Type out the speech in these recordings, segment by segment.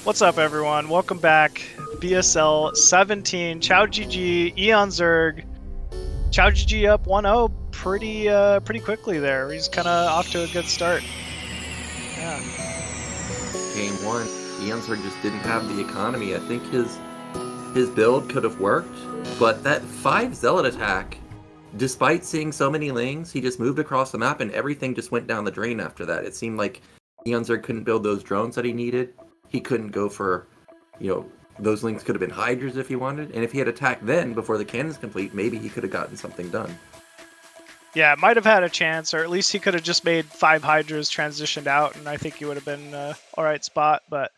What's up, everyone? Welcome back. BSL17, QiaoGege, eOnzErG. QiaoGege up 1-0 pretty quickly there. He's kind of off to a good start. Yeah. Game one, eOnzErG just didn't have the economy. I think his build could have worked, but that 5 zealot attack, despite seeing so many lings, he just moved across the map and everything just went down the drain after that. It seemed like eOnzErG couldn't build those drones that he needed. He couldn't go for, those lings could have been Hydras if he wanted, and if he had attacked then before the cannon's complete, maybe he could have gotten something done. Yeah, might have had a chance, or at least he could have just made 5 Hydras transitioned out, and I think he would have been alright spot. But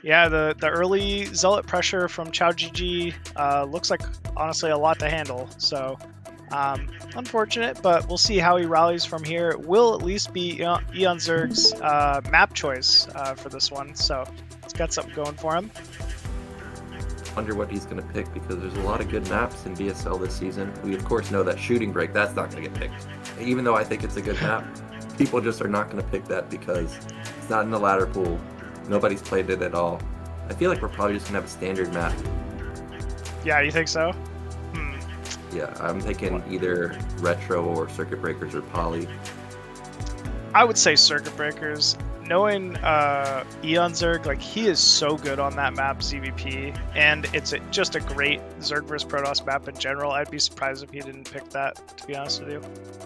yeah, the early zealot pressure from QiaoGege looks like honestly a lot to handle. So unfortunate, but we'll see how he rallies from here. It will at least be eOnzErG's map choice for this one, so it's got something going for him. Wonder what he's going to pick, because there's a lot of good maps in BSL this season. We of course know that Shooting Break, that's not going to get picked. Even though I think it's a good map, people just are not going to pick that because it's not in the ladder pool. Nobody's played it at all. I feel like we're probably just going to have a standard map. Yeah, you think so? Yeah, I'm thinking either Retro or Circuit Breakers or Poly. I would say Circuit Breakers. Knowing eOnzErG, like, he is so good on that map, ZVP, and it's just a great Zerg vs Protoss map in general. I'd be surprised if he didn't pick that, to be honest with you.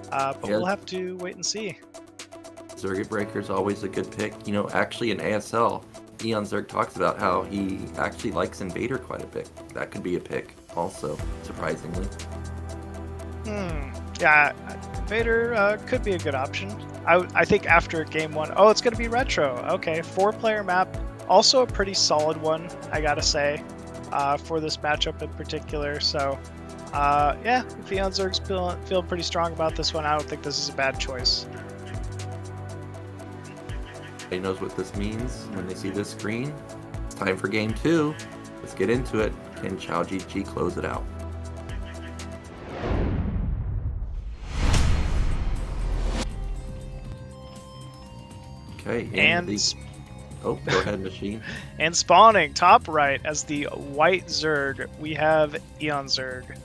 But yeah, we'll have to wait and see. Circuit Breaker's always a good pick. Actually in ASL, eOnzErG talks about how he actually likes Invader quite a bit. That could be a pick also, surprisingly. Yeah, Invader could be a good option. I think after game one, it's going to be Retro. Okay, 4-player map. Also a pretty solid one, I gotta say, for this matchup in particular. So, yeah, if eOnzErG's feel pretty strong about this one, I don't think this is a bad choice. He knows what this means when they see this screen. It's time for game 2. Let's get into it. Can QiaoGege close it out? Okay, go ahead, Machine. And spawning top right as the white Zerg, we have eOnzErG.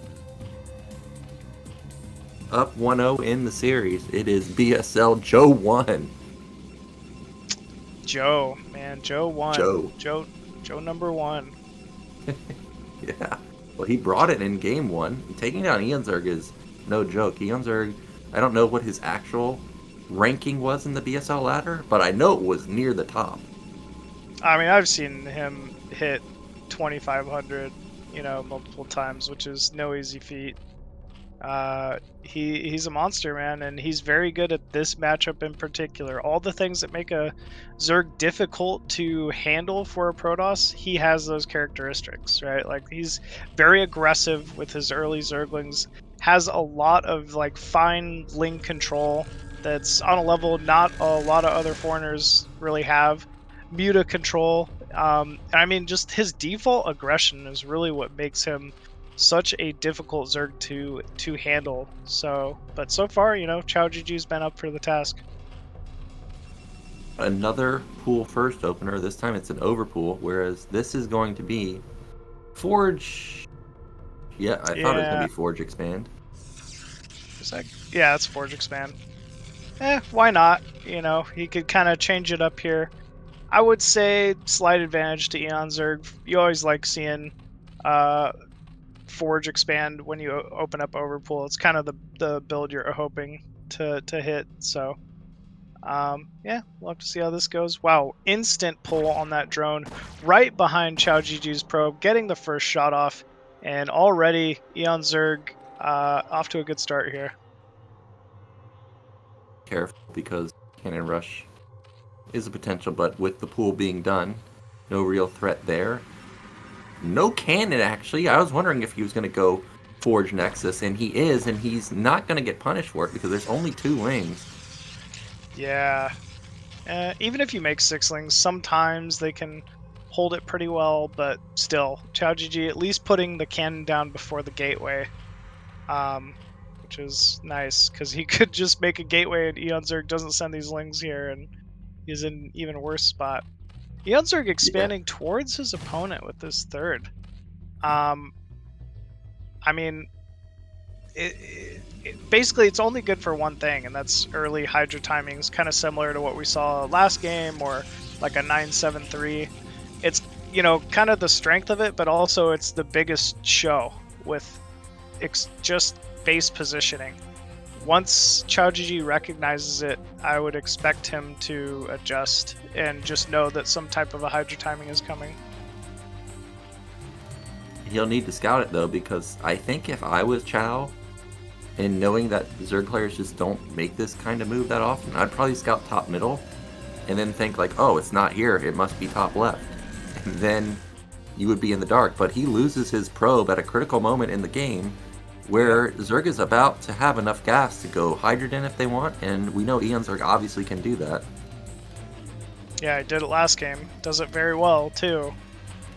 Up 1-0 in the series. It is BSL Joe 1. Joe, man, Joe 1. Joe number 1. Yeah. Well, he brought it in game 1. Taking down eOnzErG is no joke. eOnzErG, I don't know what his actual ranking was in the BSL ladder, but I know it was near the top. I mean, I've seen him hit 2,500, multiple times, which is no easy feat. He's a monster, man, and he's very good at this matchup in particular. All the things that make a Zerg difficult to handle for a Protoss, he has those characteristics, right? Like, he's very aggressive with his early Zerglings, has a lot of fine ling control that's on a level not a lot of other foreigners really have. Muta control. I mean, just his default aggression is really what makes him such a difficult Zerg to handle. But so far, QiaoGege's been up for the task. Another pool first opener. This time it's an overpool, whereas this is going to be Forge. Yeah, I thought it was going to be Forge Expand. Yeah, it's Forge Expand. Why not? He could kind of change it up here. I would say slight advantage to eOnzErG. You always like seeing Forge Expand when you open up Overpool. It's kind of the build you're hoping to hit. So, yeah, we'll have to see how this goes. Wow, instant pull on that drone right behind QiaoGege's probe, getting the first shot off, and already eOnzErG off to a good start here. Careful, because Cannon Rush is a potential, but with the pool being done, no real threat there. No cannon, actually. I was wondering if he was going to go Forge Nexus, and he is, and he's not going to get punished for it because there's only 2 lings. Yeah. Even if you make 6 lings, sometimes they can hold it pretty well, but still, QiaoGege at least putting the cannon down before the gateway, which is nice, because he could just make a gateway and eOnzErG doesn't send these lings here, and he's in an even worse spot. eOnzErG expanding towards his opponent with this third. I mean, basically it's only good for one thing, and that's early Hydra timings, kind of similar to what we saw last game, or like a 973. It's, you know, kind of the strength of it, but also it's the biggest show with just base positioning. Once QiaoGege recognizes it, I would expect him to adjust and just know that some type of a Hydra timing is coming. He'll need to scout it though, because I think if I was Chow, and knowing that Zerg players just don't make this kind of move that often, I'd probably scout top middle, and then think like, oh, it's not here, it must be top left. And then you would be in the dark. But he loses his probe at a critical moment in the game, where Zerg is about to have enough gas to go Hydrogen if they want, and we know eOnzErG obviously can do that. Yeah, I did it last game. Does it very well, too.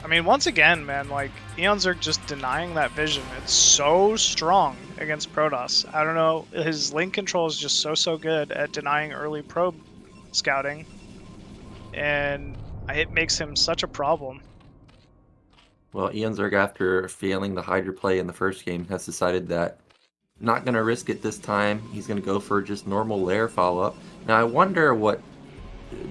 I mean, once again, man, like, eOnzErG just denying that vision. It's so strong against Protoss. I don't know, his link control is just so good at denying early probe scouting, and it makes him such a problem. Well, eOnzErG, after failing the Hydra play in the first game, has decided that not going to risk it this time. He's going to go for just normal lair follow-up. Now, I wonder what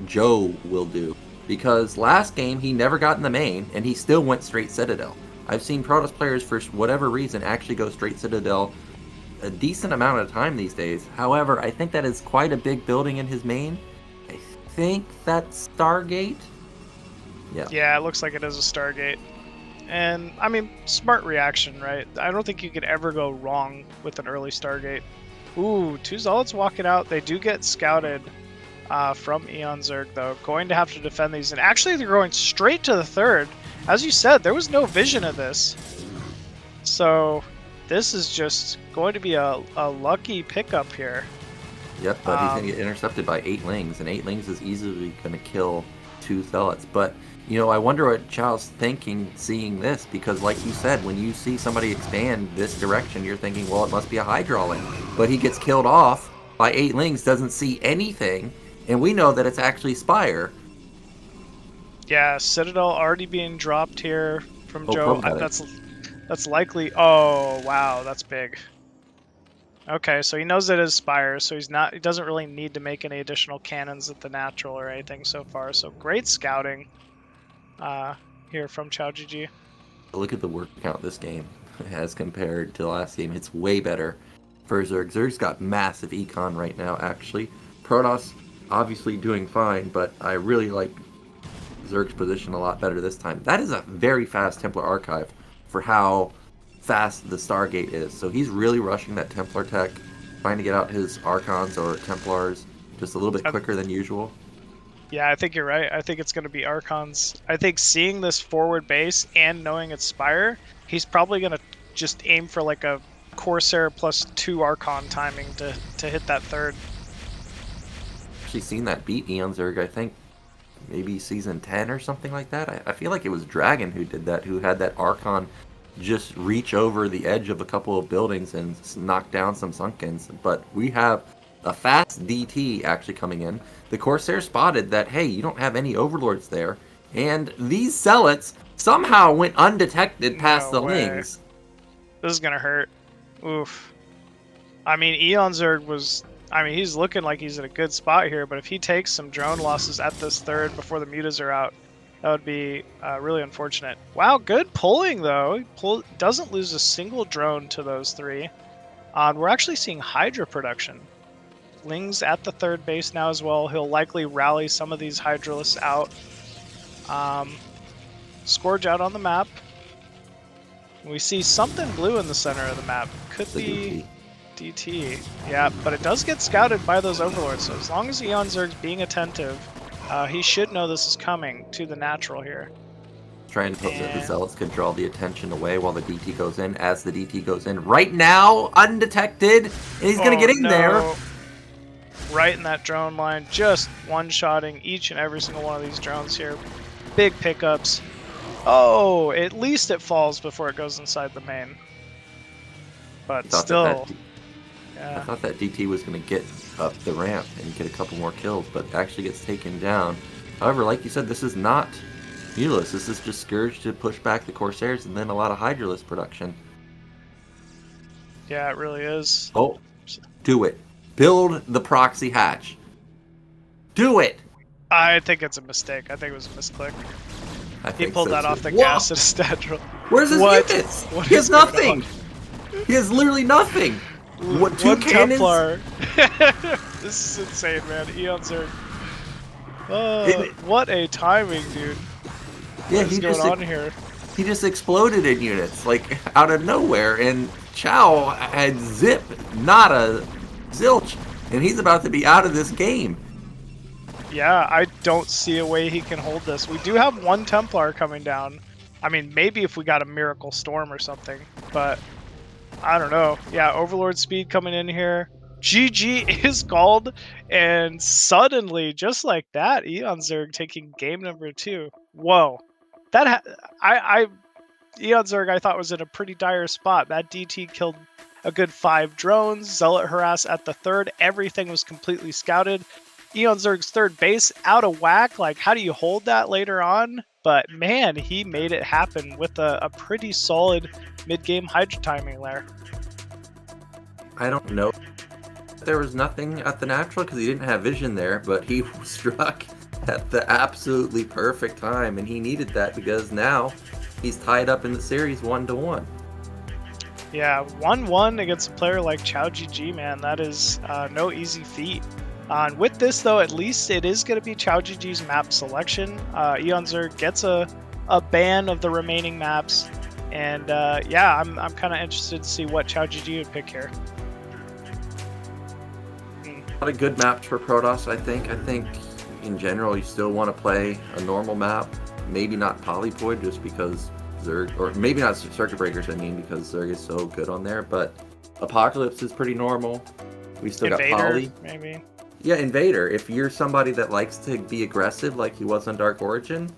Joe will do, because last game he never got in the main, and he still went straight Citadel. I've seen Protoss players, for whatever reason, actually go straight Citadel a decent amount of time these days. However, I think that is quite a big building in his main. I think that's Stargate? Yeah, it looks like it is a Stargate. And, I mean, smart reaction, right? I don't think you could ever go wrong with an early Stargate. Ooh, 2 Zealots walking out. They do get scouted from eOnzErG, though. Going to have to defend these. And actually, they're going straight to the third. As you said, there was no vision of this. So, this is just going to be a lucky pickup here. Yep, but he's going to get intercepted by 8 Lings, and 8 Lings is easily going to kill 2 Zealots. But, you know, I wonder what Chow's thinking seeing this, because like you said, when you see somebody expand this direction, you're thinking, well, it must be a Hydra link. But he gets killed off by 8 Lings, doesn't see anything, and we know that it's actually Spire. Yeah, Citadel already being dropped here from Joe. That's That's likely. Oh, wow, that's big. Okay, so he knows it is Spire, so he doesn't really need to make any additional cannons at the natural or anything so far. So great scouting here from QiaoGege. Look at the work count this game as compared to the last game. It's way better for Zerg. Zerg's got massive econ right now, actually. Protoss obviously doing fine, but I really like Zerg's position a lot better this time. That is a very fast Templar archive for how fast the Stargate is. So he's really rushing that Templar tech, trying to get out his Archons or Templars just a little bit quicker than usual. Yeah, I think you're right. I think it's going to be Archons. I think seeing this forward base and knowing it's Spire, he's probably going to just aim for like a Corsair plus 2 Archon timing to hit that third. Actually seen that beat eOnzErG, I think maybe season 10 or something like that. I feel like it was Dragon who did that, who had that Archon just reach over the edge of a couple of buildings and knock down some Sunkens. But we have a fast DT actually coming in. The Corsair spotted that, hey, you don't have any Overlords there. And these Zealots somehow went undetected past the Lings. This is going to hurt. Oof. I mean, eOnzErG was... I mean, he's looking like he's in a good spot here, but if he takes some drone losses at this third before the mutas are out, that would be really unfortunate. Wow, good pulling, though. He doesn't lose a single drone to those 3. We're actually seeing Hydra production. Ling's at the third base now as well. He'll likely rally some of these Hydralists out. Scourge out on the map. We see something blue in the center of the map. Could be DT. Yeah, but it does get scouted by those Overlords, so as long as eOnzErG's being attentive, he should know this is coming to the natural here. Trying to hope that the Zealots can draw the attention away while the DT goes in. As the DT goes in right now, undetected, and he's going to get in there. Right in that drone line, just one-shotting each and every single one of these drones here. Big pickups. Oh, at least it falls before it goes inside the main. But still... I thought that DT was going to get up the ramp and get a couple more kills, but actually gets taken down. However, like you said, this is not Mulus. This is just Scourge to push back the Corsairs and then a lot of Hydralisk production. Yeah, it really is. Oh, do it. Build the proxy hatch. Do it! I think it's a mistake. I think it was a misclick. He pulled that off the gas at a stat drill. Where's his units? He has nothing! He has literally nothing! What, 2 cannons? Templar. This is insane, man. eOnzErG. Oh, what a timing, dude. Yeah, what is going on here? He just exploded in units, like, out of nowhere, and Chow had zip, nada, zilch, and he's about to be out of this game. Yeah, I don't see a way he can hold this. We do have 1 Templar coming down. I mean, maybe if we got a Miracle Storm or something, but I don't know. Yeah, Overlord speed coming in here. GG is called, and suddenly, just like that, eOnzErG taking game number 2. Whoa. That eOnzErG I thought was in a pretty dire spot. That DT killed a good 5 drones. Zealot harass at the 3rd. Everything was completely scouted. eOnzErG's 3rd base out of whack. Like, how do you hold that later on? But man, he made it happen with a pretty solid mid-game Hydra timing there. I don't know. There was nothing at the natural because he didn't have vision there, but he struck at the absolutely perfect time, and he needed that because now he's tied up in the series 1-1. Yeah, 1-1 against a player like QiaoGege, man, that is no easy feat. And with this, though, at least it is going to be QiaoGege's map selection. eOnzErG gets a ban of the remaining maps, and yeah, I'm kind of interested to see what QiaoGege would pick here. A lot of good maps for Protoss, I think. I think in general you still want to play a normal map. Maybe not Polypoid just because Zerg, or maybe not Circuit Breakers, I mean, because Zerg is so good on there, but Apocalypse is pretty normal. We still Invader, got Poly. Maybe. Yeah, Invader. If you're somebody that likes to be aggressive like he was on Dark Origin,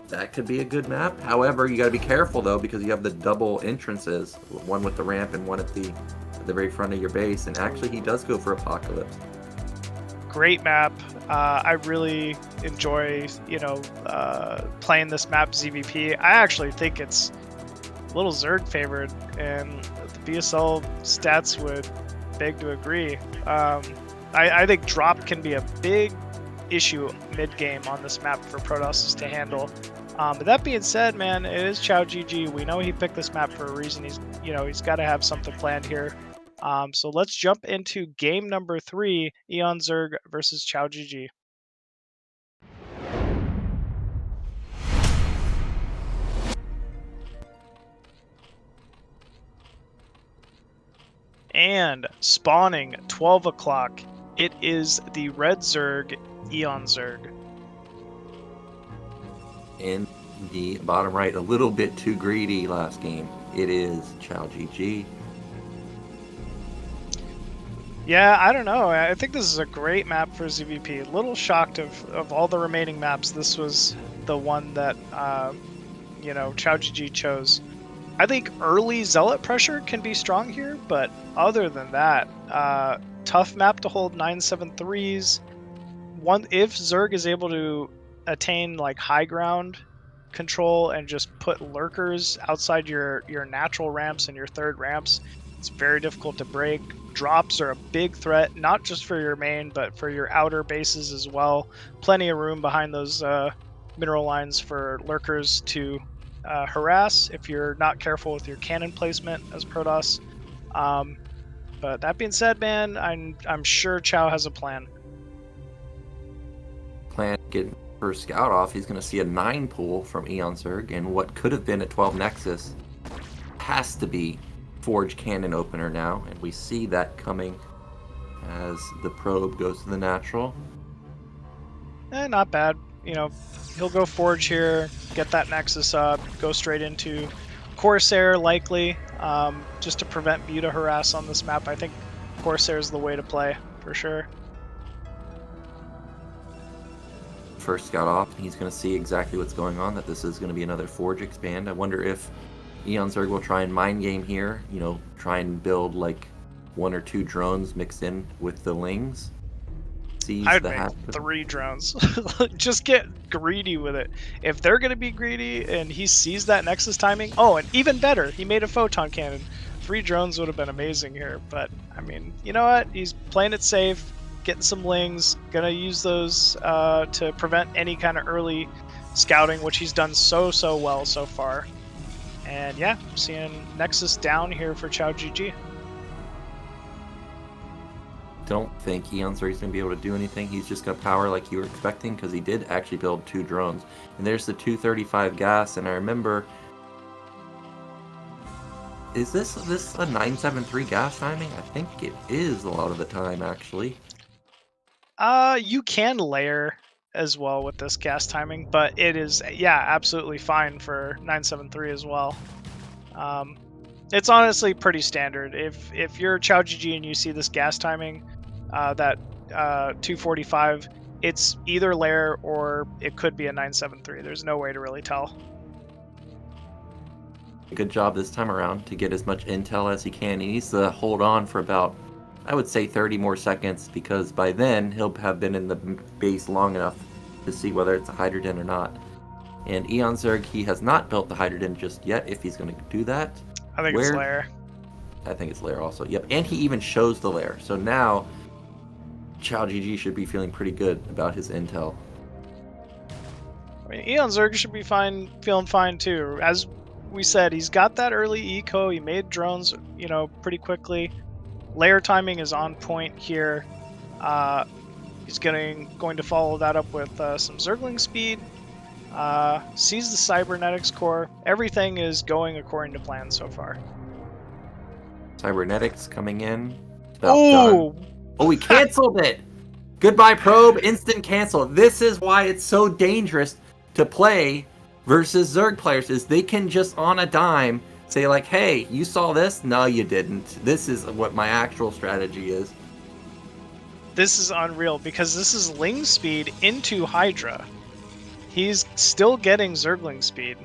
that could be a good map. However, you got to be careful though because you have the double entrances, one with the ramp and one at the very front of your base, and actually he does go for Apocalypse. Great map. I really enjoy, playing this map ZVP. I actually think it's a little Zerg favored, and the BSL stats would beg to agree. I think drop can be a big issue mid-game on this map for Protoss to handle. But that being said, man, it is QiaoGege. We know he picked this map for a reason. He's got to have something planned here. So let's jump into game number 3, eOnzErG versus QiaoGege. And spawning 12 o'clock, it is the red Zerg, eOnzErG. In the bottom right, a little bit too greedy last game. It is QiaoGege. Yeah, I don't know. I think this is a great map for ZVP. A little shocked of all the remaining maps, this was the one that, QiaoGege chose. I think early Zealot pressure can be strong here, but other than that, tough map to hold 973s. If Zerg is able to attain like high ground control and just put lurkers outside your natural ramps and your 3rd ramps, it's very difficult to break. Drops are a big threat, not just for your main, but for your outer bases as well. Plenty of room behind those mineral lines for lurkers to harass if you're not careful with your cannon placement as Protoss. But that being said, man, I'm sure Chow has a plan. Plan getting first scout off. He's going to see a 9 pool from eOnzErG, and what could have been a 12 Nexus has to be Forge Cannon opener now, and we see that coming as the probe goes to the natural. Not bad. He'll go Forge here, get that Nexus up, go straight into Corsair likely, just to prevent Buta harass on this map. I think Corsair is the way to play, for sure. First scout off, he's going to see exactly what's going on, that this is going to be another Forge expand. I wonder if eOnzErG will try and mind game here, try and build like 1 or 2 drones mixed in with the Lings. sees I'd the make happen. 3 drones. Just get greedy with it. If they're going to be greedy and he sees that Nexus timing, oh, and even better, he made a photon cannon. 3 drones would have been amazing here, but I mean, you know what? He's playing it safe, getting some lings, gonna use those to prevent any kind of early scouting, which he's done so well so far. And yeah, seeing Nexus down here for QiaoGege. Don't think eOnzErG's going to be able to do anything. He's just going to power like you were expecting, because he did actually build 2 drones. And there's the 235 gas, and I remember... Is this a 973 gas timing? I think it is a lot of the time, actually. You can layer as well with this gas timing, but it is, yeah, absolutely fine for 973 as well. It's honestly pretty standard. If you're QiaoGege and you see this gas timing, that 245, it's either layer or it could be a 973. There's no way to really tell. Good job this time around to get as much intel as he can. He needs to hold on for about, I would say, 30 more seconds, because by then he'll have been in the base long enough to see whether it's a hydrogen or not. And eOnzErG, he has not built the hydrogen just yet, if he's going to do that. I think it's layer. I think it's layer also. Yep, and he even shows the layer. So now QiaoGege should be feeling pretty good about his intel. I mean, eOnzErG should be feeling fine too. As we said, he's got that early eco. He made drones, you know, pretty quickly. Layer timing is on point here. He's going to follow that up with some Zergling speed. Sees the cybernetics core. Everything is going according to plan so far. Cybernetics coming in. Oh, he canceled it. Goodbye probe, instant cancel. This is why it's so dangerous to play versus Zerg players, is they can just on a dime say like, hey, you saw this? No, you didn't. This is what my actual strategy is. This is unreal, because this is Ling speed into Hydra. He's still getting Zergling speed.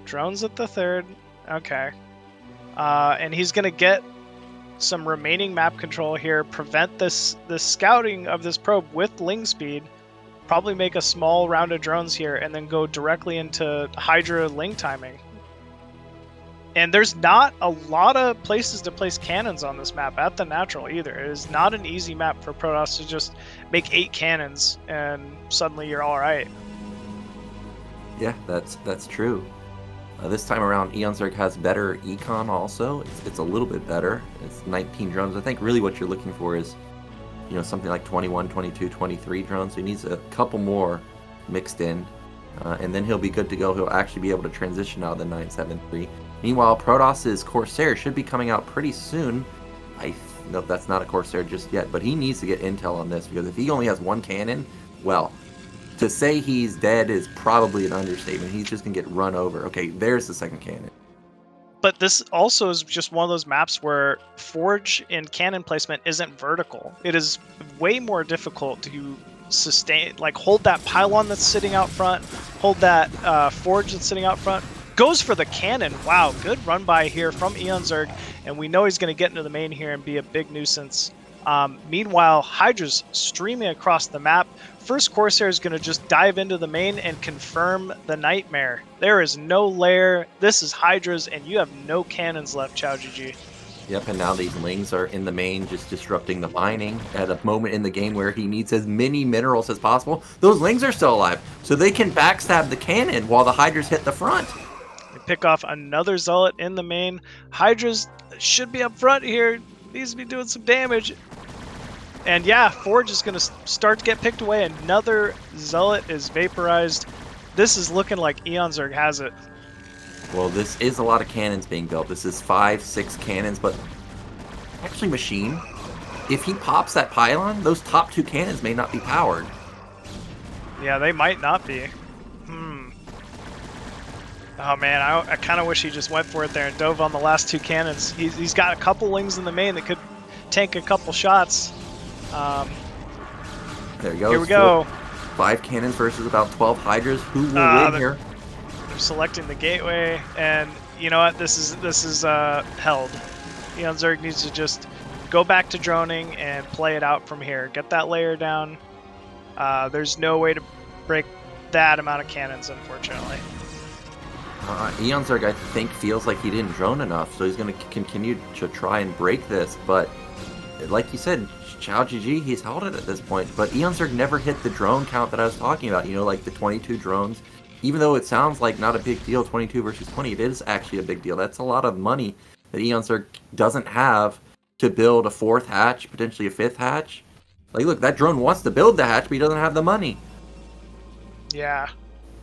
Drones at the 3rd. Okay. And he's going to get some remaining map control here, prevent the scouting of this probe with Ling speed, probably make a small round of drones here, and then go directly into Hydra Ling timing. And there's not a lot of places to place cannons on this map at the natural either. It is not an easy map for Protoss to just make 8 cannons and suddenly you're all right. Yeah, that's true. This time around, eOnzErG has better econ also. It's a little bit better. It's 19 drones. I think really what you're looking for is, you know, something like 21, 22, 23 drones. So he needs a couple more mixed in, and then he'll be good to go. He'll actually be able to transition out of the 973. Meanwhile, Protoss's Corsair should be coming out pretty soon. I know that's not a Corsair just yet, but he needs to get intel on this, because if he only has 1 cannon, well, to say he's dead is probably an understatement. He's just going to get run over. Okay, there's the 2nd cannon. But this also is just one of those maps where forge and cannon placement isn't vertical. It is way more difficult to sustain, like hold that pylon that's sitting out front, hold that forge that's sitting out front. Goes for the cannon. Wow, good run by here from eOnzErG, and we know he's going to get into the main here and be a big nuisance. Meanwhile, Hydra's streaming across the map. First Corsair is going to just dive into the main and confirm the nightmare. There is no lair. This is Hydra's, and you have no cannons left, QiaoGege. Yep, and now these Lings are in the main, just disrupting the mining at a moment in the game where he needs as many minerals as possible. Those Lings are still alive, so they can backstab the cannon while the Hydras hit the front. They pick off another Zealot in the main. Hydras should be up front here. Needs to be doing some damage. And yeah, Forge is going to start to get picked away. Another Zealot is vaporized. This is looking like eOnzErG has it. Well, this is a lot of cannons being built. This is 5, 6 cannons, but actually Machine, if he pops that pylon, those top 2 cannons may not be powered. Yeah, they might not be. Oh man, I kind of wish he just went for it there and dove on the last 2 cannons. He's got a couple Lings in the main that could tank a couple shots. There he goes. Here we go. 5 cannons versus about 12 Hydras. Who will win here? They're selecting the gateway, and you know what? This is held. eOnzErG needs to just go back to droning and play it out from here. Get that layer down, There's no way to break that amount of cannons, unfortunately. eOnzErG, I think, feels like he didn't drone enough, so he's going to continue to try and break this, but like you said, QiaoGege, he's held it at this point, but eOnzErG never hit the drone count that I was talking about, you know, like the 22 drones. Even though it sounds like not a big deal, 22 versus 20, it is actually a big deal. That's a lot of money that eOnzErG doesn't have to build a 4th hatch, potentially a 5th hatch. Like, look, that drone wants to build the hatch, but he doesn't have the money. Yeah.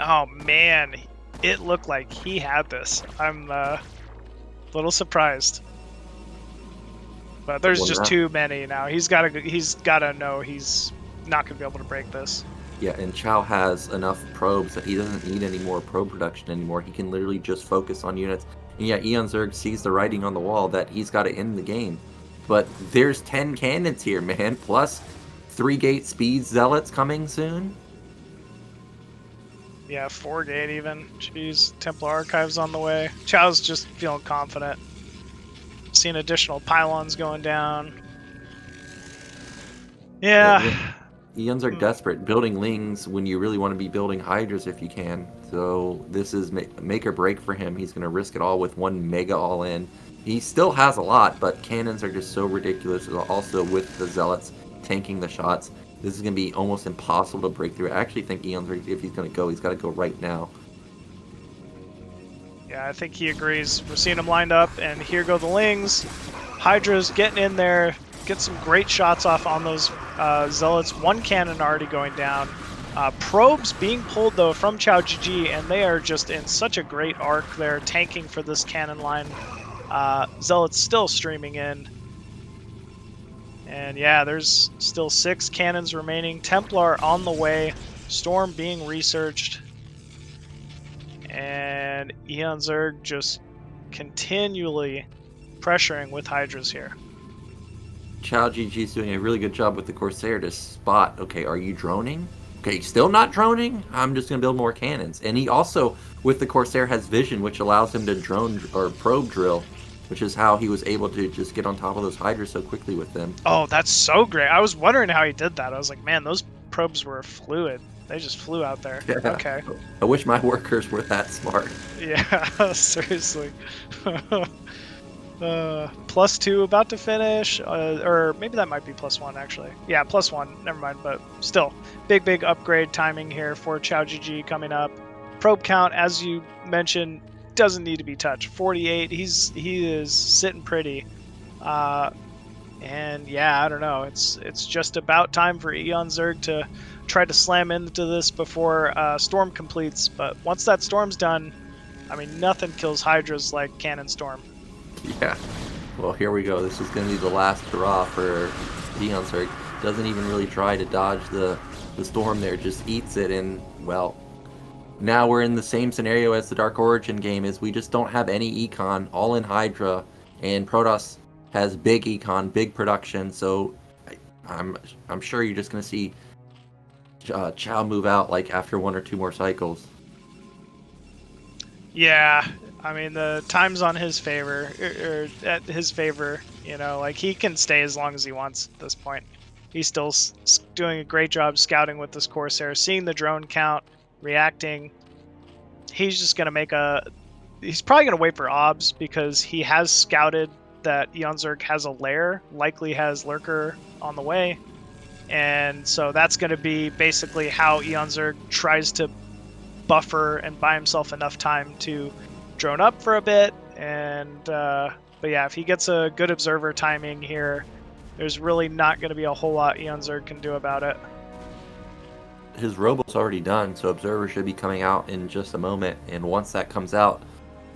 Oh, man. It looked like he had this. I'm a little surprised. But there's just too many now. He's gotta know he's not gonna be able to break this. Yeah, and Chow has enough probes that he doesn't need any more probe production anymore. He can literally just focus on units. And yeah, eOnzErG sees the writing on the wall that he's got to end the game. But there's 10 cannons here, man, plus 3 gate speed zealots coming soon. Yeah, 4 gate even. Jeez, Templar Archives on the way. Chow's just feeling confident. Seeing additional pylons going down. Yeah. eOnzErG desperate, building Lings when you really want to be building Hydras if you can. So this is make or break for him. He's going to risk it all with 1 mega all-in. He still has a lot, but cannons are just so ridiculous. Also with the Zealots tanking the shots, this is going to be almost impossible to break through. I actually think eOnzErG, if he's going to go, he's got to go right now. Yeah, I think he agrees. We're seeing him lined up, and here go the Lings. Hydra's getting in there. Get some great shots off on those Zealots. 1 cannon already going down. Probes being pulled, though, from QiaoGege, and they are just in such a great arc there, tanking for this cannon line. Zealots still streaming in. And yeah, there's still 6 cannons remaining. Templar on the way. Storm being researched. And eOnzErG just continually pressuring with Hydras here. QiaoGege's doing a really good job with the Corsair to spot, okay, are you droning? Okay, still not droning? I'm just going to build more cannons. And he also, with the Corsair, has vision, which allows him to drone or probe drill, which is how he was able to just get on top of those Hydras so quickly with them. Oh, that's so great. I was wondering how he did that. I was like, man, those probes were fluid. They just flew out there. Yeah. Okay. I wish my workers were that smart. Yeah, seriously. +2 about to finish, or maybe that might be +1 actually. Yeah, +1. Never mind, but still, big upgrade timing here for QiaoGege coming up. Probe count, as you mentioned, doesn't need to be touched. 48. He is sitting pretty. And yeah, I don't know. It's just about time for eOnzErG to try to slam into this before Storm completes. But once that Storm's done, I mean, nothing kills Hydras like Cannon Storm. Yeah. Well, here we go. This is going to be the last hurrah for eOnzErG. Doesn't even really try to dodge the Storm there. Just eats it, and, well, now we're in the same scenario as the Dark Origin game, is we just don't have any econ, all in Hydra, and Protoss has big econ, big production, so I'm sure you're just going to see Chow move out like after 1 or 2 more cycles. Yeah, I mean, the time's on his favor, or at his favor, you know, like he can stay as long as he wants at this point. He's still doing a great job scouting with this Corsair, seeing the drone count, reacting. He's just going to he's probably going to wait for OBS because he has scouted that eOnzErG has a lair, likely has Lurker on the way. And so that's going to be basically how eOnzErG tries to buffer and buy himself enough time to drone up for a bit. And but yeah, if he gets a good observer timing here, there's really not going to be a whole lot eOnzErG can do about it. His robot's already done, so observer should be coming out in just a moment. And once that comes out,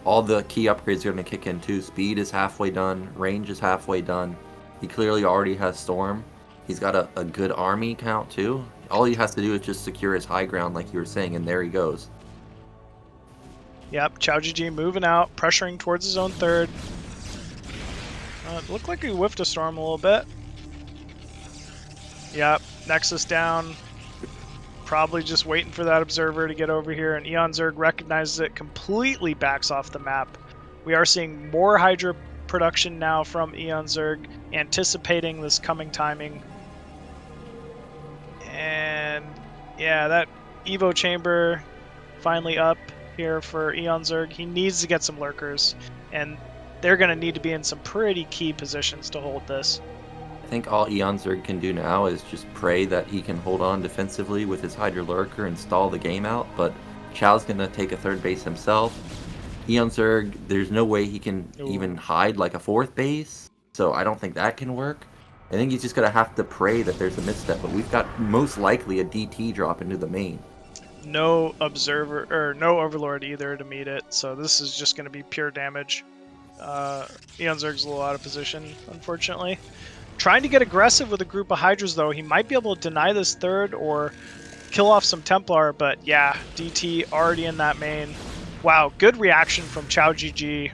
all the key upgrades are going to kick in too. Speed is halfway done, range is halfway done. He clearly already has Storm. He's got a good army count too. All he has to do is just secure his high ground like you were saying, and there he goes. Yep, QiaoGege moving out, pressuring towards his own third. It looked like he whiffed a Storm a little bit. Yep, Nexus down. Probably just waiting for that observer to get over here, and eOnzErG recognizes it, completely backs off the map. We are seeing more Hydra production now from eOnzErG, anticipating this coming timing. And Yeah, that Evo chamber finally up here for eOnzErG. He needs to get some lurkers, and they're going to need to be in some pretty key positions to hold this. I think all eOnzErG can do now is just pray that he can hold on defensively with his Hydra Lurker and stall the game out, but Chow's going to take a third base himself. eOnzErG, there's no way he can even hide like a fourth base, so I don't think that can work. I think he's just going to have to pray that there's a misstep, but we've got most likely a DT drop into the main. No observer or no overlord either to meet it, so this is just going to be pure damage. eOnzErG's a little out of position, unfortunately. Trying to get aggressive with a group of Hydras, though. He might be able to deny this third or kill off some Templar, but yeah, DT already in that main. Wow, good reaction from QiaoGege.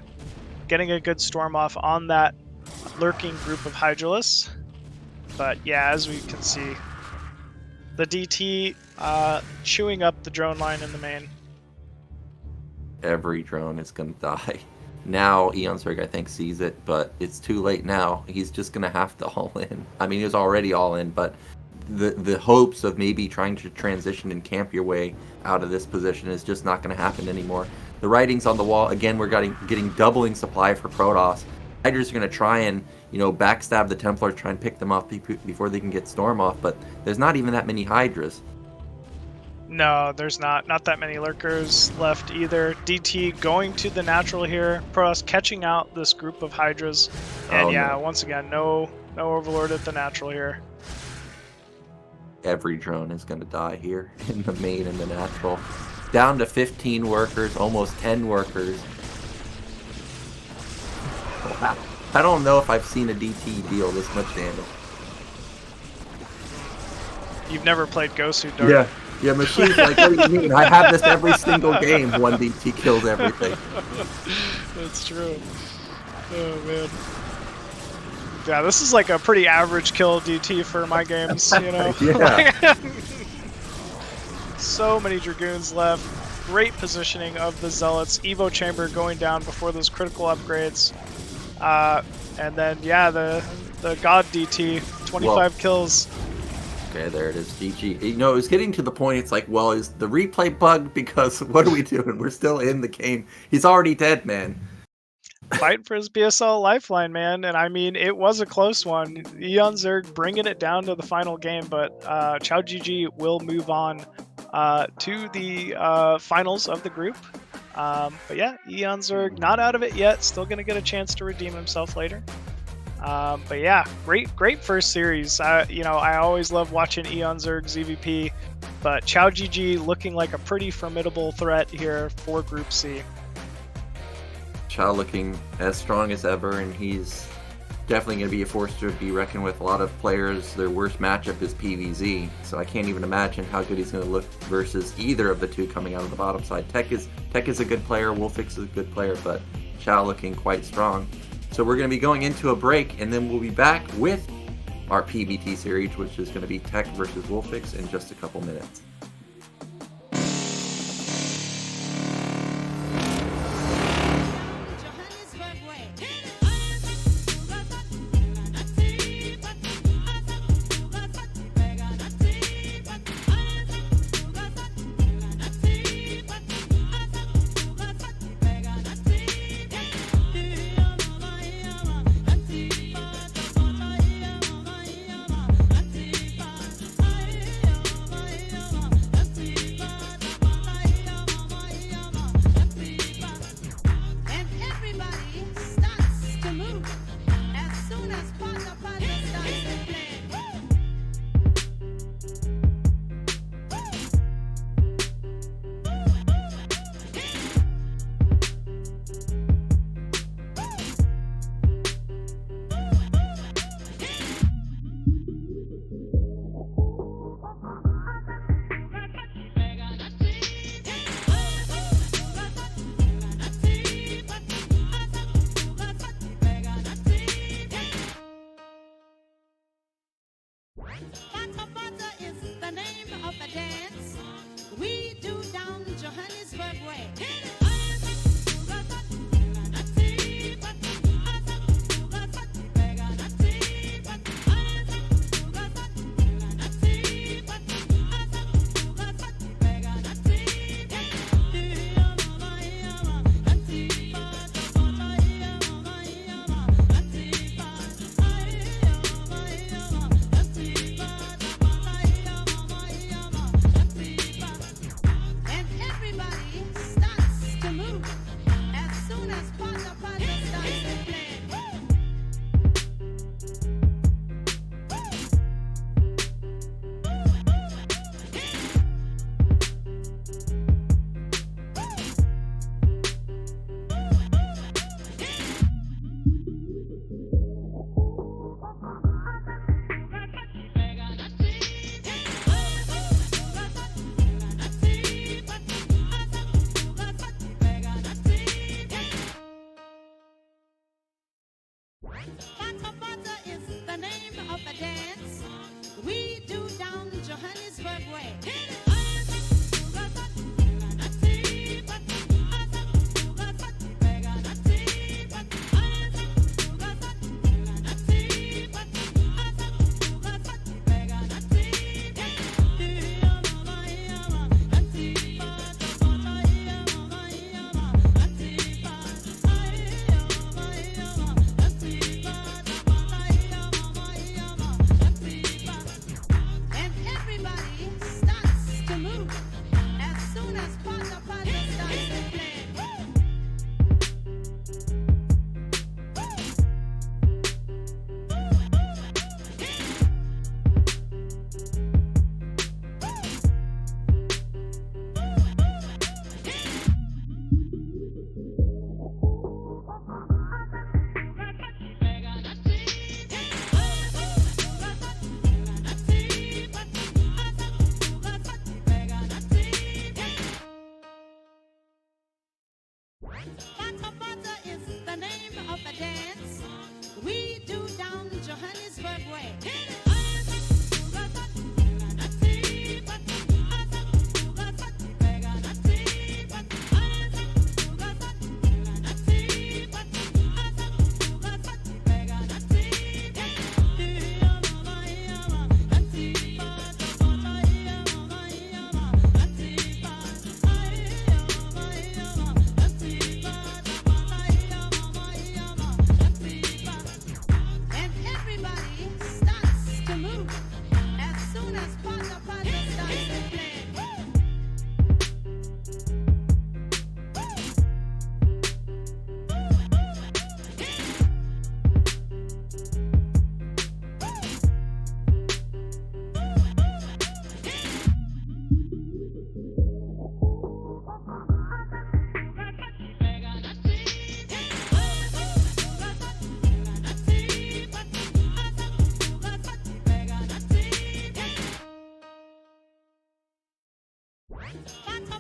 Getting a good storm off on that lurking group of Hydralists. But yeah, as we can see, the DT chewing up the drone line in the main. Every drone is going to die. Now eOnzErG, I think, sees it, but it's too late now. He's just going to have to all in. I mean, he was already all in, but the hopes of maybe trying to transition and camp your way out of this position is just not going to happen anymore. The writing's on the wall. Again, we're getting doubling supply for Protoss. Hydras are going to try and, backstab the Templars, try and pick them off before they can get Storm off, but there's not even that many Hydras. No, there's not that many lurkers left either. DT going to the natural here. Protoss catching out this group of Hydras. And once again, no overlord at the natural here. Every drone is going to die here in the main and the natural. Down to 15 workers, almost 10 workers. Wow. I don't know if I've seen a DT deal this much damage. You've never played Gosu, Dart. Yeah, Machine's like, what do you mean? I have this every single game. One DT kills everything. That's true. Oh, man. Yeah, this is like a pretty average kill DT for my games, Yeah. So many Dragoons left. Great positioning of the Zealots. Evo Chamber going down before those critical upgrades. And then, the God DT, 25 kills. Okay, there it is, GG. It was getting to the point, it's like, well, is the replay bugged? Because what are we doing? We're still in the game. He's already dead, man. Fighting for his BSL lifeline, man. And I mean, it was a close one. eOnzErG bringing it down to the final game, but QiaoGege will move on to the finals of the group. But yeah, eOnzErG not out of it yet. Still going to get a chance to redeem himself later. But yeah, great first series. I always love watching eOnzErG's EVP, but QiaoGege looking like a pretty formidable threat here for Group C. Chow looking as strong as ever, and he's definitely going to be a force to be reckoned with. A lot of players, their worst matchup is PVZ, so I can't even imagine how good he's going to look versus either of the two coming out of the bottom side. Tech is a good player, WolFix is a good player, but Chow looking quite strong. So we're going to be going into a break, and then we'll be back with our PBT series, which is going to be Tech versus WolFix in just a couple minutes. Bata is the name of a dance we do down Johannesburg way.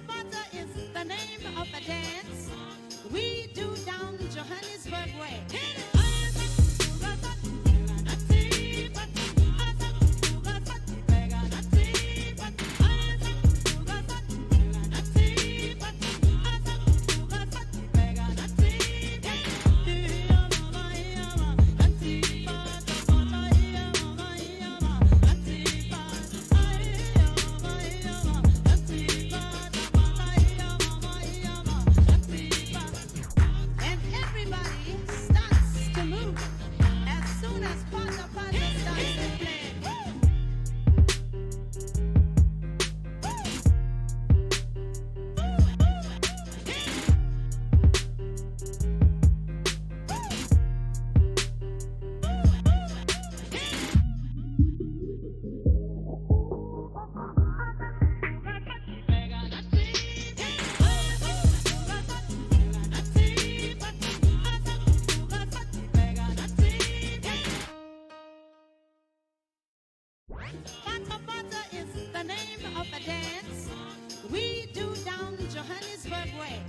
Bata is the name of a dance we do down Johannesburg way. Bata is the name of a dance we do down Johannesburg way.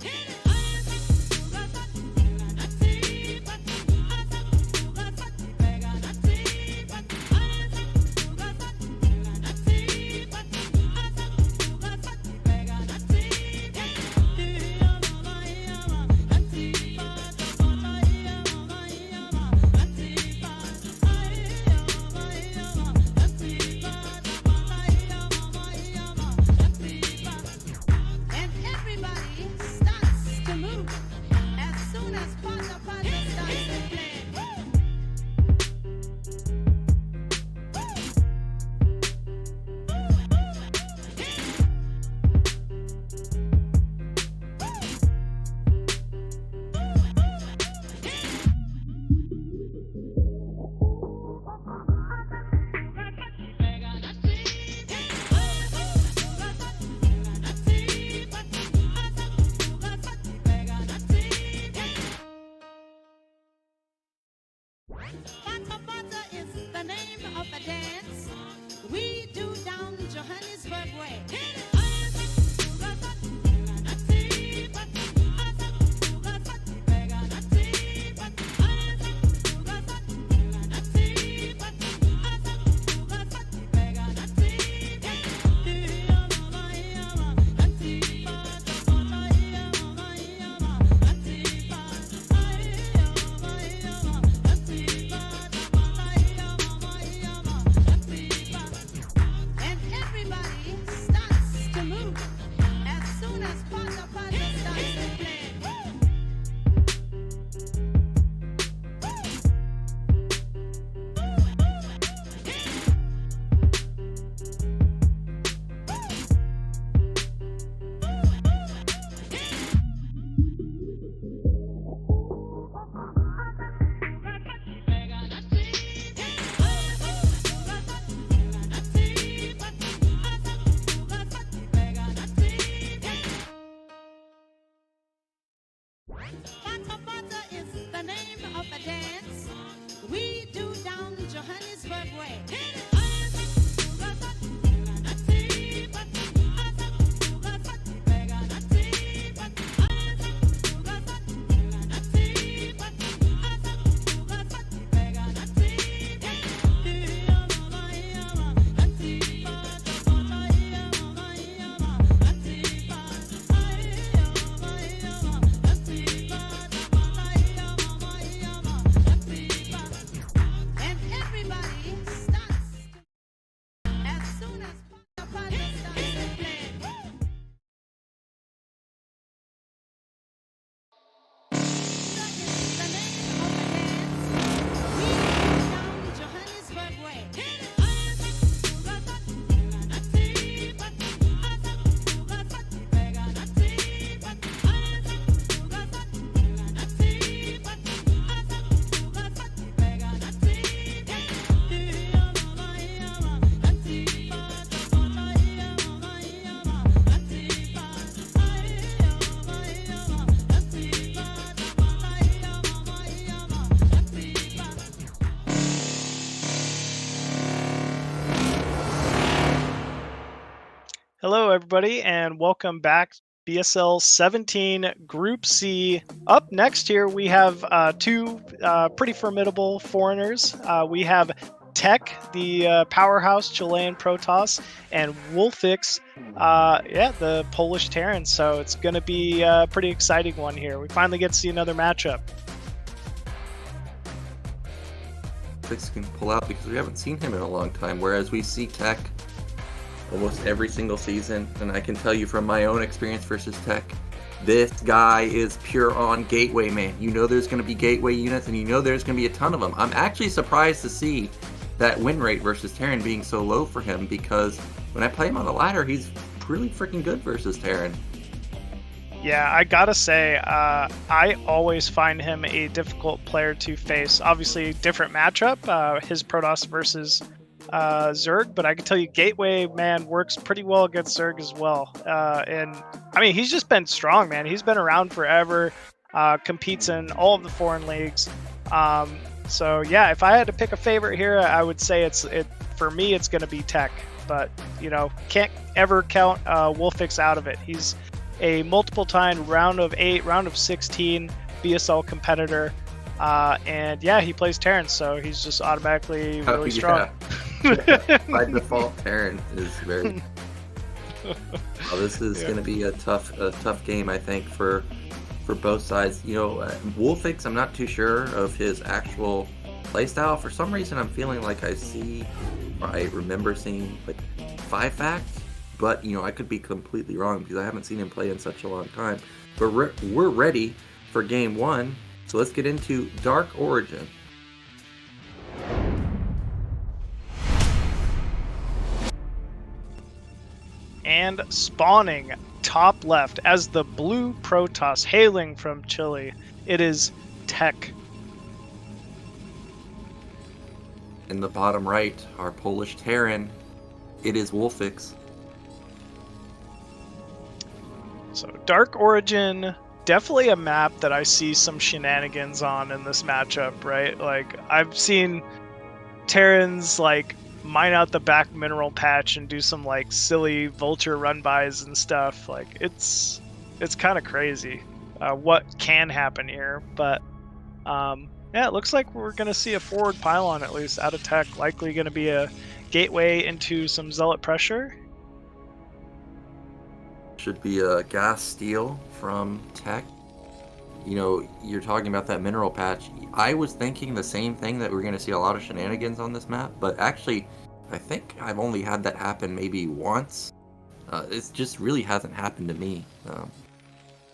Bata is the name of a dance we do down Johannesburg way. Bata is the name of a dance we do down Johannesburg way. Hello, everybody, and welcome back. BSL17 Group C. Up next here, we have two pretty formidable foreigners. We have Tech, the powerhouse Chilean Protoss, and WolFix, the Polish Terran. So it's going to be a pretty exciting one here. We finally get to see another matchup. WolFix can pull out because we haven't seen him in a long time, whereas we see Tech almost every single season, and I can tell you from my own experience versus Tech, this guy is pure on gateway, man. You know there's going to be gateway units, and you know there's going to be a ton of them. I'm actually surprised to see that win rate versus Terran being so low for him, because when I play him on the ladder, he's really freaking good versus Terran. Yeah, I gotta say, I always find him a difficult player to face. Obviously, different matchup, his Protoss versus Zerg, but I can tell you Gateway, man, works pretty well against Zerg as well. And I mean, he's just been strong, man. He's been around forever, competes in all of the foreign leagues. So yeah, if I had to pick a favorite here, I would say for me, it's going to be Tech. But you know, can't ever count WolFix out of it. He's a multiple-time round of 8, round of 16 BSL competitor. And yeah, he plays Terran, so he's just automatically really strong. By default, Terran is very. This is going to be a tough game, I think, for both sides. You know, WolFix, I'm not too sure of his actual playstyle. For some reason, I'm feeling like I remember seeing like 5 facts, but you know, I could be completely wrong because I haven't seen him play in such a long time. But we're ready for game 1. So let's get into Dark Origin. And spawning top left as the blue Protoss hailing from Chile, it is Tech. In the bottom right, our Polish Terran, it is WolFix. So Dark Origin, definitely a map that I see some shenanigans on in this matchup, right? Like, I've seen Terrans like mine out the back mineral patch and do some like silly vulture run-bys and stuff. Like, it's kind of crazy what can happen here. But yeah, it looks like we're gonna see a forward pylon at least out of Tech. Likely gonna be a gateway into some zealot pressure. Should be a gas steal from Tech. You know, you're talking about that mineral patch. I was thinking the same thing, that we're going to see a lot of shenanigans on this map, but actually, I think I've only had that happen maybe once. It just really hasn't happened to me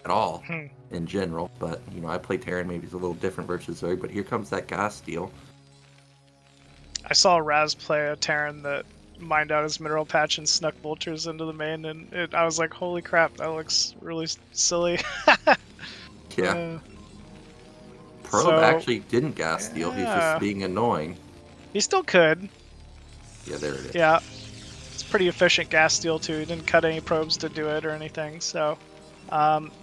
at all in general, but, you know, I play Terran, maybe it's a little different versus Zerg, but here comes that gas steal. I saw Raz play a Terran that mined out his mineral patch and snuck vultures into the main, and I was like, holy crap, that looks really silly. Yeah. Probe actually didn't gas steal, he's just being annoying. He still could. Yeah, there it is. Yeah. It's pretty efficient gas steal too. He didn't cut any probes to do it or anything, so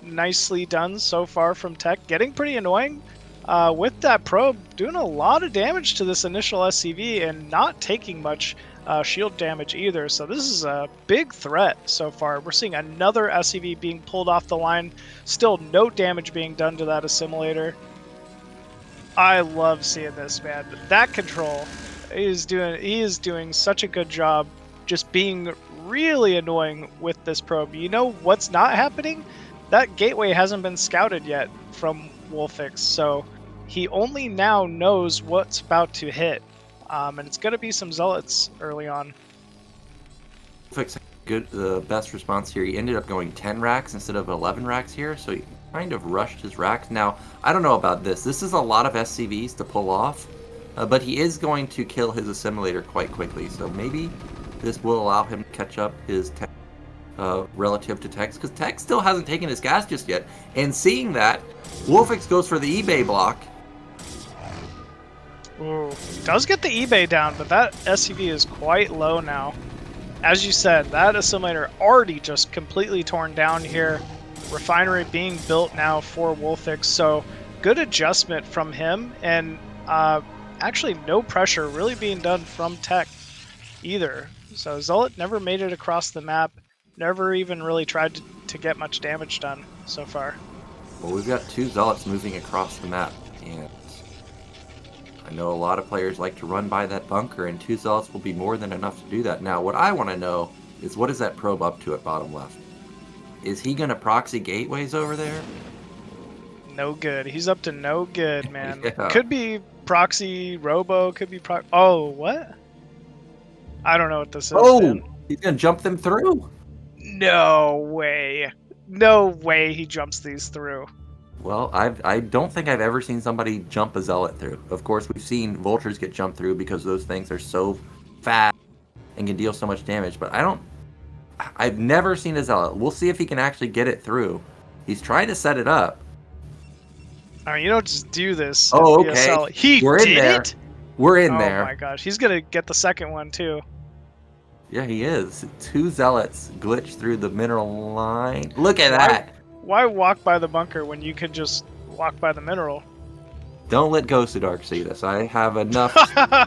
nicely done so far from Tech. Getting pretty annoying with that probe, doing a lot of damage to this initial SCV and not taking much shield damage either. So this is a big threat so far. We're seeing another SCV being pulled off the line. Still no damage being done to that assimilator. I love seeing this, man. That control, he is doing such a good job just being really annoying with this probe. You know what's not happening? That gateway hasn't been scouted yet from WolFix, so he only now knows what's about to hit. And it's going to be some zealots early on. WolFix had the best response here. He ended up going 10 racks instead of 11 racks here, so he kind of rushed his racks. Now, I don't know about this. This is a lot of SCVs to pull off, but he is going to kill his assimilator quite quickly, so maybe this will allow him to catch up his tech relative to Tech's, because Tech still hasn't taken his gas just yet. And seeing that, WolFix goes for the eBay block. Ooh, does get the eBay down, but that SCV is quite low now. As you said, that assimilator already just completely torn down here. Refinery being built now for WolFix, so good adjustment from him, and actually no pressure really being done from Tech either. So Zealot never made it across the map. Never even really tried to get much damage done so far. Well, we've got 2 Zealots moving across the map, and I know a lot of players like to run by that bunker, and 2 Zealots will be more than enough to do that. Now, what I want to know is what is that probe up to at bottom left? Is he going to proxy gateways over there? No good. He's up to no good, man. Yeah. Could be proxy robo, could be oh, what? I don't know what this is. Oh, man. He's going to jump them through. No way. No way he jumps these through. Well, I don't think I've ever seen somebody jump a Zealot through. Of course, we've seen Vultures get jumped through because those things are so fast and can deal so much damage, but I've never seen a Zealot. We'll see if he can actually get it through. He's trying to set it up. I mean, you don't just do this. Oh, in okay. BSL. He We're in did there. it? We're in Oh there. my gosh. He's going to get the second one, too. Yeah, he is. 2 Zealots glitch through the mineral line. Look at that. Why walk by the bunker when you could just walk by the mineral? Don't let Ghostadark see this. I have enough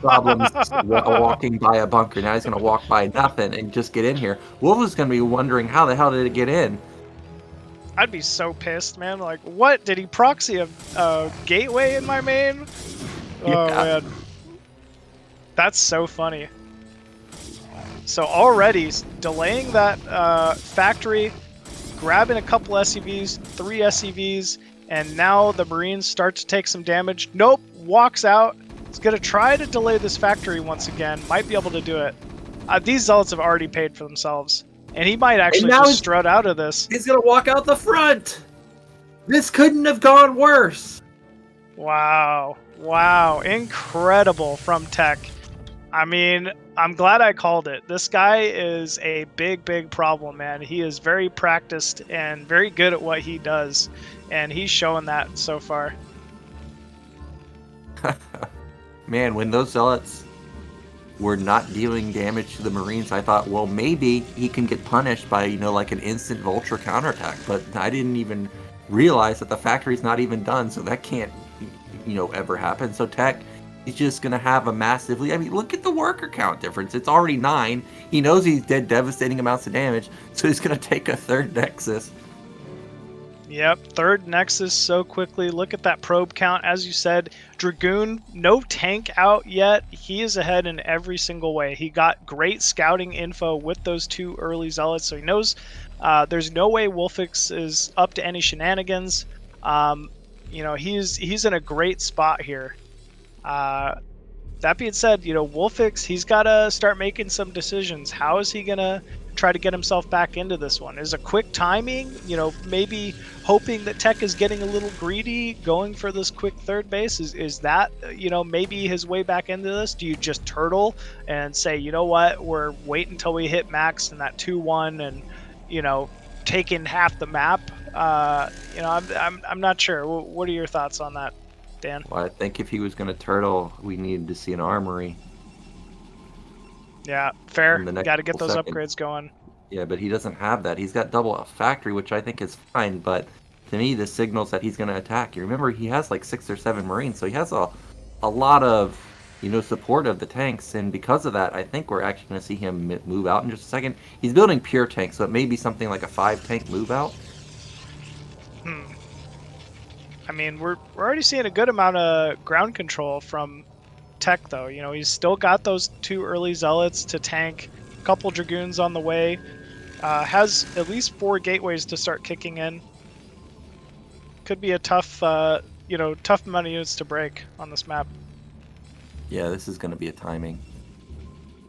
problems walking by a bunker. Now he's going to walk by nothing and just get in here. Wolf is going to be wondering how the hell did it get in? I'd be so pissed, man. Like, what? Did he proxy a gateway in my main? Oh, Yeah. man. That's so funny. So already, delaying that factory, grabbing a couple SCVs, 3 SCVs, and now the Marines start to take some damage. Nope, walks out. He's going to try to delay this factory once again. Might be able to do it. These Zealots have already paid for themselves. And he might actually now just strut out of this. He's going to walk out the front. This couldn't have gone worse. Wow. Wow. Incredible from Tech. I mean, I'm glad I called it. This guy is a big, big problem, man. He is very practiced and very good at what he does. And he's showing that so far. Man, when those Zealots were not dealing damage to the Marines, I thought, well, maybe he can get punished by, like an instant Vulture counterattack. But I didn't even realize that the factory's not even done, so that can't, ever happen. So Tech is just going to have a massive lead. I mean, look at the worker count difference. It's already 9. He knows he's dead devastating amounts of damage, so he's going to take a 3rd Nexus. Yep, 3rd Nexus so quickly. Look at that probe count. As you said, Dragoon, no tank out yet. He is ahead in every single way. He got great scouting info with those 2 early Zealots, so he knows there's no way WolFix is up to any shenanigans. He's in a great spot here. That being said, WolFix, he's got to start making some decisions. How is he going to try to get himself back into this one? Is a quick timing, maybe hoping that Tech is getting a little greedy, going for this quick 3rd base? Is that, maybe his way back into this? Do you just turtle and say, you know what, we're waiting until we hit max in that 2-1 and, taking half the map? I'm not sure. What are your thoughts on that, Dan? Well, I think if he was going to turtle, we needed to see an armory. Yeah, fair. In the Got to get those second. upgrades going. Yeah, but he doesn't have that. He's got double factory, which I think is fine, but to me, this signals that he's going to attack. You remember, he has like 6 or 7 Marines, so he has a lot of, support of the tanks, and because of that, I think we're actually going to see him move out in just a second. He's building pure tanks, so it may be something like a 5-tank move out. I mean, we're already seeing a good amount of ground control from Tech, though. He's still got those 2 early Zealots to tank, a couple Dragoons on the way, has at least 4 gateways to start kicking in. Could be a tough, tough amount of units to break on this map. Yeah, this is going to be a timing.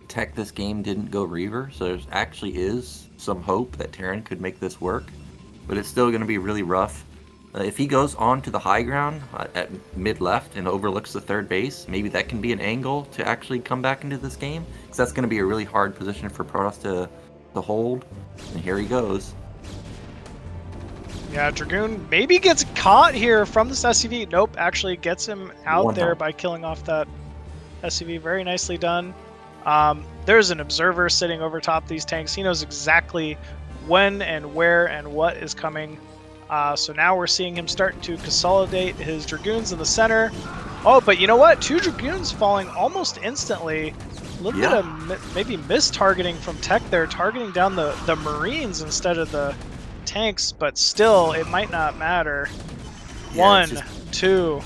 Tech this game didn't go Reaver, so there actually is some hope that Terran could make this work, but it's still going to be really rough. If he goes on to the high ground at mid-left and overlooks the 3rd base, maybe that can be an angle to actually come back into this game, because that's going to be a really hard position for Protoss to hold, and here he goes. Yeah, Dragoon maybe gets caught here from this SCV. Nope, actually gets him out there by killing off that SCV. Very nicely done. There's an observer sitting over top these tanks. He knows exactly when and where and what is coming. So now we're seeing him starting to consolidate his Dragoons in the center. Oh, but you know what? 2 Dragoons falling almost instantly. A little bit of maybe mis-targeting from Tech there, targeting down the Marines instead of the tanks, but still, it might not matter. Yeah, 1, 2.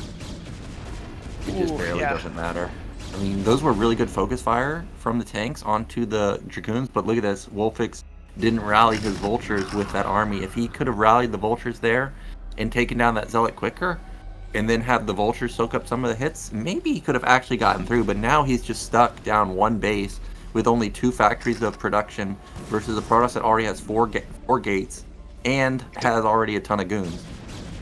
It just Ooh, barely yeah. doesn't matter. I mean, those were really good focus fire from the tanks onto the Dragoons, but look at this. WolFix didn't rally his Vultures with that army. If he could have rallied the Vultures there and taken down that Zealot quicker, and then had the Vultures soak up some of the hits, maybe he could have actually gotten through, but now he's just stuck down one base with only 2 factories of production versus a Protoss that already has 4 gates and has already a ton of goons.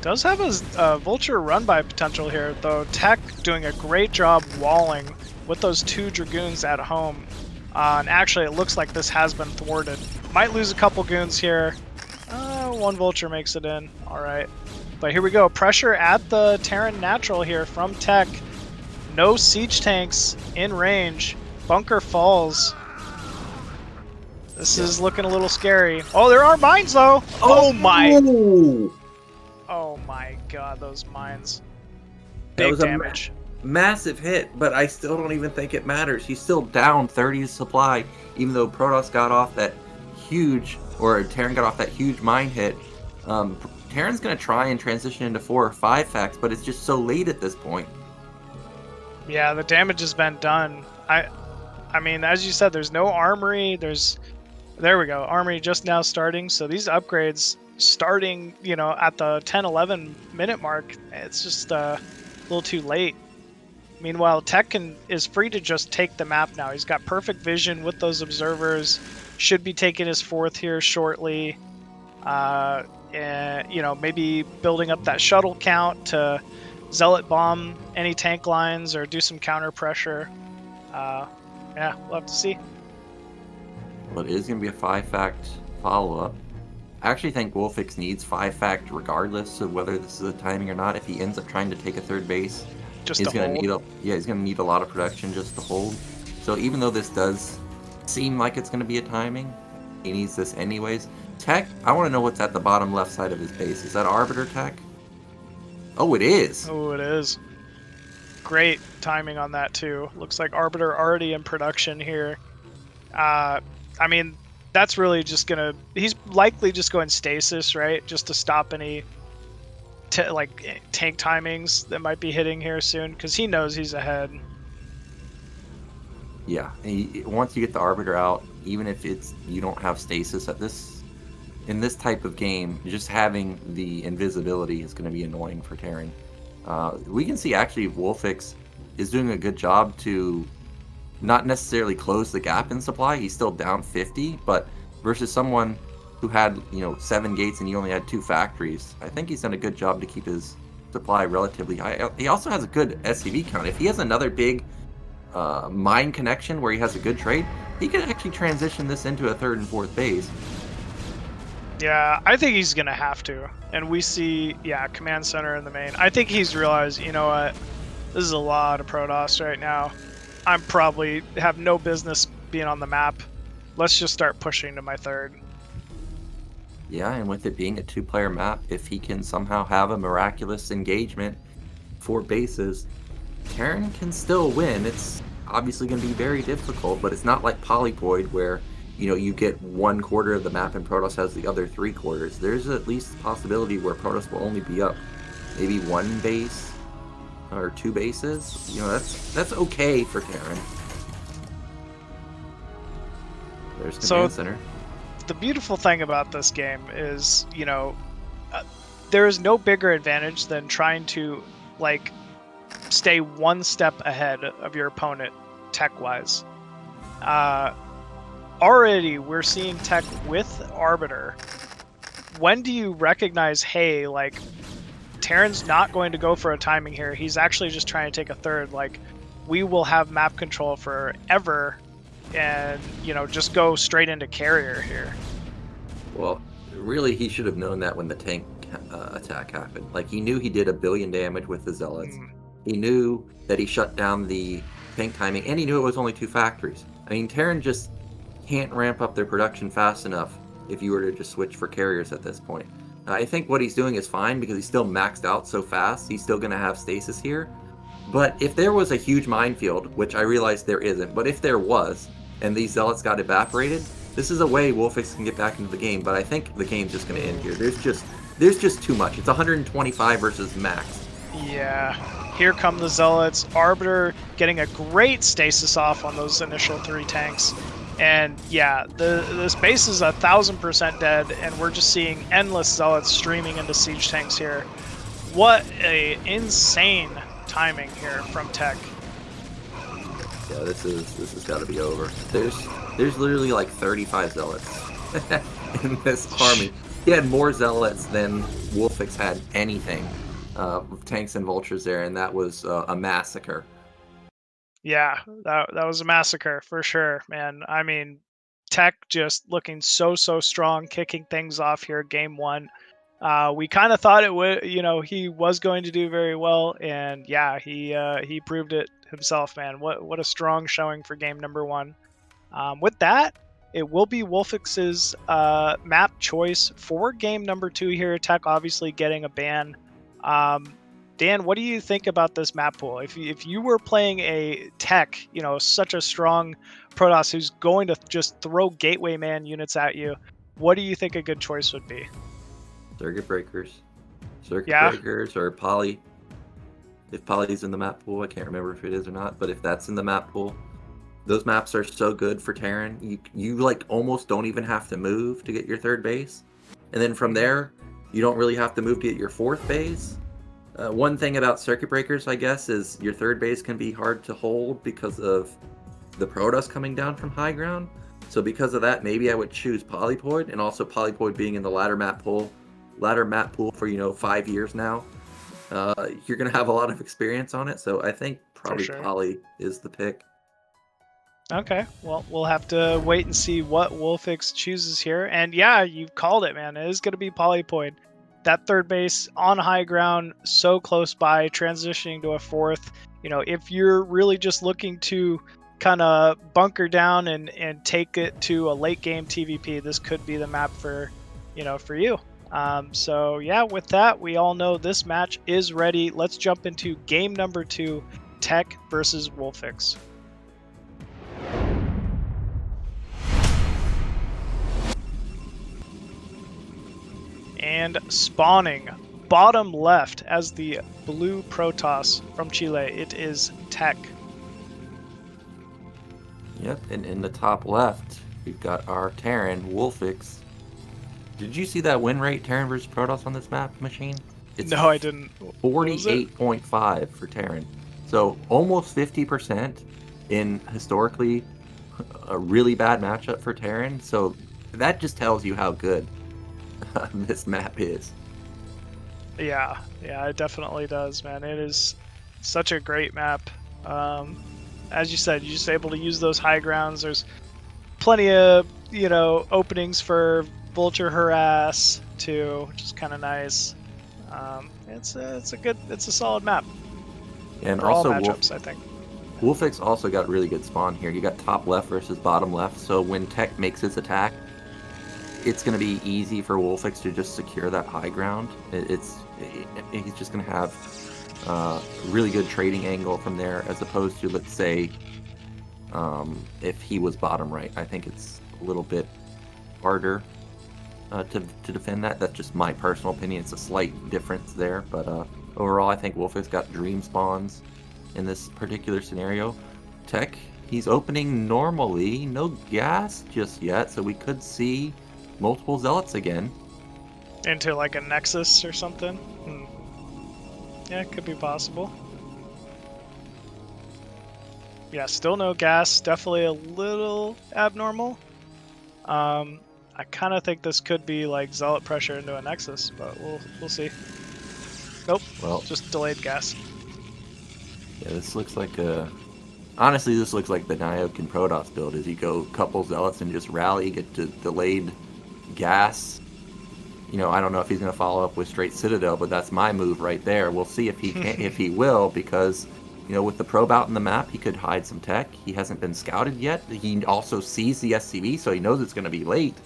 Does have a Vulture run-by potential here, though. Tech doing a great job walling with those 2 Dragoons at home. And actually, it looks like this has been thwarted. Might lose a couple goons here. 1 Vulture makes it in. All right. But here we go. Pressure at the Terran Natural here from Tech. No siege tanks in range. Bunker falls. This is looking a little scary. Oh, there are mines, though. Oh my. Oh my god, those mines. Big damage. Massive hit, but I still don't even think it matters. He's still down 30 supply, even though Protoss got off that huge, or Terran got off that huge mine hit. Terran's going to try and transition into 4 or 5 facts, but it's just so late at this point. Yeah, the damage has been done. I mean, as you said, there's no armory. There we go. Armory just now starting, so these upgrades starting, you know, at the 10-11 minute mark, it's just a little too late. Meanwhile, Tech is free to just take the map now. He's got perfect vision with those observers. Should be taking his 4th here shortly. And, you know, maybe building up that shuttle count to Zealot bomb any tank lines or do some counter pressure. Yeah, we'll have to see. Well, it is going to be a 5-fact follow-up. I actually think WolFix needs 5-fact regardless of whether this is a timing or not. If he ends up trying to take a 3rd base, Just he's to going hold. he's going to need a lot of production just to hold. So even though this does seem like it's going to be a timing, he needs this anyways. Tech, I want to know what's at the bottom left side of his base. Is that Arbiter Tech? Oh, it is. Oh, it is. Great timing on that too. Looks like Arbiter already in production here. I mean, that's really just gonna. He's likely just going stasis, right? Just to stop any tank timings that might be hitting here soon, because he knows he's ahead. Yeah, once you get the Arbiter out, even if you don't have stasis in this type of game, just having the invisibility is going to be annoying for Terran. We can see actually WolFix is doing a good job to not necessarily close the gap in supply. He's still down 50, but versus someone who had 7 gates and he only had 2 factories, I think he's done a good job to keep his supply relatively high. He also has a good SCV count. If he has another big mine connection where he has a good trade, he can actually transition this into a 3rd and 4th base. Yeah, I think he's gonna have to. And we see, command center in the main. I think he's realized, you know what, this is a lot of Protoss right now. I'm probably have no business being on the map. Let's just start pushing to my 3rd. Yeah, and with it being a 2-player map, if he can somehow have a miraculous engagement 4 bases, Terran can still win. It's obviously going to be very difficult, but it's not like Polypoid where you get 1/4 of the map and Protoss has the other 3/4. There's at least a possibility where Protoss will only be up maybe 1 base or 2 bases. That's okay for Terran. There's command center. The beautiful thing about this game is, there is no bigger advantage than trying to stay 1 step ahead of your opponent tech-wise. Already we're seeing Tech with Arbiter. When do you recognize, hey, Terran's not going to go for a timing here. He's actually just trying to take a 3rd. We will have map control forever and, just go straight into carrier here. Well, really, he should have known that when the tank attack happened. He knew he did 1 billion damage with the Zealots. He knew that he shut down the tank timing, and he knew it was only 2 factories. I mean, Terran just can't ramp up their production fast enough if you were to just switch for carriers at this point. I think what he's doing is fine because he's still maxed out so fast. He's still going to have stasis here. But if there was a huge minefield, which I realize there isn't, but if there was, and these zealots got evaporated, this is a way WolFix can get back into the game. But I think the game's just going to end here. There's just too much. It's 125 versus max. Yeah. Here come the Zealots. Arbiter getting a great stasis off on those initial 3 tanks. And yeah, this base is 1000% dead, and we're just seeing endless Zealots streaming into siege tanks here. What a insane timing here from Tech. Yeah, this has got to be over. There's literally like 35 zealots in this army. He had more zealots than WolFix had anything. Tanks and vultures there, and that was a massacre. Yeah, that was a massacre for sure, man. I mean, Tech just looking so strong, kicking things off here, game 1. We kind of thought it would, he was going to do very well, and yeah, he proved it himself, man. What a strong showing for game number 1. With that, it will be WolFix's map choice for game number 2 here. Tech obviously getting a ban. Dan, what do you think about this map pool? If you were playing a Tech, such a strong Protoss who's going to just throw Gateway Man units at you, what do you think a good choice would be? Circuit breakers. Yeah. Breakers or Poly. If Poly's in the map pool, I can't remember if it is or not, but if that's in the map pool, those maps are so good for Terran. You like almost don't even have to move to get your 3rd base. And then from there, you don't really have to move to get your 4th base. One thing about circuit breakers, I guess, is your 3rd base can be hard to hold because of the Protoss coming down from high ground. So because of that, maybe I would choose Polypoid, and also Polypoid being in the ladder map pool for 5 years now. You're gonna have a lot of experience on it, so I think probably Poly is the pick. Okay, well, we'll have to wait and see what WolFix chooses here. And yeah, you've called it, man. It is going to be Polypoid. That 3rd base on high ground, so close by, transitioning to a 4th. If you're really just looking to kind of bunker down and take it to a late game TVP, this could be the map for you. So yeah, with that, we all know this match is ready. Let's jump into game number 2, Tech versus WolFix. And spawning bottom left as the blue Protoss from Chile, it is Tech. Yep, and in the top left, we've got our Terran, WolFix. Did you see that win rate, Terran versus Protoss on this map, Machine? No, I didn't. 48.5 for Terran. So almost 50% in historically a really bad matchup for Terran. So that just tells you how good this map is. Yeah, it definitely does, man. It is such a great map. As you said, you're just able to use those high grounds. There's plenty of openings for vulture harass too, which is kind of nice. It's a solid map. And for also all matchups, I think. WolFix also got really good spawn here. You got top left versus bottom left, so when Tech makes its attack, it's going to be easy for WolFix to just secure that high ground. He's just going to have a really good trading angle from there, as opposed to, let's say, if he was bottom right. I think it's a little bit harder to defend that. That's just my personal opinion. It's a slight difference there, but overall, I think WolFix got dream spawns in this particular scenario. Tech, he's opening normally, no gas just yet, so we could see multiple zealots again. Into like a nexus or something? Yeah, it could be possible. Yeah, still no gas. Definitely a little abnormal. I kind of think this could be like zealot pressure into a nexus, but we'll see. Nope. Well, just delayed gas. Yeah, this looks like honestly, this looks like the Nyoken Protoss build. Is you go couple zealots and just rally, get to delayed gas. I don't know if he's going to follow up with straight Citadel, but that's my move right there. We'll see if he can, if he will, because with the probe out in the map, he could hide some tech. He hasn't been scouted yet. He also sees the SCV, so he knows it's going to be late.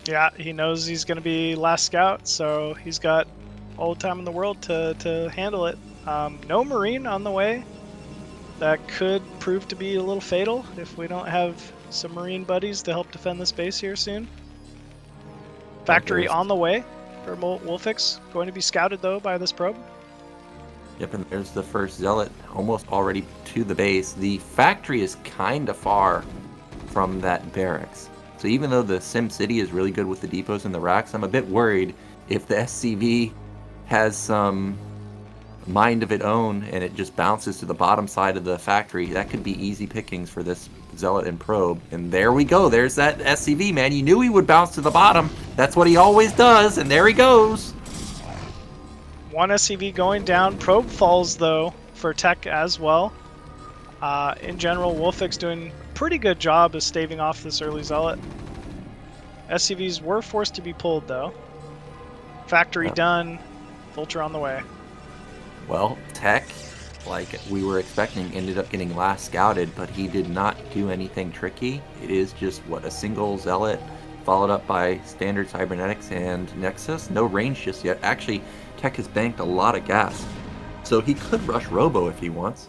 Yeah, he knows he's going to be last scout, so he's got all the time in the world to handle it. No Marine on the way. That could prove to be a little fatal if we don't have some Marine buddies to help defend this base here soon. Factory on the way for WolFix. Going to be scouted though by this probe. Yep, and there's the first Zealot almost already to the base. The factory is kind of far from that barracks. So even though the Sim City is really good with the depots and the racks, I'm a bit worried if the SCV has some mind of its own and it just bounces to the bottom side of the factory. That could be easy pickings for this Zealot and probe. And there we go. There's that SCV, man. You knew he would bounce to the bottom. That's what he always does, and there he goes. One SCV going down. Probe falls though for tech as well. In general, WolFix doing a pretty good job of staving off this early Zealot. SCVs were forced to be pulled though. Factory done. Vulture on the way. Well, Tech, like we were expecting, ended up getting last scouted, but he did not do anything tricky. It is just, what, a single Zealot, followed up by standard Cybernetics and Nexus. No range just yet. Actually, Tech has banked a lot of gas, so he could rush Robo if he wants.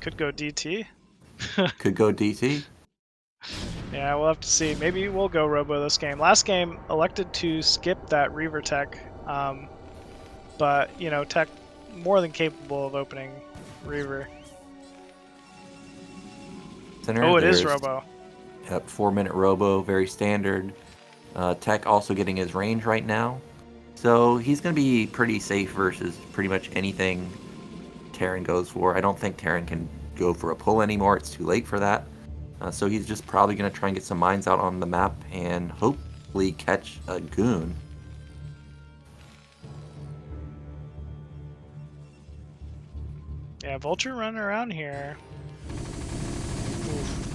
Could go DT. Could go DT. Yeah, we'll have to see. Maybe we'll go Robo this game. Last game, elected to skip that Reaver Tech, but, you know, Tech more than capable of opening Reaver. Center, oh, it is Robo. Yep, 4-minute Robo, very standard. Tech also getting his range right now. So he's going to be pretty safe versus pretty much anything Terran goes for. I don't think Terran can go for a pull anymore. It's too late for that. So he's just probably going to try and get some mines out on the map and hopefully catch a goon. Yeah, Vulture running around here. Oof.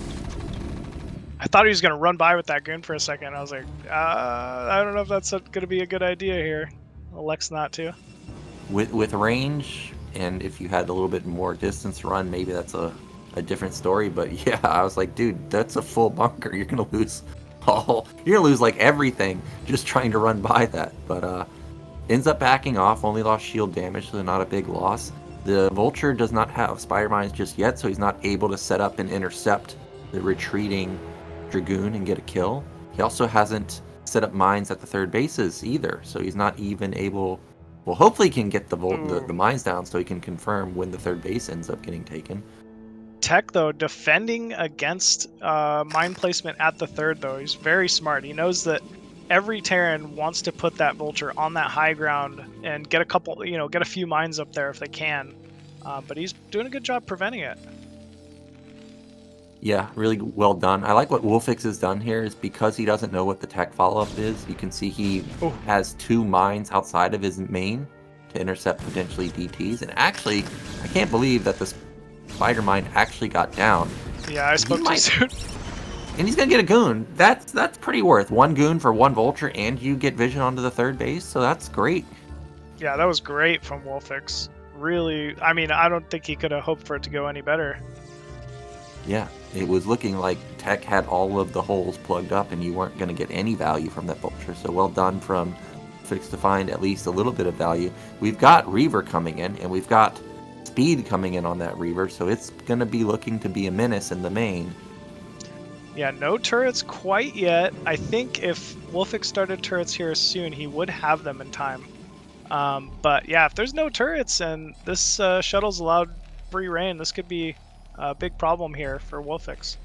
I thought he was going to run by with that goon for a second. I was like, I don't know if that's going to be a good idea here. Elects not to. With range, and if you had a little bit more distance run, maybe that's a different story. But yeah, I was like, dude, that's a full bunker. You're going to lose all. You're going to lose like everything just trying to run by that. But ends up backing off. Only lost shield damage, so not a big loss. The Vulture does not have Spire Mines just yet, so he's not able to set up and intercept the retreating Dragoon and get a kill. He also hasn't set up mines at the third bases either, so he's not even able... Well, hopefully he can get the mines down so he can confirm when the third base ends up getting taken. Tech, though, defending against mine placement at the third, though. He's very smart. He knows that every Terran wants to put that Vulture on that high ground and get a couple, get a few mines up there if they can. But he's doing a good job preventing it. Yeah, really well done. I like what WolFix has done here is because he doesn't know what the tech follow-up is, you can see he has 2 mines outside of his main to intercept potentially DTs. And actually, I can't believe that the spider mine actually got down. Yeah, I spoke too soon. And he's going to get a goon. That's pretty worth. 1 goon for 1 Vulture, and you get vision onto the third base, so that's great. Yeah, that was great from WolFix. Really, I mean, I don't think he could have hoped for it to go any better. Yeah, it was looking like Tech had all of the holes plugged up and you weren't going to get any value from that Vulture. So well done from Fix to find at least a little bit of value. We've got Reaver coming in, and we've got Speed coming in on that Reaver, so it's going to be looking to be a menace in the main. Yeah, no turrets quite yet. I think if WolFix started turrets here soon, he would have them in time. But yeah, if there's no turrets and this shuttle's allowed free reign, this could be a big problem here for WolFix.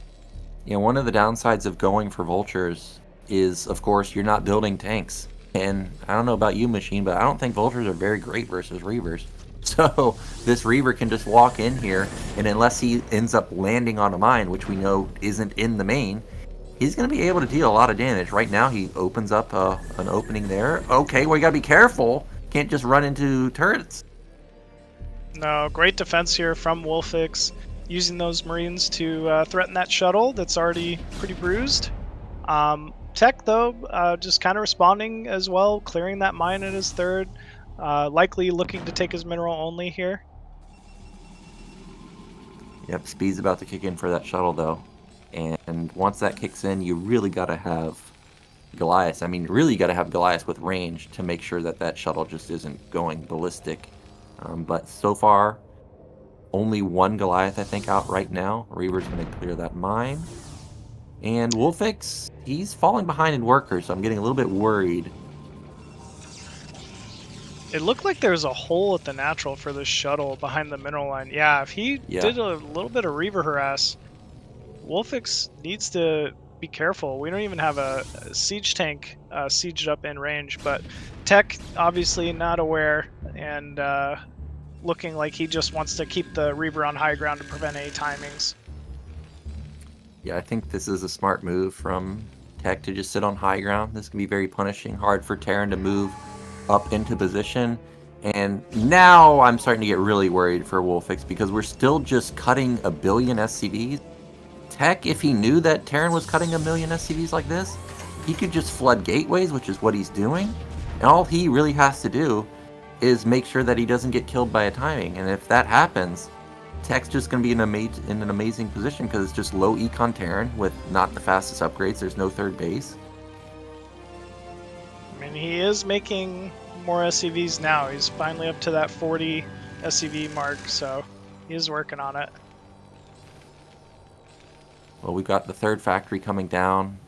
Yeah, one of the downsides of going for Vultures is, of course, you're not building tanks. And I don't know about you, Machine, but I don't think Vultures are very great versus Reavers. So this Reaver can just walk in here, and unless he ends up landing on a mine, which we know isn't in the main, he's going to be able to deal a lot of damage. Right now, he opens up an opening there. Okay, well, you got to be careful. Can't just run into turrets. No, great defense here from WolFix, using those Marines to threaten that shuttle that's already pretty bruised. Tech, though, just kind of responding as well, clearing that mine in his third. Likely looking to take his mineral only here. Yep, Speed's about to kick in for that shuttle, though. And once that kicks in, you really got to have Goliath. I mean, really got to have Goliath with range to make sure that that shuttle just isn't going ballistic. But so far, only one Goliath, I think, out right now. Reaver's going to clear that mine. And WolFix, he's falling behind in workers, so I'm getting a little bit worried. It looked like there was a hole at the natural for the shuttle behind the mineral line. Yeah, if he did a little bit of Reaver harass, WolFix needs to be careful. We don't even have a siege tank sieged up in range, but Tech obviously not aware and looking like he just wants to keep the Reaver on high ground to prevent any timings. Yeah, I think this is a smart move from Tech to just sit on high ground. This can be very punishing, hard for Terran to move up into position. And now I'm starting to get really worried for WolFix because we're still just cutting 1 billion SCVs. Tech, if he knew that Terran was cutting 1 million SCVs like this, he could just flood gateways, which is what he's doing. And all he really has to do is make sure that he doesn't get killed by a timing. And if that happens, Tech's just going to be in an amazing position because it's just low econ Terran with not the fastest upgrades. There's no third base. I mean, he is making more SCVs now. He's finally up to that 40 SCV mark, so he is working on it. Well, we've got the third factory coming down.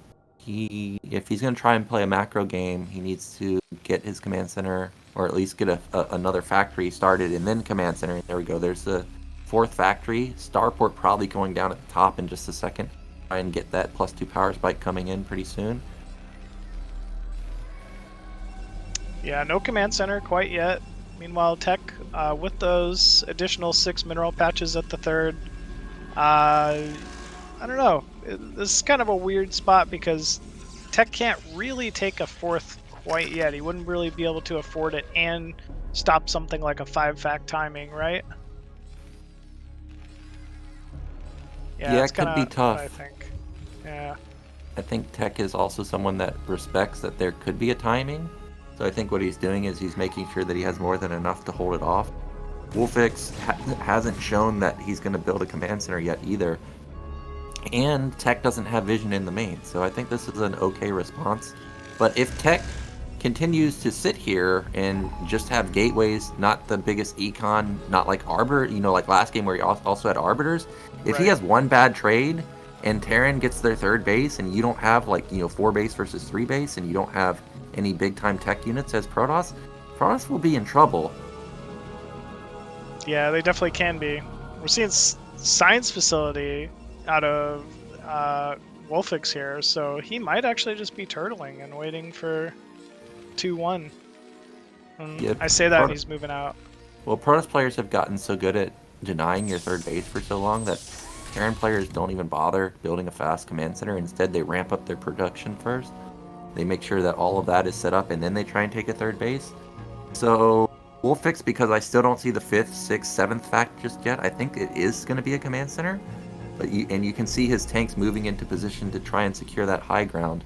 If he's going to try and play a macro game, he needs to get his command center, or at least get another factory started and then command center. There we go. There's the fourth factory. Starport probably going down at the top in just a second. Try and get that +2 power spike coming in pretty soon. Yeah, no command center quite yet. Meanwhile, Tech, with those additional 6 mineral patches at the third, I don't know. This is kind of a weird spot because Tech can't really take a fourth quite yet. He wouldn't really be able to afford it and stop something like a 5-fact timing, right? Yeah, it could be tough. I think. Yeah. I think Tech is also someone that respects that there could be a timing. So I think what he's doing is he's making sure that he has more than enough to hold it off. WolFix hasn't shown that he's going to build a command center yet either. And Tech doesn't have vision in the main, so I think this is an okay response. But if Tech continues to sit here and just have gateways, not the biggest econ, not like Arbiter, like last game where he also had Arbiters, if he has one bad trade and Terran gets their third base and you don't have 4 base versus 3 base and you don't have any big time Tech units as Protoss will be in trouble. Yeah, they definitely can be. We're seeing science facility out of WolFix here, so he might actually just be turtling and waiting for 2-1. Yeah, I say that and he's moving out. Well, Protoss players have gotten so good at denying your third base for so long that Terran players don't even bother building a fast command center. Instead, they ramp up their production first. They make sure that all of that is set up, and then they try and take a third base. So WolFix, because I still don't see the 5th, 6th, 7th fact just yet, I think it is going to be a command center. But you can see his tanks moving into position to try and secure that high ground.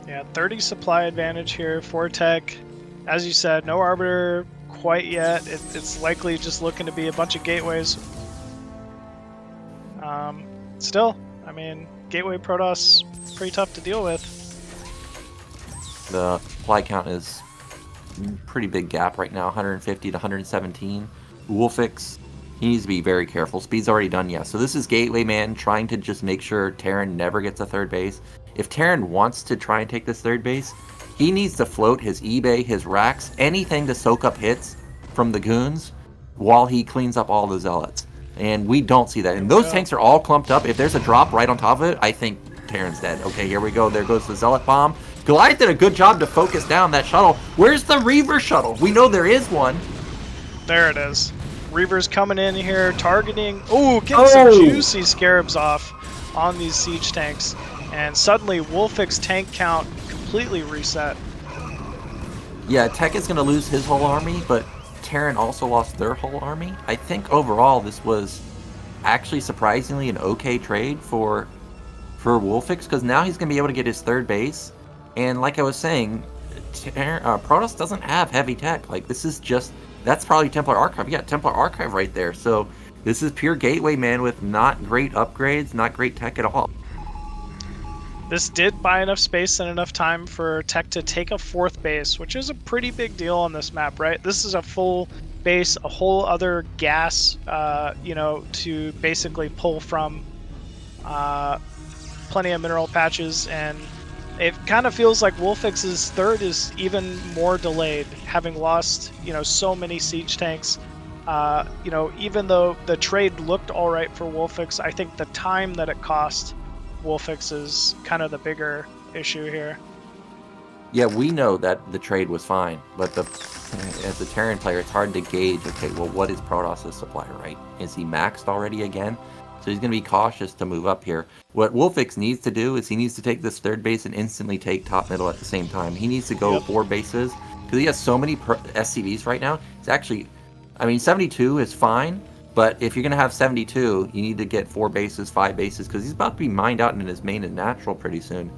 Yeah, 30 supply advantage here for Tech. As you said, no Arbiter quite yet. It's likely just looking to be a bunch of gateways. Still, I mean, gateway Protoss pretty tough to deal with. The supply count is pretty big gap right now, 150 to 117. WolFix, he needs to be very careful. Speed's already done, yeah. So this is Gateway Man trying to just make sure Terran never gets a third base. If Terran wants to try and take this third base, he needs to float his eBay, his racks, anything to soak up hits from the goons while he cleans up all the zealots. And we don't see that. And those tanks are all clumped up. If there's a drop right on top of it, I think Terran's dead. Okay, here we go. There goes the zealot bomb. Goliath did a good job to focus down that shuttle. Where's the Reaver shuttle? We know there is one. There it is. Reaver's coming in here, targeting. Ooh, getting some juicy scarabs off on these siege tanks. And suddenly, WolFix tank count completely reset. Yeah, Tech is going to lose his whole army, but Terran also lost their whole army. I think overall this was actually surprisingly an okay trade for WolFix, because now he's going to be able to get his third base. And like I was saying, Protoss doesn't have heavy tech. Like, this is just... That's probably Templar Archive. Yeah, Templar Archive right there. So this is pure Gateway Man with not great upgrades, not great tech at all. This did buy enough space and enough time for Tech to take a 4th base, which is a pretty big deal on this map, right? This is a full base, a whole other gas, you know, to basically pull from plenty of mineral patches, and it kind of feels like WolFix's 3rd is even more delayed, having lost, you know, so many siege tanks. You know, even though the trade looked all right for WolFix, I think the time that it cost WolFix is kind of the bigger issue here. Yeah, we know that the trade was fine, but as a Terran player, it's hard to gauge, okay, well, what is Protoss' supply, right? Is he maxed already again? So he's going to be cautious to move up here. What WolFix needs to do is he needs to take this 3rd base and instantly take top middle at the same time. He needs to go 4 bases, because he has so many SCVs right now. It's actually, I mean, 72 is fine, but if you're going to have 72, you need to get 4 bases, 5 bases, because he's about to be mined out in his main and natural pretty soon.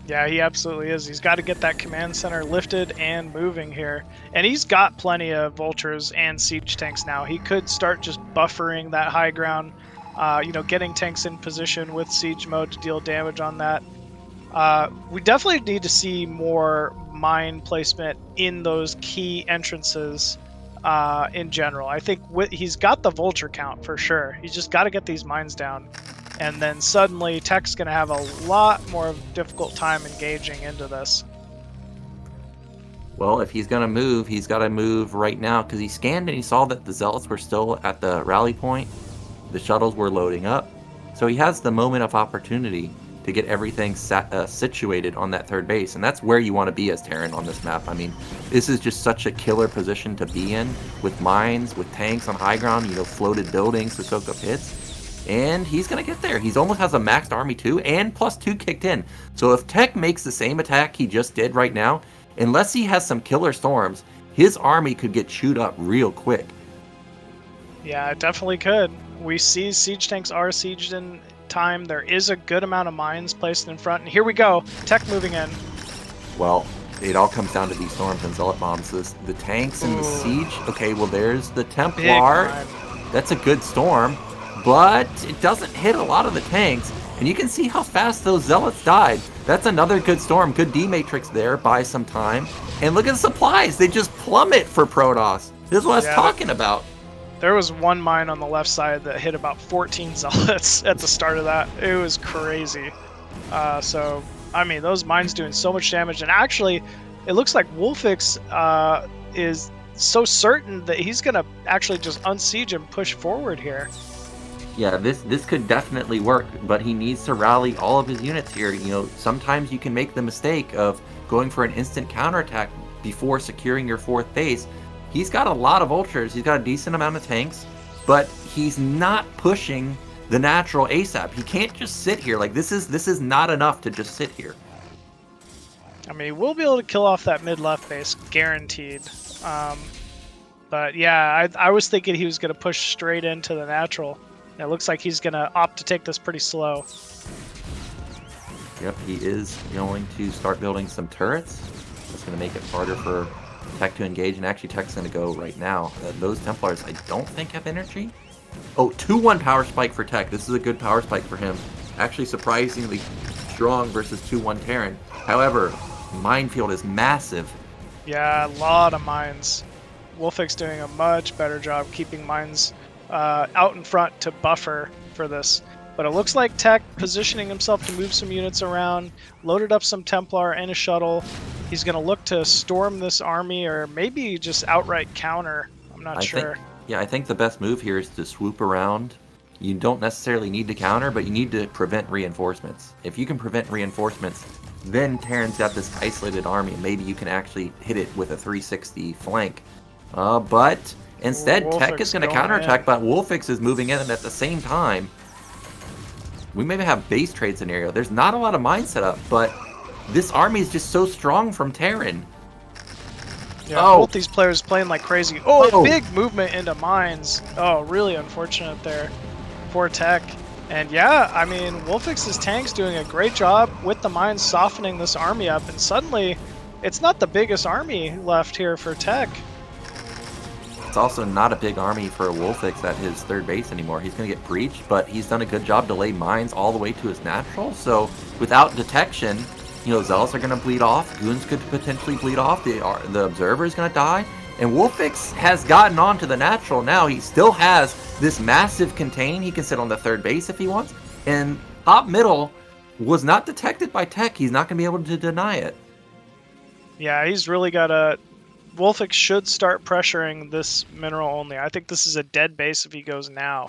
Yeah, he absolutely is. He's got to get that command center lifted and moving here. And he's got plenty of vultures and siege tanks now. He could start just buffering that high ground, you know, getting tanks in position with siege mode to deal damage on that. We definitely need to see more mine placement in those key entrances in general. I think he's got the vulture count for sure. He's just got to get these mines down. And then suddenly Tech's going to have a lot more of a difficult time engaging into this. Well, if he's going to move, he's got to move right now, because he scanned and he saw that the Zealots were still at the rally point. The shuttles were loading up. So he has the moment of opportunity to get everything situated on that 3rd base. And that's where you want to be as Terran on this map. I mean, this is just such a killer position to be in, with mines, with tanks on high ground, you know, floated buildings to soak up hits. And he's going to get there. He's almost has a maxed army too, and +2 kicked in. So if Tech makes the same attack he just did right now, unless he has some killer storms, his army could get chewed up real quick. Yeah, it definitely could. We see siege tanks are sieged in time. There is a good amount of mines placed in front. And here we go. Tech moving in. Well, it all comes down to these storms and zealot bombs. The tanks and the siege. Okay, well, there's the Templar. That's a good storm. But it doesn't hit a lot of the tanks, and you can see how fast those zealots died. That's another good storm. Good D-Matrix there, buy some time. And look at the supplies. They just plummet for Protoss. This is what I was talking about. There was one mine on the left side that hit about 14 zealots at the start of that. It was crazy. So, I mean, those mines doing so much damage. And actually, it looks like WolFix is so certain that he's going to actually just unsiege and push forward here. Yeah, this could definitely work, but he needs to rally all of his units here. You know, sometimes you can make the mistake of going for an instant counterattack before securing your 4th base. He's got a lot of vultures, he's got a decent amount of tanks, but he's not pushing the natural ASAP. He can't just sit here. Like, this is not enough to just sit here. I mean, we'll be able to kill off that mid-left base, guaranteed. But yeah, I was thinking he was going to push straight into the natural. It looks like he's going to opt to take this pretty slow. Yep, he is going to start building some turrets. That's going to make it harder for Tech to engage, and actually Tech's going to go right now. Those Templars, I don't think have energy. Oh, 2-1 power spike for Tech. This is a good power spike for him. Actually surprisingly strong versus 2-1 Terran. However, minefield is massive. Yeah, a lot of mines. WolFix doing a much better job keeping mines out in front to buffer for this. But it looks like Tech positioning himself to move some units around, loaded up some Templar and a shuttle. He's going to look to storm this army or maybe just outright counter. I'm not sure. I think the best move here is to swoop around. You don't necessarily need to counter, but you need to prevent reinforcements. If you can prevent reinforcements, then Terran's got this isolated army, and maybe you can actually hit it with a 360 flank. But instead, Tech is going to counterattack, but WolFix is moving in at the same time. We maybe have base trade scenario. There's not a lot of mines set up, but this army is just so strong from Terran. Yeah, both these players playing like crazy. Oh, big movement into mines. Oh, really unfortunate there for Tech. And yeah, I mean, WolFix's tank's doing a great job with the mines softening this army up, and suddenly it's not the biggest army left here for Tech. It's also not a big army for a WolFix at his third base anymore. He's going to get breached, but he's done a good job to lay mines all the way to his natural. So without detection, you know, Zealots are going to bleed off. Goons could potentially bleed off. The Observer is going to die. And WolFix has gotten onto the natural now. He still has this massive contain. He can sit on the third base if he wants. And top middle was not detected by tech. He's not going to be able to deny it. Yeah, he's really got to... WolFix should start pressuring this mineral only. I think this is a dead base if he goes now.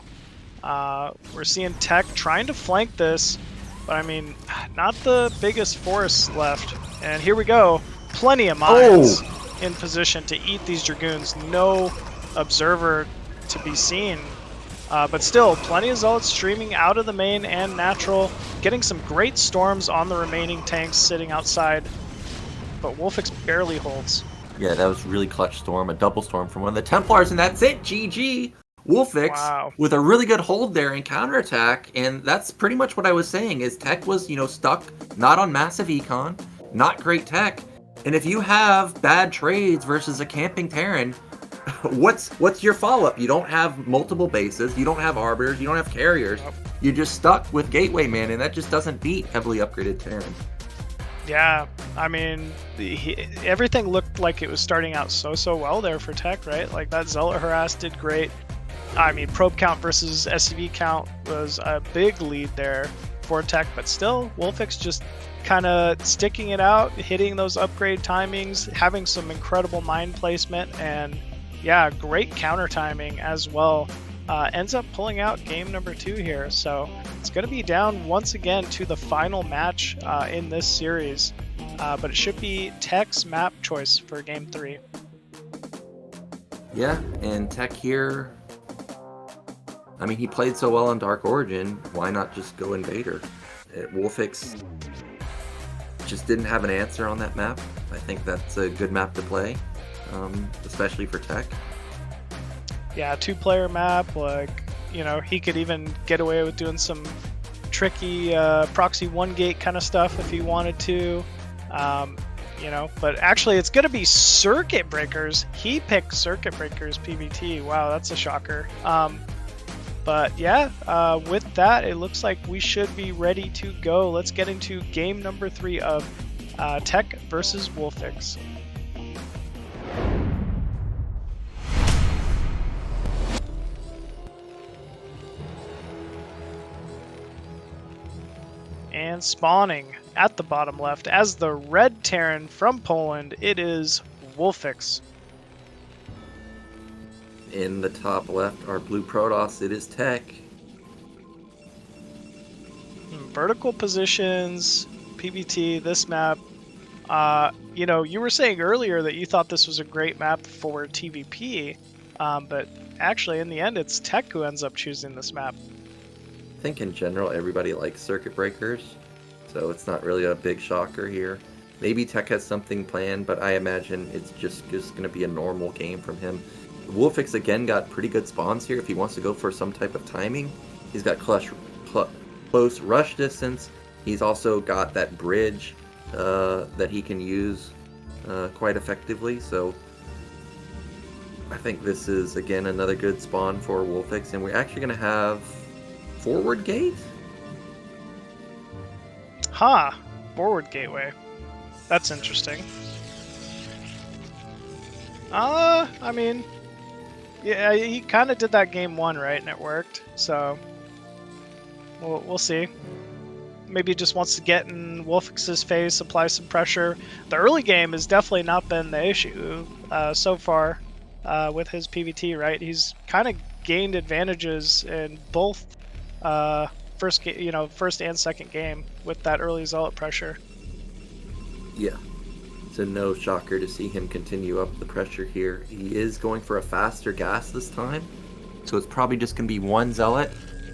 We're seeing tech trying to flank this, but I mean, not the biggest force left. And here we go. Plenty of mines in position to eat these Dragoons. No Observer to be seen. But still, plenty of Zealots streaming out of the main and natural. Getting some great storms on the remaining tanks sitting outside. But WolFix barely holds. Yeah, that was really clutch storm. A double storm from one of the Templars, and that's it. GG. WolFix with a really good hold there in counterattack. And that's pretty much what I was saying, is tech was, you know, stuck not on massive econ, not great tech. And if you have bad trades versus a camping Terran, what's your follow-up? You don't have multiple bases, you don't have arbiters, you don't have carriers. You're just stuck with gateway man, and that just doesn't beat heavily upgraded Terran. Yeah, I mean, everything looked like it was starting out so well there for tech, right? Like that Zealot harass did great. I mean, probe count versus SCV count was a big lead there for tech, but still, WolFix just kind of sticking it out, hitting those upgrade timings, having some incredible mine placement, and yeah, great counter timing as well. Ends up pulling out game number 2 here, so it's going to be down once again to the final match in this series, but it should be tech's map choice for game 3. Yeah, and tech here, I mean, he played so well on Dark Origin, why not just go Invader? WolFix just didn't have an answer on that map. I think that's a good map to play, especially for tech. Yeah, 2-player map, like, you know, he could even get away with doing some tricky proxy 1-gate kind of stuff if he wanted to, you know, but actually it's going to be Circuit Breakers. He picked Circuit Breakers PvT. Wow, that's a shocker. But yeah, with that, it looks like we should be ready to go. Let's get into game number 3 of Tech versus WolFix. And spawning at the bottom left as the red Terran from Poland, it is WolFix. In the top left, our blue Protoss, it is tech. Vertical positions, PvT, this map. You know, you were saying earlier that you thought this was a great map for TVP, but actually in the end it's tech who ends up choosing this map. I think in general everybody likes Circuit Breakers, so it's not really a big shocker here. Maybe tech has something planned, but I imagine it's just going to be a normal game from him. WolFix again got pretty good spawns here if he wants to go for some type of timing. He's got close rush distance. He's also got that bridge that he can use quite effectively, so I think this is again another good spawn for WolFix, and we're actually going to have forward gate? Forward gateway. That's interesting. I mean, yeah, he kind of did that game 1, right? And it worked, so we'll see. Maybe he just wants to get in WolFix's face, apply some pressure. The early game has definitely not been the issue so far with his PvT, right? He's kind of gained advantages in both first and second game with that early Zealot pressure. Yeah, so no shocker to see him continue up the pressure here. He is going for a faster gas this time, so it's probably just going to be one Zealot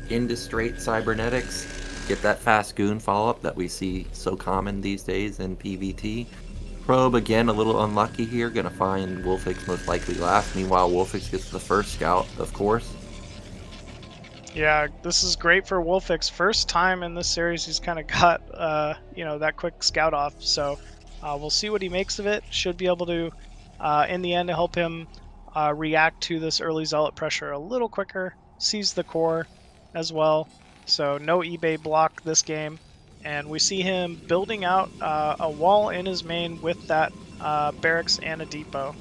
into straight cybernetics, get that fast goon follow-up that we see so common these days in PvT. Probe again a little unlucky here, going to find WolFix most likely last. Meanwhile, WolFix gets the first scout, of course. Yeah, this is great for WolFix. First time in this series he's kind of got, that quick scout off. So we'll see what he makes of it. Should be able to, in the end, help him react to this early Zealot pressure a little quicker, sees the core as well. So no eBay block this game. And we see him building out a wall in his main with that barracks and a depot.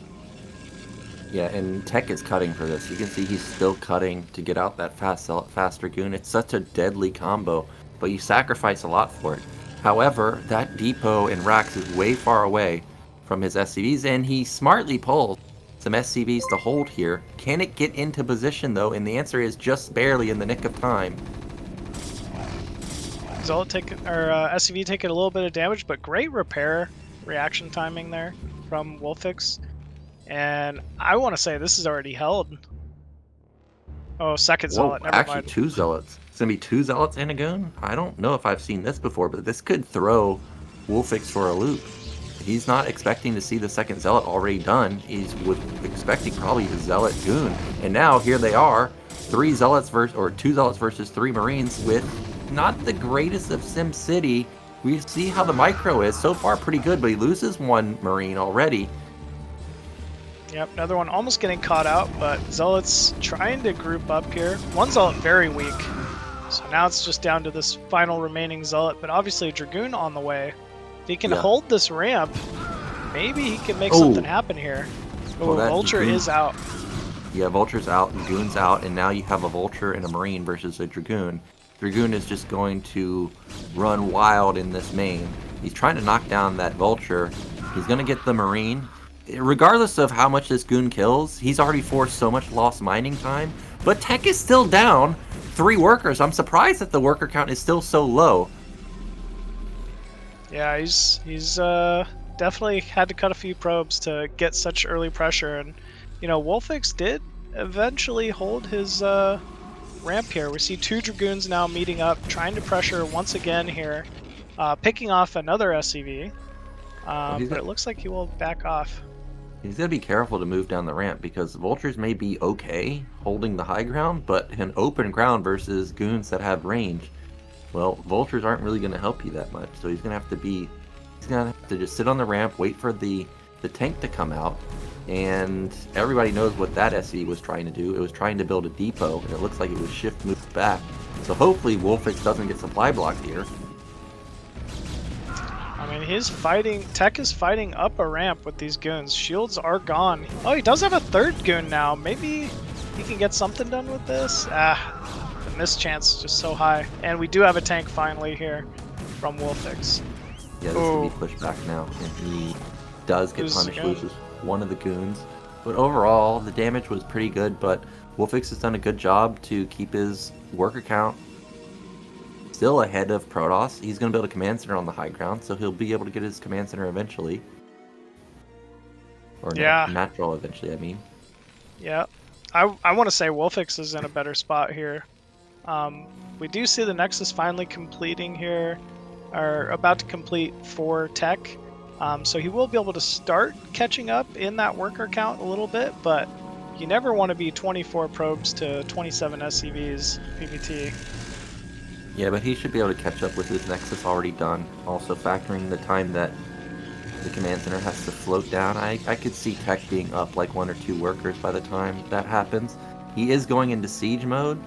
Yeah, and Tech is cutting for this. You can see he's still cutting to get out that fast Dragoon. It's such a deadly combo, but you sacrifice a lot for it. However, that depot and Rax is way far away from his SCVs, and he smartly pulls some SCVs to hold here. Can it get into position, though? And the answer is just barely in the nick of time. Zealot SCV taking a little bit of damage, but great repair reaction timing there from WolFix. And I want to say this is already held. Oh, second Zealot, never actually, mind. 2 Zealots. It's going to be 2 Zealots and a Goon? I don't know if I've seen this before, but this could throw WolFix for a loop. He's not expecting to see the second Zealot already done. He's expecting probably the Zealot Goon. And now, here they are. 2 Zealots versus 3 Marines with not the greatest of SimCity. We see how the micro is. So far, pretty good, but he loses 1 Marine already. Yep, another one almost getting caught out, but Zealot's trying to group up here. 1 Zealot very weak. So now it's just down to this final remaining Zealot, but obviously a Dragoon on the way. If he can hold this ramp, maybe he can make something happen here. Oh, Vulture is out. Yeah, Vulture's out, and Goon's out, and now you have a Vulture and a Marine versus a Dragoon. Dragoon is just going to run wild in this main. He's trying to knock down that Vulture. He's going to get the Marine. Regardless of how much this Goon kills, he's already forced so much lost mining time. But Tech is still down 3 workers. I'm surprised that the worker count is still so low. Yeah, he's definitely had to cut a few probes to get such early pressure. And, you know, WolFix did eventually hold his ramp here. We see 2 Dragoons now meeting up, trying to pressure once again here, picking off another SCV. But it looks like he will back off. He's going to be careful to move down the ramp because Vultures may be okay holding the high ground, but an open ground versus Goons that have range, well, Vultures aren't really going to help you that much. So he's going to have to just sit on the ramp, wait for the tank to come out, and everybody knows what that SE was trying to do. It was trying to build a depot, and it looks like it was shift move back. So hopefully WolFix doesn't get supply blocked here. I mean, Tech is fighting up a ramp with these Goons. Shields are gone. Oh, he does have a 3rd Goon now. Maybe he can get something done with this? The miss chance is just so high. And we do have a tank finally here from WolFix. Yeah, this will be pushed back now. And he does get punished, loses 1 of the Goons. But overall, the damage was pretty good, but WolFix has done a good job to keep his worker count still ahead of Protoss. He's going to build a command center on the high ground, so he'll be able to get his command center eventually. Or natural eventually, I mean. Yeah. I want to say WolFix is in a better spot here. We do see the Nexus finally completing here, or about to complete for Tech. So he will be able to start catching up in that worker count a little bit, but you never want to be 24 probes to 27 SCVs PvT. Yeah, but he should be able to catch up with his Nexus already done. Also factoring the time that the command center has to float down. I could see Tech being up like 1 or 2 workers by the time that happens. He is going into siege mode,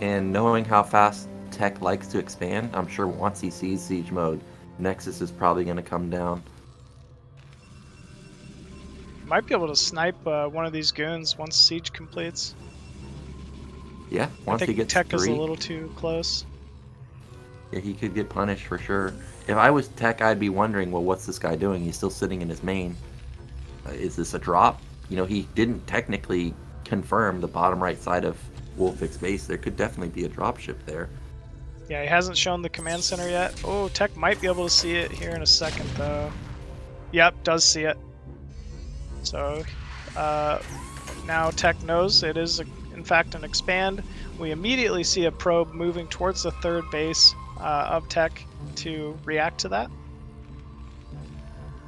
and knowing how fast Tech likes to expand, I'm sure once he sees siege mode, Nexus is probably going to come down. Might be able to snipe one of these Goons once siege completes. Yeah, once he gets Tech 3. is a little too close. Yeah, he could get punished for sure. If I was Tech, I'd be wondering, well, what's this guy doing? He's still sitting in his main. Is this a drop? You know, he didn't technically confirm the bottom right side of WolFix base. There could definitely be a dropship there. Yeah, he hasn't shown the command center yet. Oh, Tech might be able to see it here in a second, though. Yep, does see it. So, now Tech knows it is, in fact, an expand. We immediately see a probe moving towards the 3rd base of Tech to react to that.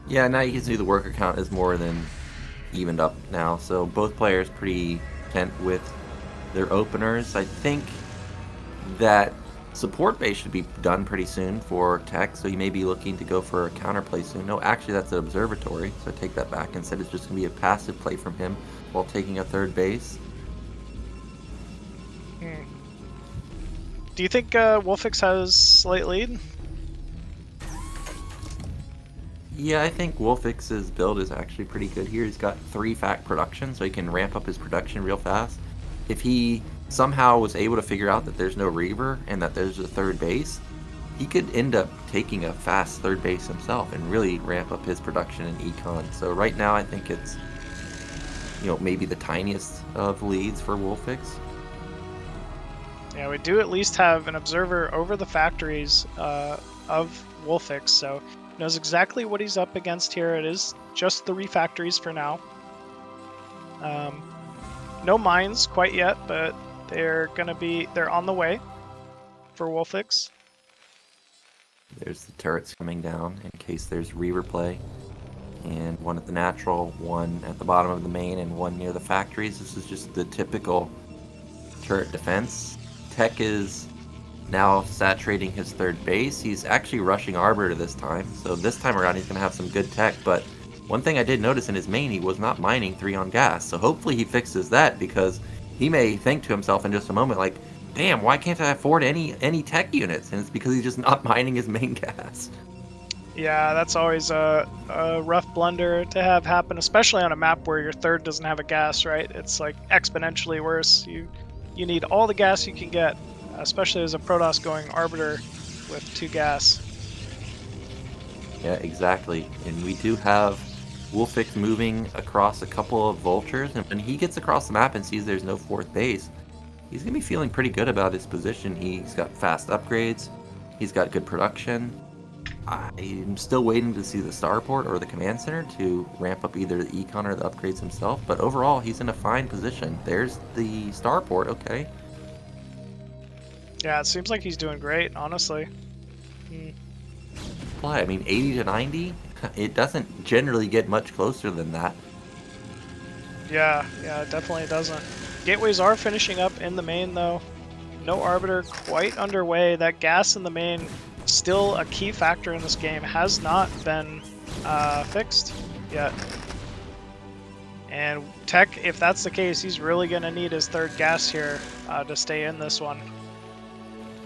Yeah, now you can see the worker count is more than evened up now, so both players pretty content with their openers. I think that support base should be done pretty soon for Tech, so he may be looking to go for a counterplay soon. No, actually that's an observatory, so I take that back and said it's just going to be a passive play from him. while taking a third base. Do you think WolFix has slight lead? Yeah, I think WolFix's build is actually pretty good here. He's got 3 fact production, so he can ramp up his production real fast. If he somehow was able to figure out that there's no Reaver and that there's a third base, he could end up taking a fast third base himself and really ramp up his production in econ. So right now I think it's, you know, maybe the tiniest of leads for WolFix. Yeah, we do at least have an observer over the factories of WolFix, so he knows exactly what he's up against here. It is just 3 factories for now. No mines quite yet, but they're on the way for WolFix. There's the turrets coming down in case there's Reaver play. And one at the natural, one at the bottom of the main, and one near the factories. This is just the typical turret defense. Tech is now saturating his third base. He's actually rushing Arbiter this time. So this time around he's going to have some good tech. But one thing I did notice in his main, he was not mining 3 on gas. So hopefully he fixes that, because he may think to himself in just a moment, like, damn, why can't I afford any tech units? And it's because he's just not mining his main gas. Yeah, that's always a rough blunder to have happen, especially on a map where your third doesn't have a gas, right? It's like exponentially worse. You need all the gas you can get, especially as a Protoss going Arbiter with 2 gas. Yeah, exactly. And we do have WolFix moving across a couple of vultures, and when he gets across the map and sees there's no 4th base, he's going to be feeling pretty good about his position. He's got fast upgrades, he's got good production. I'm still waiting to see the starport or the command center to ramp up either the econ or the upgrades himself, but overall he's in a fine position. There's the starport, okay. Yeah, it seems like he's doing great, honestly. I mean, 80 to 90, it doesn't generally get much closer than that. Yeah, it definitely doesn't. Gateways are finishing up in the main, though. No Arbiter quite underway. That gas in the main, still a key factor in this game, has not been fixed yet. And Tech, if that's the case, he's really going to need his 3rd gas here to stay in this one.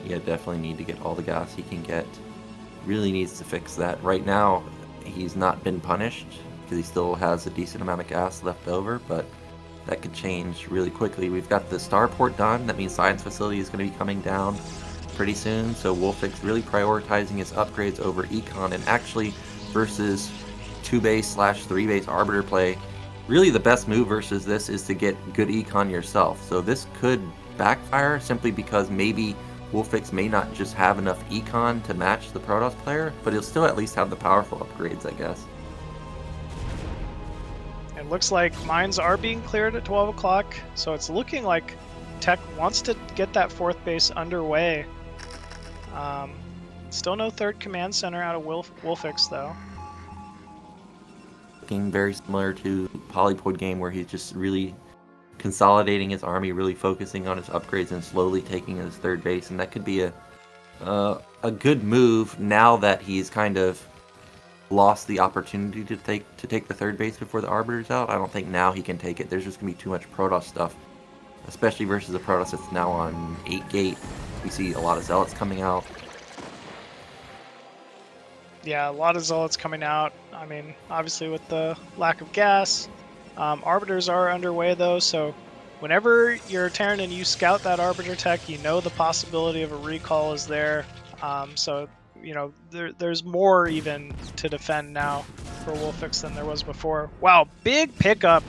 Yeah, definitely need to get all the gas he can get. Really needs to fix that. Right now, he's not been punished because he still has a decent amount of gas left over, but that could change really quickly. We've got the starport done. That means science facility is going to be coming down pretty soon, so WolFix really prioritizing his upgrades over econ, and actually versus 2-base/3 base arbiter play, really the best move versus this is to get good econ yourself. So this could backfire simply because maybe WolFix may not just have enough econ to match the Protoss player, but he'll still at least have the powerful upgrades, I guess. It looks like mines are being cleared at 12 o'clock, so it's looking like Tech wants to get that 4th base underway. Still no 3rd command center out of WolFix, though. Looking very similar to Polypoid game, where he's just really consolidating his army, really focusing on his upgrades and slowly taking his 3rd base, and that could be a good move now that he's kind of lost the opportunity to take the 3rd base before the Arbiter's out. I don't think now he can take it. There's just going to be too much Protoss stuff, especially versus a Protoss that's now on 8 gate. We see a lot of Zealots coming out. Yeah, a lot of Zealots coming out. I mean, obviously with the lack of gas. Arbiters are underway, though, so whenever you're Terran and you scout that Arbiter tech, you know the possibility of a recall is there. So, you know, there's more even to defend now for WolFix than there was before. Wow, big pickup.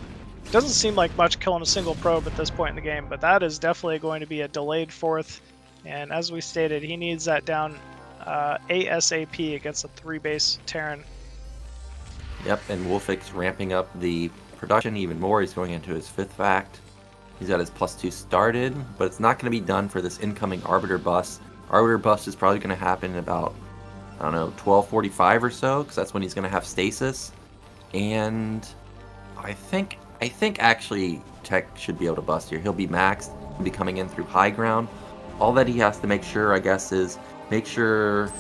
Doesn't seem like much killing a single probe at this point in the game, but that is definitely going to be a delayed 4th. And as we stated, he needs that down ASAP against a 3-base Terran. Yep, and WolFix ramping up the production even more. He's going into his 5th fact. He's got his +2 started, but it's not going to be done for this incoming Arbiter bust. Arbiter bust is probably going to happen in about, I don't know, 12:45 or so, because that's when he's going to have stasis. And I think actually Tech should be able to bust here. He'll be maxed. He'll be coming in through high ground. All that he has to make sure, I guess, is make sure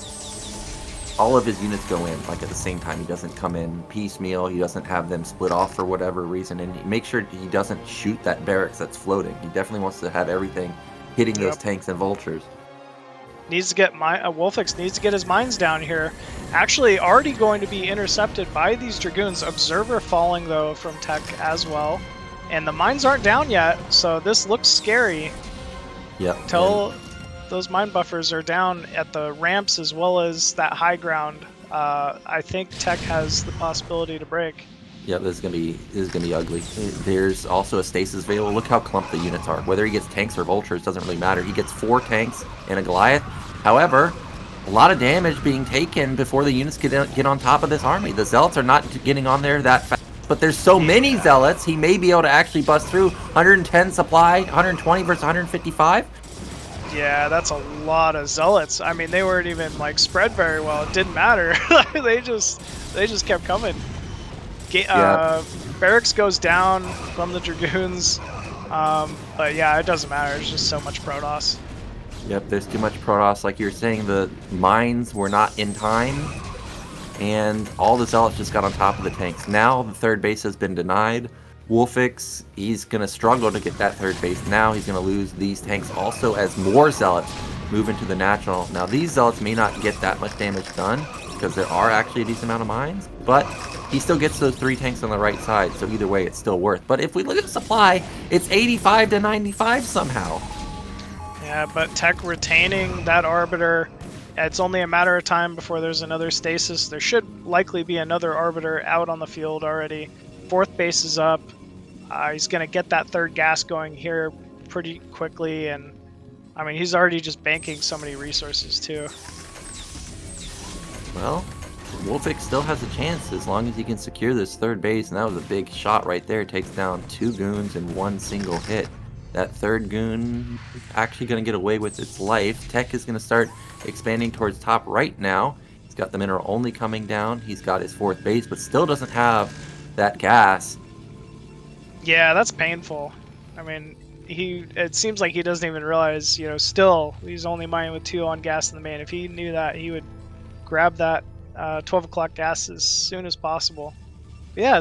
all of his units go in like at the same time. He doesn't come in piecemeal. He doesn't have them split off for whatever reason, and he makes sure he doesn't shoot that barracks that's floating. He definitely wants to have everything hitting those tanks and vultures. Needs to get WolFix needs to get his mines down here. Actually, already going to be intercepted by these dragoons. Observer falling though from Tech as well, and the mines aren't down yet, so this looks scary. Yep. Until those mine buffers are down at the ramps as well as that high ground, I think Tech has the possibility to break. Yep, this is gonna be ugly. There's also a stasis available. Look how clumped the units are. Whether he gets tanks or vultures doesn't really matter. He gets 4 tanks and a Goliath. However, a lot of damage being taken before the units get on top of this army. The Zealots are not getting on there that fast. But there's so many Zealots, he may be able to actually bust through. 110 supply, 120 versus 155. Yeah, that's a lot of Zealots. I mean, they weren't even like spread very well. It didn't matter. they just kept coming. Barracks goes down from the Dragoons, but yeah, it doesn't matter. There's just so much Protoss. Yep, there's too much Protoss. Like you're saying, the mines were not in time, and all the Zealots just got on top of the tanks. Now the third base has been denied. WolFix, he's going to struggle to get that third base. Now he's going to lose these tanks also as more Zealots move into the natural. Now these Zealots may not get that much damage done because there are actually a decent amount of mines, but he still gets those 3 tanks on the right side, so either way it's still worth. But if we look at the supply, it's 85 to 95 somehow. Yeah, but Tech retaining that Arbiter, it's only a matter of time before there's another stasis. There should likely be another Arbiter out on the field already. 4th base is up. He's going to get that 3rd gas going here pretty quickly, and I mean, he's already just banking so many resources too. Well, WolFix still has a chance as long as he can secure this 3rd base, and that was a big shot right there. It takes down 2 goons in 1 single hit. That 3rd goon actually going to get away with its life. Tech is going to start expanding towards top right now. He's got the mineral only coming down. He's got his 4th base, but still doesn't have that gas. Yeah, that's painful. I mean, it seems like he doesn't even realize, you know, still he's only mining with 2 on gas in the main. If he knew that, he would grab that 12 o'clock gas as soon as possible. But yeah,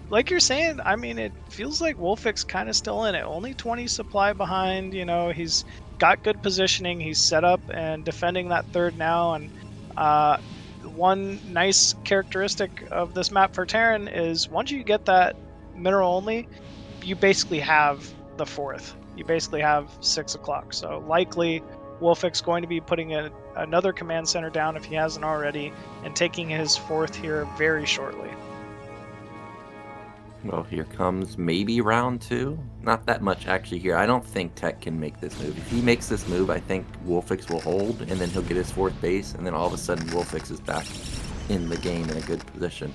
like you're saying, I mean, it feels like WolFix kind of still in it. Only 20 supply behind, you know, he's got good positioning. He's set up and defending that 3rd now. And one nice characteristic of this map for Terran is once you get that mineral only, you basically have the 4th. You basically have 6 o'clock. So likely WolFix going to be putting another command center down if he hasn't already, and taking his 4th here very shortly. Well, here comes maybe round 2. Not that much actually here. I don't think Tech can make this move. If he makes this move, I think WolFix will hold, and then he'll get his 4th base, and then all of a sudden WolFix is back in the game in a good position.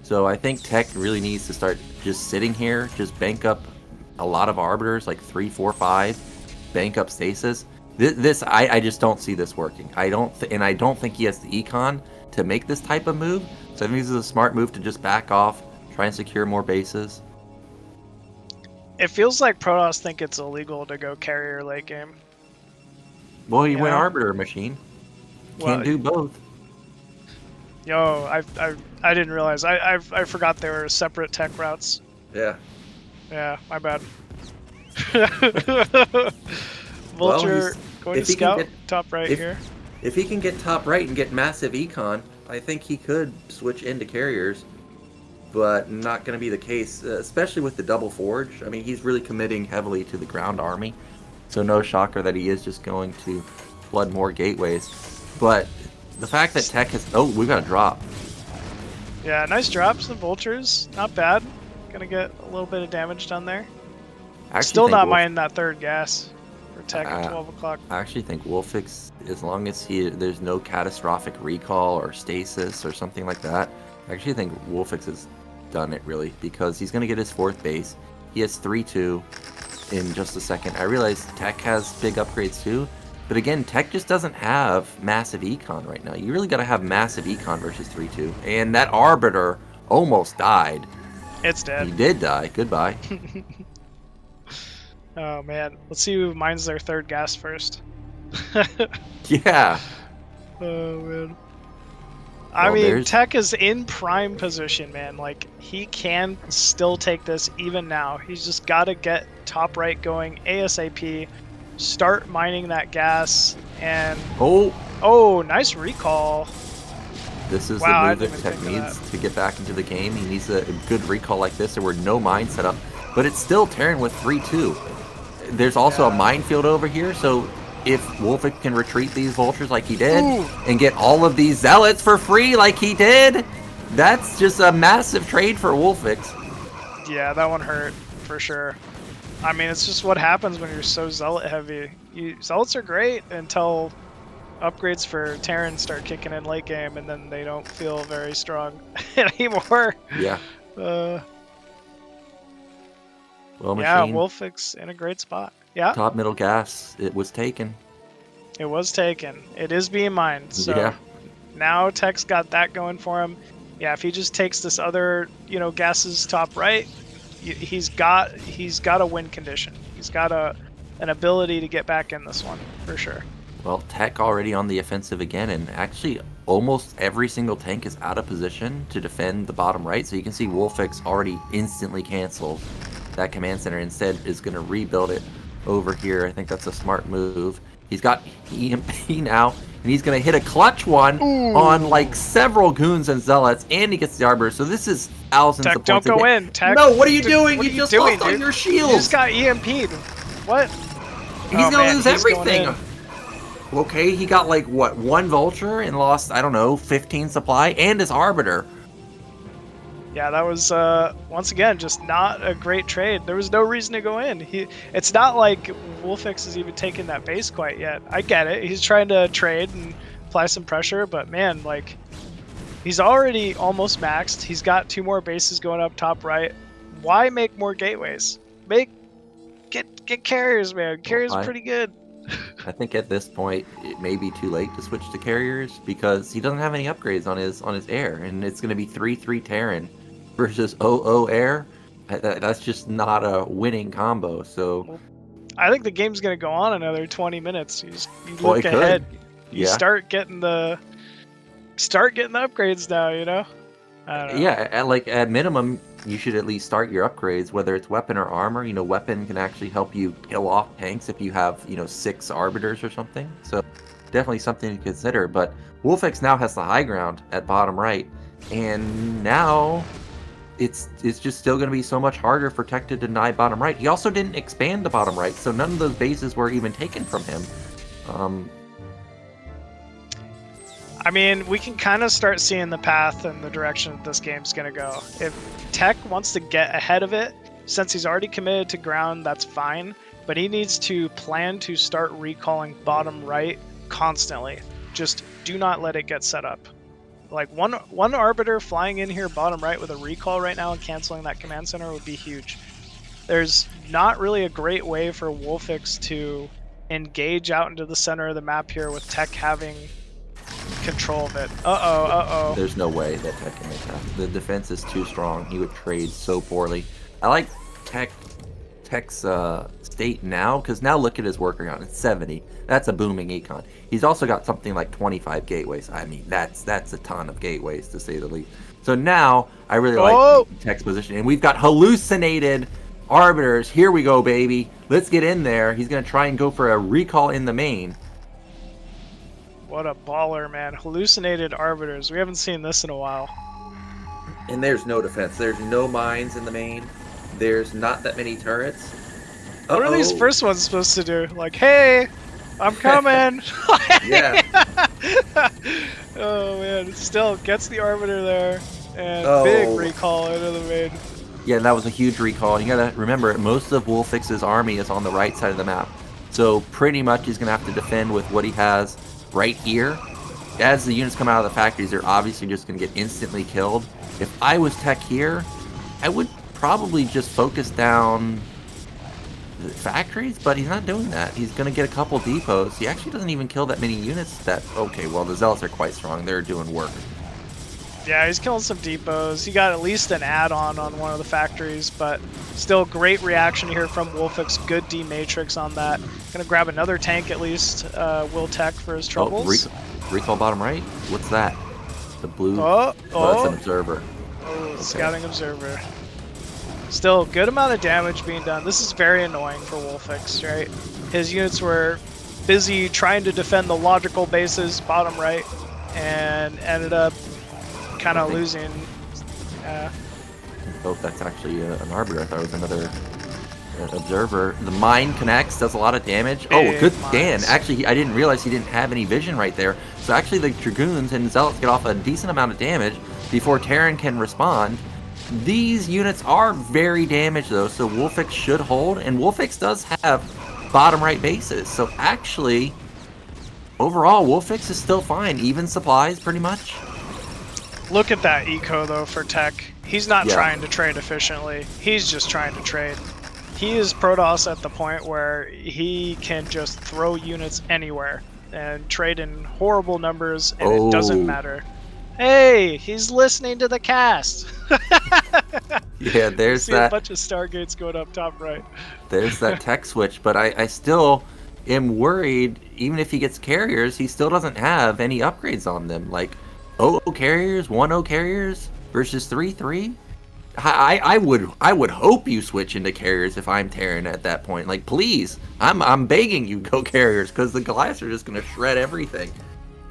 So I think Tech really needs to start just sitting here, just bank up a lot of Arbiters, like 3, 4, 5, bank up Stasis. I just don't see this working. I don't think he has the econ to make this type of move. So I think this is a smart move to just back off, try and secure more bases. It feels like Protoss think it's illegal to go carrier late game. Well, you went Arbiter machine. Can't do both. Yo, I didn't realize. I forgot there were separate Tech routes. Yeah. Yeah, my bad. Vulture going to scout top right here. If he can get top right and get massive econ, I think he could switch into carriers, but not going to be the case, especially with the double forge. I mean, he's really committing heavily to the ground army, so no shocker that he is just going to flood more gateways. But the fact that Tech has... Oh, we've got a drop. Yeah, nice drops. The Vultures, not bad. Gonna get a little bit of damage done there. Still not mining that 3rd gas for Tech at 12 o'clock. I actually think WolFix, as long as there's no catastrophic recall or stasis or something like that, I actually think WolFix has done it, really, because he's going to get his 4th base. He has 3-2 in just a second. I realize Tech has big upgrades too, but again, Tech just doesn't have massive econ right now. You really got to have massive econ versus 3-2. And that Arbiter almost died. It's dead. He did die. Goodbye. Oh man, let's see who mines their 3rd gas first. Yeah. Oh man. I Well, mean, there's- Tech is in prime position, man. Like, he can still take this even now. He's just got to get top right going ASAP, start mining that gas, and... Oh, nice recall. This is Wow, I the move didn't that even Tech think of needs to get back into the game. He needs a good recall like this. There were no mines set up, but it's still Terran with 3-2. There's also a minefield over here, so if WolFix can retreat these vultures like he did and get all of these zealots for free like he did, that's just a massive trade for WolFix. Yeah, that one hurt, for sure. I mean, it's just what happens when you're so zealot heavy. Zealots are great until upgrades for Terran start kicking in late game, and then they don't feel very strong anymore. Yeah. Well, yeah, Machine, WolFix in a great spot. Yeah, top middle gas, it was taken. it was taken. It is being mined. So Yeah. now Tech's got that going for him. Yeah, if he just takes this other, gases top right, he's got a win condition. He's got an ability to get back in this one for sure. Well, Tech already on the offensive again, and actually almost every single tank is out of position to defend the bottom right. So you can see WolFix already instantly canceled that command center. Instead is going to rebuild it over here. I think that's a smart move. He's got EMP now, and he's going to hit a clutch one on like several goons and zealots, and he gets the arbiter. So this is thousands Tech, of points. don't go in. Tech, No, what are you doing? What You are just doing, lost all dude? your shields. You just got EMP'd. What? He's gonna lose he's going everything. in. Okay, he got like what, one vulture and lost, I don't know, 15 supply and his arbiter. Yeah, that was once again just not a great trade. There was no reason to go in. It's not like WolFix has even taken that base quite yet. I get it. He's trying to trade and apply some pressure, but man, like, he's already almost maxed. He's got 2 more bases going up top right. Why make more gateways? Get carriers, man. Carriers are pretty good. I think at this point it may be too late to switch to carriers because he doesn't have any upgrades on his air, and it's going to be 3-3 Terran versus 0-0 air. That's just not a winning combo. So I think the game's going to go on another 20 minutes. You Well, look it could. ahead. You Yeah. start getting the upgrades now, I don't know. Yeah, at minimum, you should at least start your upgrades, whether it's weapon or armor. Weapon can actually help you kill off tanks if you have, 6 arbiters or something. So definitely something to consider. But WolFix now has the high ground at bottom right, and now it's just still going to be so much harder for Tech to deny bottom right. He also didn't expand the bottom right, so none of those bases were even taken from him. I mean, we can kind of start seeing the path and the direction that this game's going to go. If Tech wants to get ahead of it, since he's already committed to ground, that's fine. But he needs to plan to start recalling bottom right constantly. Just do not let it get set up. Like, one arbiter flying in here bottom right with a recall right now and canceling that command center would be huge. There's not really a great way for WolFix to engage out into the center of the map here with Tech having control of it. There's no way that Tech can make that. The defense is too strong. He would trade so poorly. I like Tech's state now, because now look at his work around. It's 70. That's a booming econ. He's also got something like 25 gateways. I mean, that's a ton of gateways, to say the least. So now I really like Tech's position, and we've got hallucinated arbiters. Here we go, baby. Let's get in there. He's gonna try and go for a recall in the main. What a baller, man. Hallucinated arbiters. We haven't seen this in a while. And there's no defense. There's no mines in the main. There's not that many turrets. What are these first ones supposed to do? Like, hey, I'm coming. Yeah. Oh, man. Still gets the arbiter there. And Oh. big recall into the main. Yeah, that was a huge recall. You gotta remember, most of WolFix's army is on the right side of the map. So pretty much he's gonna have to defend with what he has right here. As the units come out of the factories, they're obviously just gonna get instantly killed. If I was Tech here, I would probably just focus down the factories, but he's not doing that. He's gonna get a couple depots. He actually doesn't even kill that many units okay, well, the Zealots are quite strong. They're doing work. Yeah, he's killing some depots. He got at least an add-on on one of the factories, but still great reaction here from WolFix. Good D-Matrix on that. Gonna grab another tank at least, Will Tech for his troubles. Recall bottom right? What's that? The blue. Oh, That's an observer. Oh, Okay. scouting observer. Still, good amount of damage being done. This is very annoying for WolFix, right? His units were busy trying to defend the logical bases, bottom right, and ended up kind of losing. Oh, that's actually an arbiter. I thought it was another observer. The mine connects, does a lot of damage. Oh, good stand. Actually, I didn't realize he didn't have any vision right there. So actually, the Dragoons and Zealots get off a decent amount of damage before Terran can respond. These units are very damaged, though, so WolFix should hold. And WolFix does have bottom right bases. So actually, overall, WolFix is still fine. Even supplies, pretty much. Look at that eco, though, for Tech. He's not trying to trade efficiently. He's just trying to trade. He is Protoss at the point where he can just throw units anywhere and trade in horrible numbers, and it doesn't matter. Hey, he's listening to the cast. Yeah, there's see that. A bunch of Stargates going up top right. There's that tech switch, but I still am worried. Even if he gets carriers, he still doesn't have any upgrades on them. Like 0 carriers, 1 carriers versus 3-3. I would hope you switch into carriers if I'm Terran at that point. Like, please, I'm begging you, go carriers, because the Goliaths are just gonna shred everything.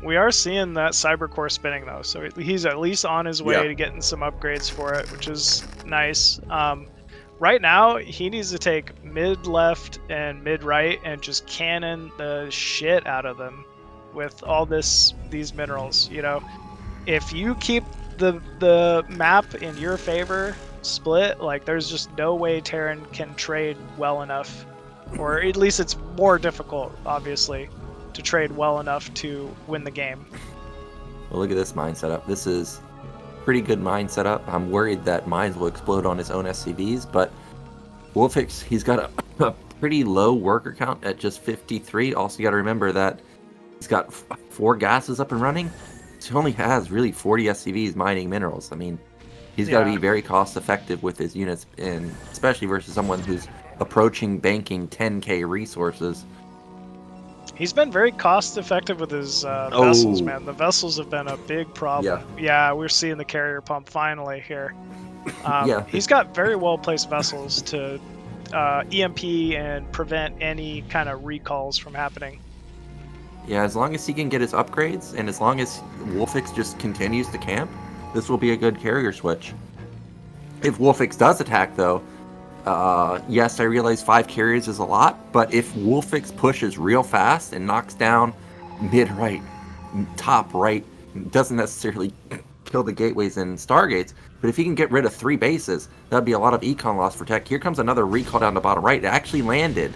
We are seeing that Cybercore spinning, though, so he's at least on his way to getting some upgrades for it, which is nice. Right now, he needs to take mid-left and mid-right and just cannon the shit out of them with all these minerals, you know? If you keep the map in your favor split, like, there's just no way Terran can trade well enough. Or at least it's more difficult, obviously, to trade well enough to win the game. Well, look at this mine setup. This is pretty good mine setup. I'm worried that mines will explode on his own SCVs, but WolFix, he's got a pretty low worker count at just 53. Also, you got to remember that he's got 4 gases up and running. He only has really 40 SCVs mining minerals. I mean, he's got to be very cost effective with his units, and especially versus someone who's approaching banking 10k resources. He's been very cost effective with his vessels, man. The vessels have been a big problem. Yeah, we're seeing the carrier pump finally here. He's got very well placed vessels to EMP and prevent any kind of recalls from happening. Yeah, as long as he can get his upgrades, and as long as WolFix just continues to camp, this will be a good carrier switch. If WolFix does attack, though, yes, I realize 5 carriers is a lot, but if WolFix pushes real fast and knocks down mid-right, top right, doesn't necessarily kill the gateways and stargates, but if he can get rid of 3 bases, that'd be a lot of econ loss for Tech. Here comes another recall down the bottom right. It actually landed.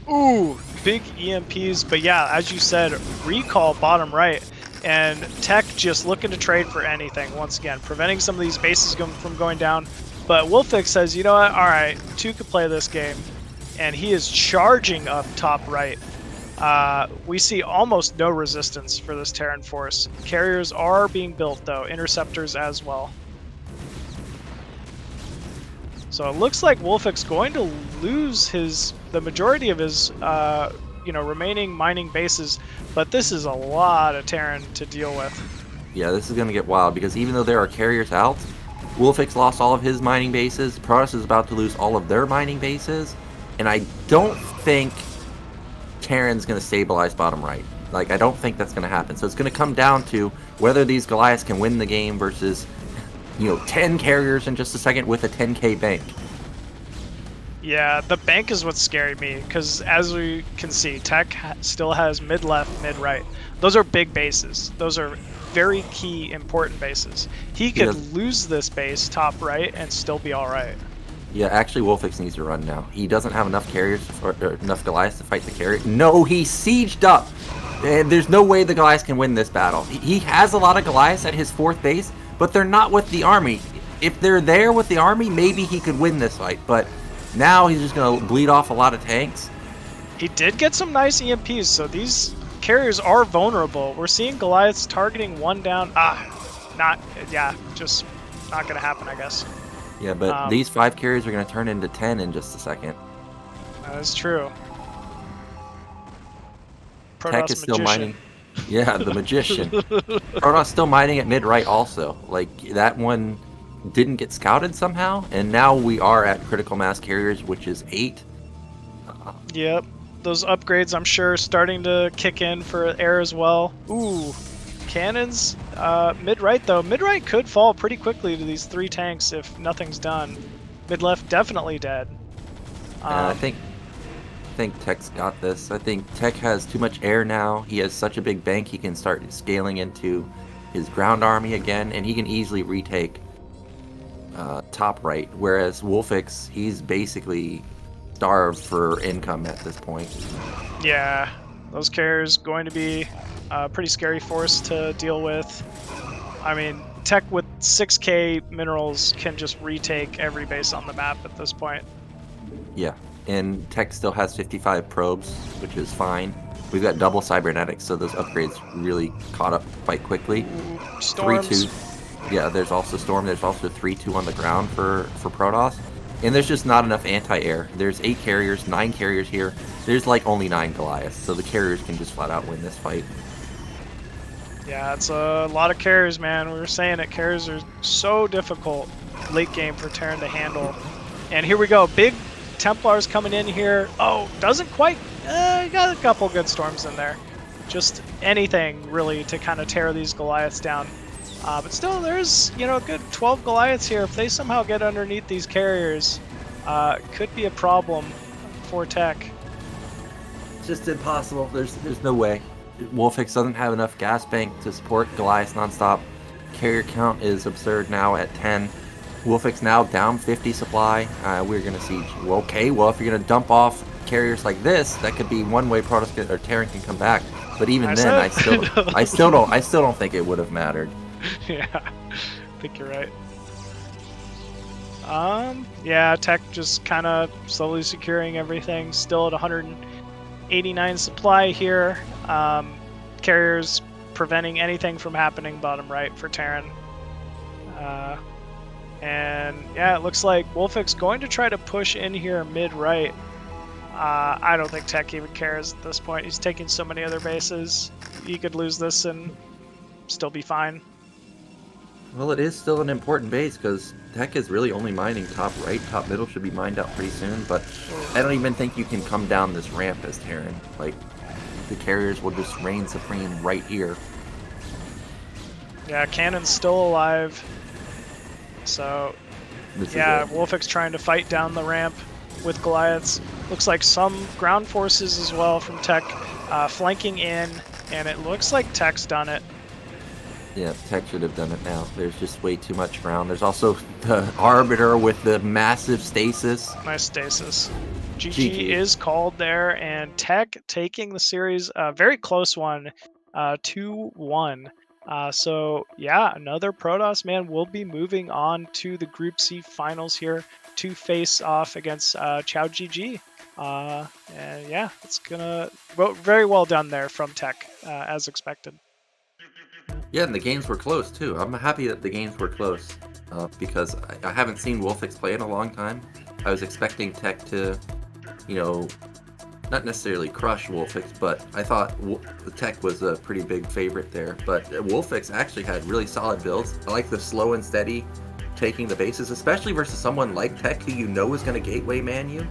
Ooh, big EMPs, but yeah, as you said, recall bottom right, and Tech just looking to trade for anything, once again, preventing some of these bases from going down. But WolFix says, you know what, alright, 2 could play this game, and he is charging up top right. We see almost no resistance for this Terran force. Carriers are being built, though, interceptors as well. So it looks like WolFix going to lose the majority of his remaining mining bases, but this is a lot of Terran to deal with. Yeah, this is going to get wild, because even though there are carriers out, WolFix lost all of his mining bases. Protoss is about to lose all of their mining bases, and I don't think Terran's going to stabilize bottom right. Like, I don't think that's going to happen. So it's going to come down to whether these Goliaths can win the game versus, 10 carriers in just a second with a 10k bank. Yeah, the bank is what's scaring me, because as we can see, Tech still has mid-left, mid-right. Those are big bases. Those are very key, important bases. He could lose this base top right and still be all right. Yeah, actually, WolFix needs to run now. He doesn't have enough carriers or enough Goliaths to fight the carrier. No, he sieged up. And there's no way the Goliaths can win this battle. He has a lot of Goliaths at his 4th base, but they're not with the army. If they're there with the army, maybe he could win this fight. But now he's just going to bleed off a lot of tanks. He did get some nice EMPs, so these carriers are vulnerable. We're seeing Goliaths targeting 1 down. Just not going to happen, I guess. Yeah, but these 5 carriers are going to turn into 10 in just a second. That is true. Tech is still mining. Yeah, the magician. Protoss still mining at mid-right also. Like, that one didn't get scouted somehow, and now we are at critical mass carriers, which is 8. Yep. Those upgrades, I'm sure, starting to kick in for air as well. Ooh, cannons. Mid-right, though. Mid-right could fall pretty quickly to these 3 tanks if nothing's done. Mid-left definitely dead. I think Tech's got this. I think Tech has too much air now. He has such a big bank, he can start scaling into his ground army again, and he can easily retake top right. Whereas WolFix, he's basically starved for income at this point. Yeah, those carriers going to be a pretty scary force to deal with. I mean, Tech with 6k minerals can just retake every base on the map at this point. Yeah, and Tech still has 55 probes, which is fine. We've got double cybernetics, so those upgrades really caught up quite quickly. Storms. 3-2. Yeah, there's also Storm. There's also 3-2 on the ground for Protoss. And there's just not enough anti-air. There's 8 carriers, 9 carriers here. There's like only 9 Goliaths, so the carriers can just flat out win this fight. Yeah, it's a lot of carriers, man. We were saying it. Carriers are so difficult late game for Terran to handle. And here we go. Big Templars coming in here. Oh, doesn't quite. Got a couple good storms in there. Just anything really to kind of tear these Goliaths down. But still, there's, you know, a good 12 Goliaths here. If they somehow get underneath these carriers, could be a problem for Tech. It's just impossible. There's no way. WolFix doesn't have enough gas bank to support Goliaths nonstop. Carrier count is absurd now at 10. WolFix now down 50 supply. We're gonna see. Well, okay, well, if you're gonna dump off carriers like this, that could be one way Protoss or Terran can come back. But even then, I still don't think it would have mattered. Yeah, I think you're right. Yeah, Tech just kind of slowly securing everything. Still at 189 supply here. Carriers preventing anything from happening bottom right for Terran. And yeah, it looks like WolFix going to try to push in here mid-right. I don't think Tech even cares at this point. He's taking so many other bases. He could lose this and still be fine. Well, it is still an important base because Tech is really only mining top right. Top middle should be mined out pretty soon, but I don't even think you can come down this ramp as Terran. Like, the carriers will just reign supreme right here. Yeah, Cannon's still alive. So, yeah, WolFix trying to fight down the ramp with Goliaths. Looks like some ground forces as well from Tech flanking in, and it looks like Tech's done it. Yeah, Tech should have done it now. There's just way too much ground. There's also the Arbiter with the massive stasis. Nice stasis. GG is called there, and Tech taking the series, a very close one, 2-1. So, yeah, another Protoss, man, will be moving on to the Group C finals here to face off against QiaoGege. And yeah, it's gonna... very well done there from Tech, as expected. Yeah, and the games were close, too. I'm happy that the games were close, because I haven't seen WolFix play in a long time. I was expecting Tech to, you know, not necessarily crush WolFix, but I thought Tech was a pretty big favorite there. But WolFix actually had really solid builds. I like the slow and steady taking the bases, especially versus someone like Tech who you know is going to gateway man you.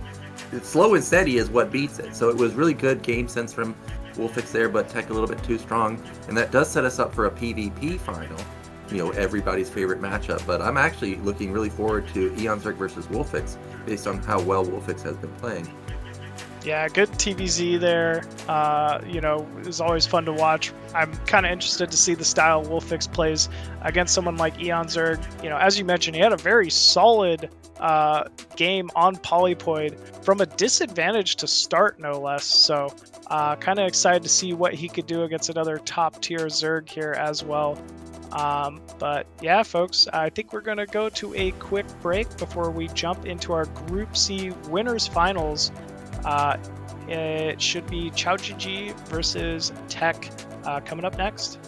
Slow and steady is what beats it. So it was really good game sense from WolFix there, but Tech a little bit too strong. And that does set us up for a PvP final. You know, everybody's favorite matchup. But I'm actually looking really forward to eOnzErG versus WolFix based on how well WolFix has been playing. Yeah, good TVZ there. You know, it's always fun to watch. I'm kind of interested to see the style WolFix plays against someone like eOnzErG. You know, as you mentioned, he had a very solid game on Polypoid from a disadvantage to start, no less. So, kind of excited to see what he could do against another top-tier Zerg here as well. But yeah, folks, I think we're going to go to a quick break before we jump into our Group C winners finals. It should be QiaoGege versus Tech coming up next.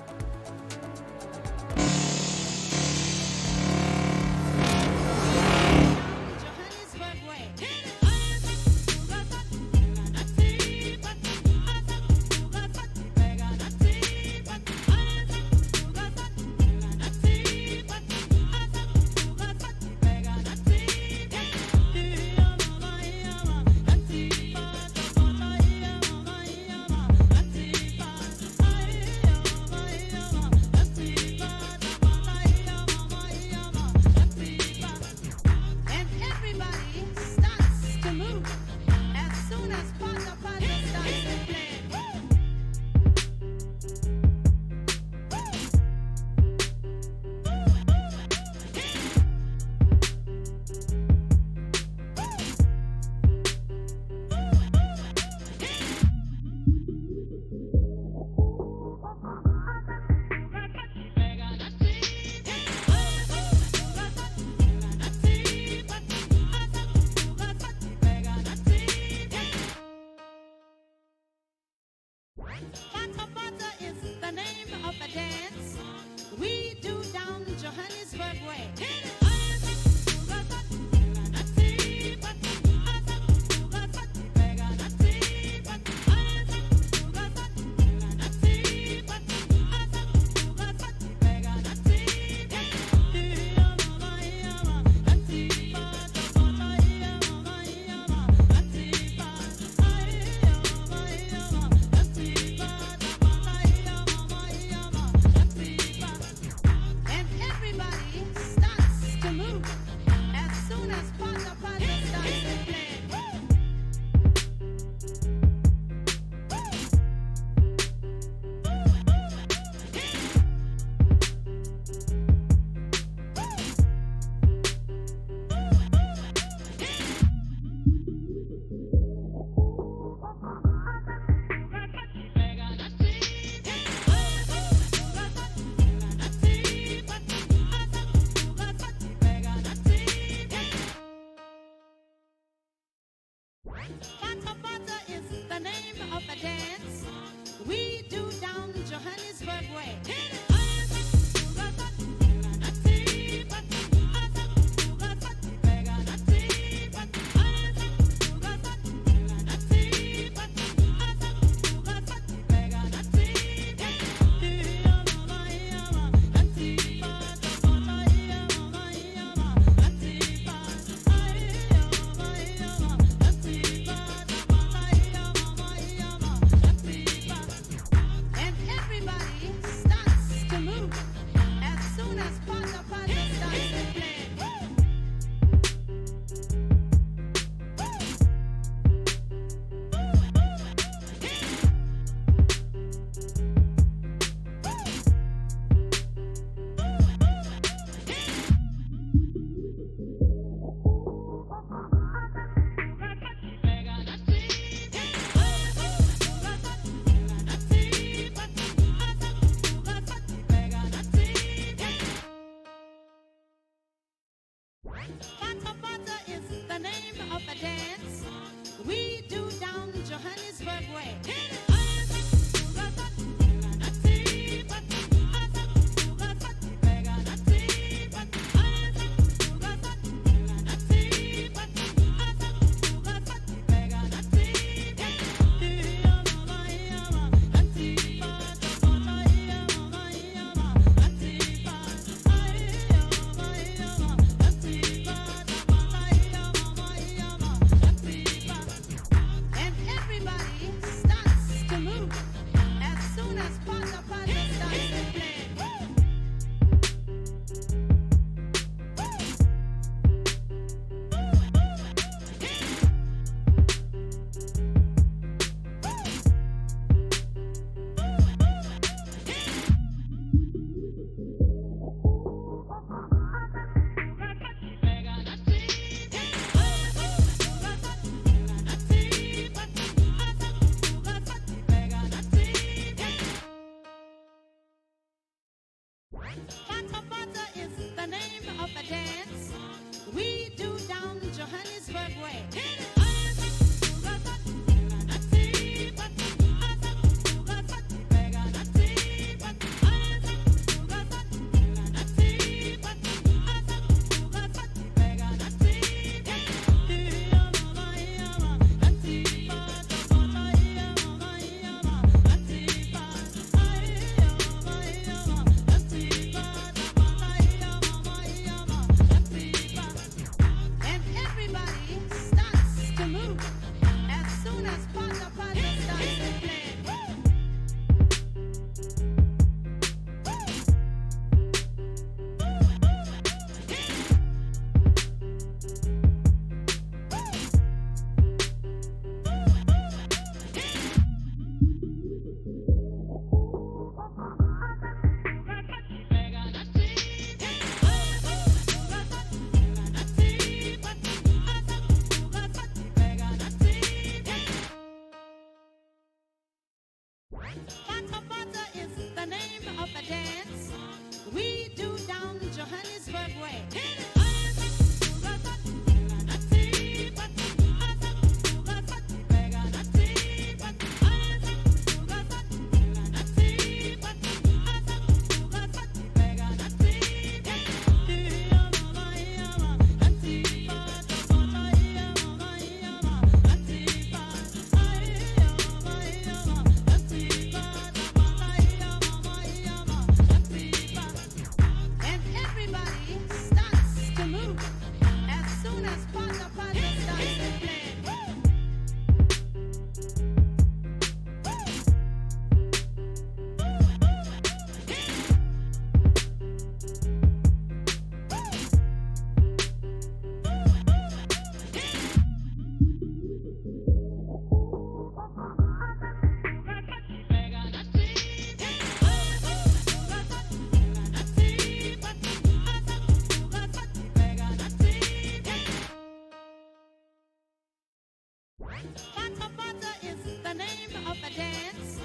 Butter butter is the name of a dance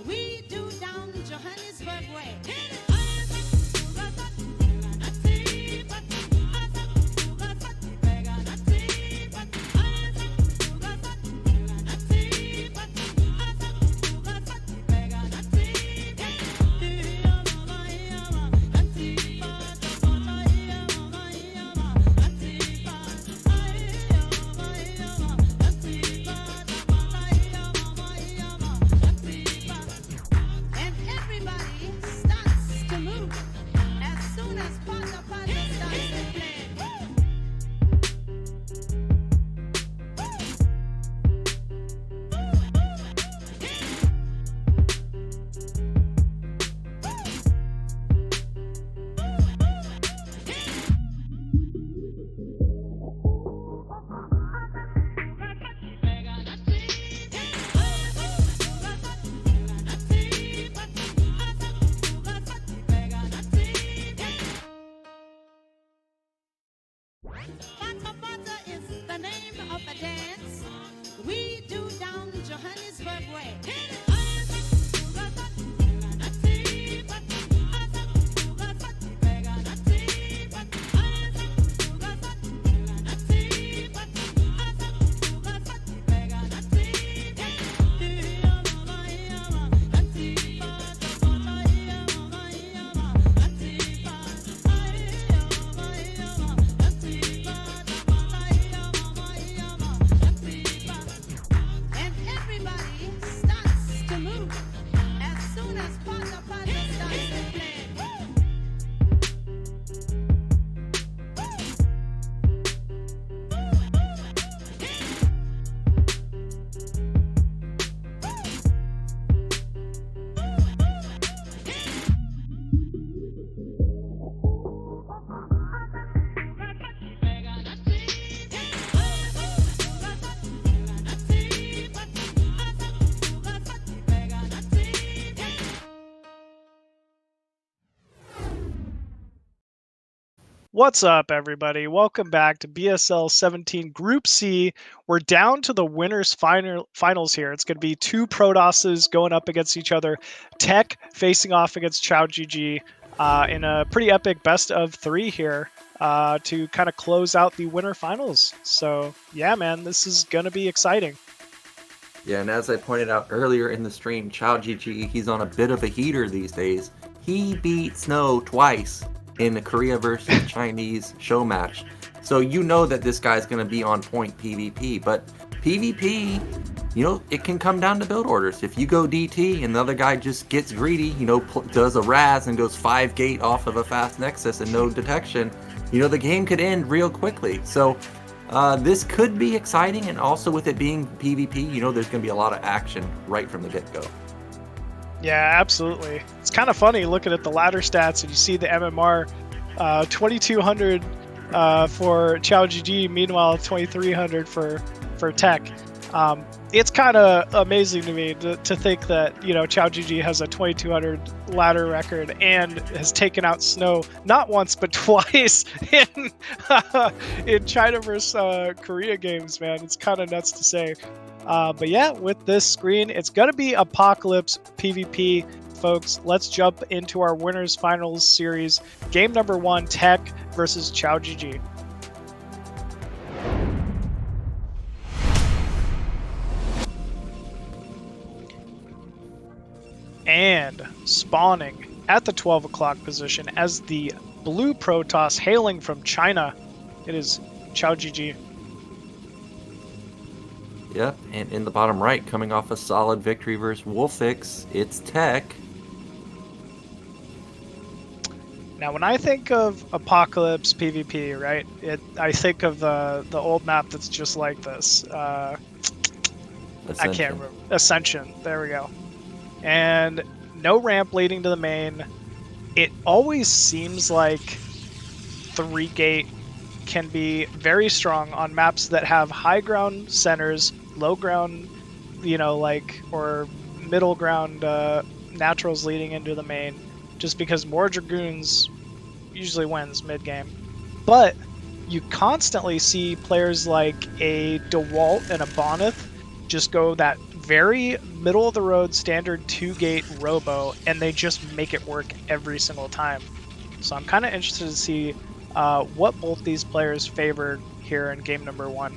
we do down Johannesburg way. Hit it! Butter butter is the name of a dance we do down Johannesburg way. Hit it! What's up, everybody? Welcome back to BSL17 Group C. We're down to the winners finals here. It's going to be two Prodosses going up against each other. Tech facing off against QiaoGege in a pretty epic best of 3 here to kind of close out the winner finals. So yeah, man, this is going to be exciting. Yeah, and as I pointed out earlier in the stream, QiaoGege, he's on a bit of a heater these days. He beat Snow twice in the Korea versus Chinese show match. So you know that this guy's going to be on point PvP. But PvP, you know, it can come down to build orders. If you go DT and the other guy just gets greedy, you know, does a Raz and goes 5 gate off of a fast Nexus and no detection, you know, the game could end real quickly. So this could be exciting, and also with it being PvP, you know, there's going to be a lot of action right from the get-go. Yeah, absolutely. It's kind of funny looking at the ladder stats and you see the MMR 2200 for QiaoGege, meanwhile 2300 for Tech. It's kind of amazing to me to think that, you know, QiaoGege has a 2200 ladder record and has taken out Snow not once but twice in China versus Korea games, man. It's kind of nuts to say. But yeah, with this screen, it's going to be Apocalypse PvP, folks. Let's jump into our winners finals series. Game number 1, Tech versus QiaoGege. And spawning at the 12 o'clock position as the blue Protoss hailing from China, it is QiaoGege. Yep, and in the bottom right, coming off a solid victory versus WolFix, it's Tech. Now, when I think of Apocalypse PvP, right, I think of the old map that's just like this. I can't remember. Ascension. There we go. And no ramp leading to the main. It always seems like 3-gate can be very strong on maps that have high ground centers, low ground, you know, like, or middle ground naturals leading into the main, just because more Dragoons usually wins mid game. But you constantly see players like a Dewalt and a Bonyth just go that very middle of the road standard 2-gate robo, and they just make it work every single time. So I'm kind of interested to see what both these players favor here in game number 1.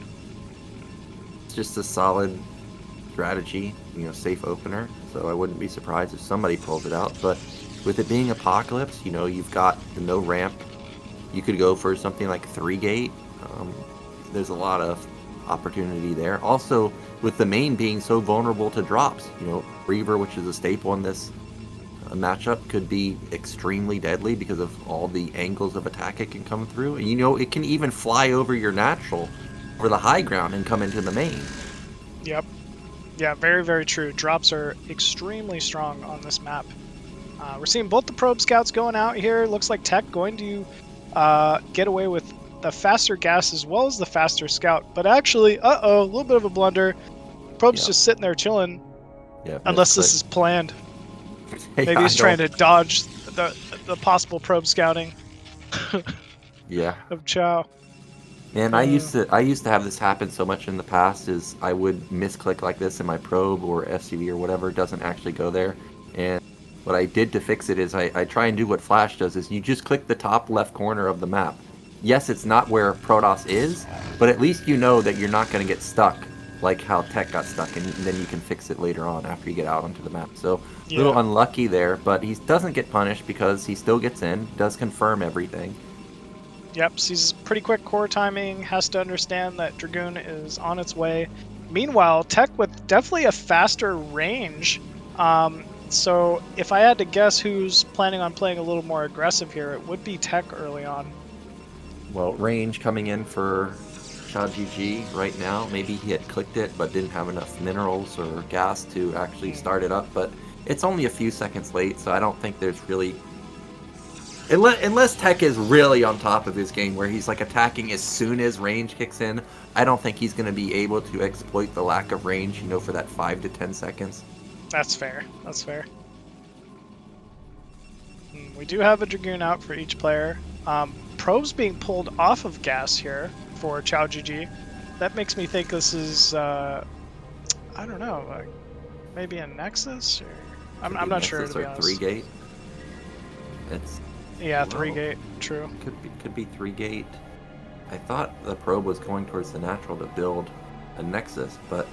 It's just a solid strategy, safe opener. So I wouldn't be surprised if somebody pulls it out. But with it being Apocalypse, you've got the no ramp. You could go for something like 3-gate. There's a lot of opportunity there. Also, with the main being so vulnerable to drops, Reaver, which is a staple in this matchup, could be extremely deadly because of all the angles of attack it can come through. And it can even fly over your natural or the high ground and come into the main. Yep. Yeah, very, very true. Drops are extremely strong on this map. We're seeing both the probe scouts going out here. Looks like Tech going to get away with the faster gas as well as the faster scout. But actually, a little bit of a blunder. Probe's just sitting there chilling. Yeah, unless this is planned. Maybe he's trying to dodge the possible probe scouting. Yeah. Of Chow. Man, I used to have this happen so much in the past. Is I would misclick like this and my probe or SCV or whatever doesn't actually go there. And what I did to fix it is I try and do what Flash does, is you just click the top left corner of the map. Yes, it's not where Protoss is, but at least you know that you're not going to get stuck like how Tech got stuck, and then you can fix it later on after you get out onto the map. So a little unlucky there, but he doesn't get punished because he still gets in, does confirm everything. Yep, sees pretty quick core timing, has to understand that Dragoon is on its way. Meanwhile, Tech with definitely a faster range. So if I had to guess who's planning on playing a little more aggressive here, it would be Tech early on. Well, range coming in for QiaoGege right now. Maybe he had clicked it but didn't have enough minerals or gas to actually start it up, but it's only a few seconds late, so I don't think there's really... Unless Tech is really on top of his game where he's like attacking as soon as range kicks in, I don't think he's going to be able to exploit the lack of range, for that 5 to 10 seconds. That's fair. That's fair. We do have a Dragoon out for each player. Probe's being pulled off of gas here for QiaoGege. That makes me think this is, I don't know, maybe a Nexus? Or I'm not sure, to be honest. 3-gate? It's... Yeah, 3-gate, true. Could be 3-gate. I thought the probe was going towards the natural to build a Nexus, but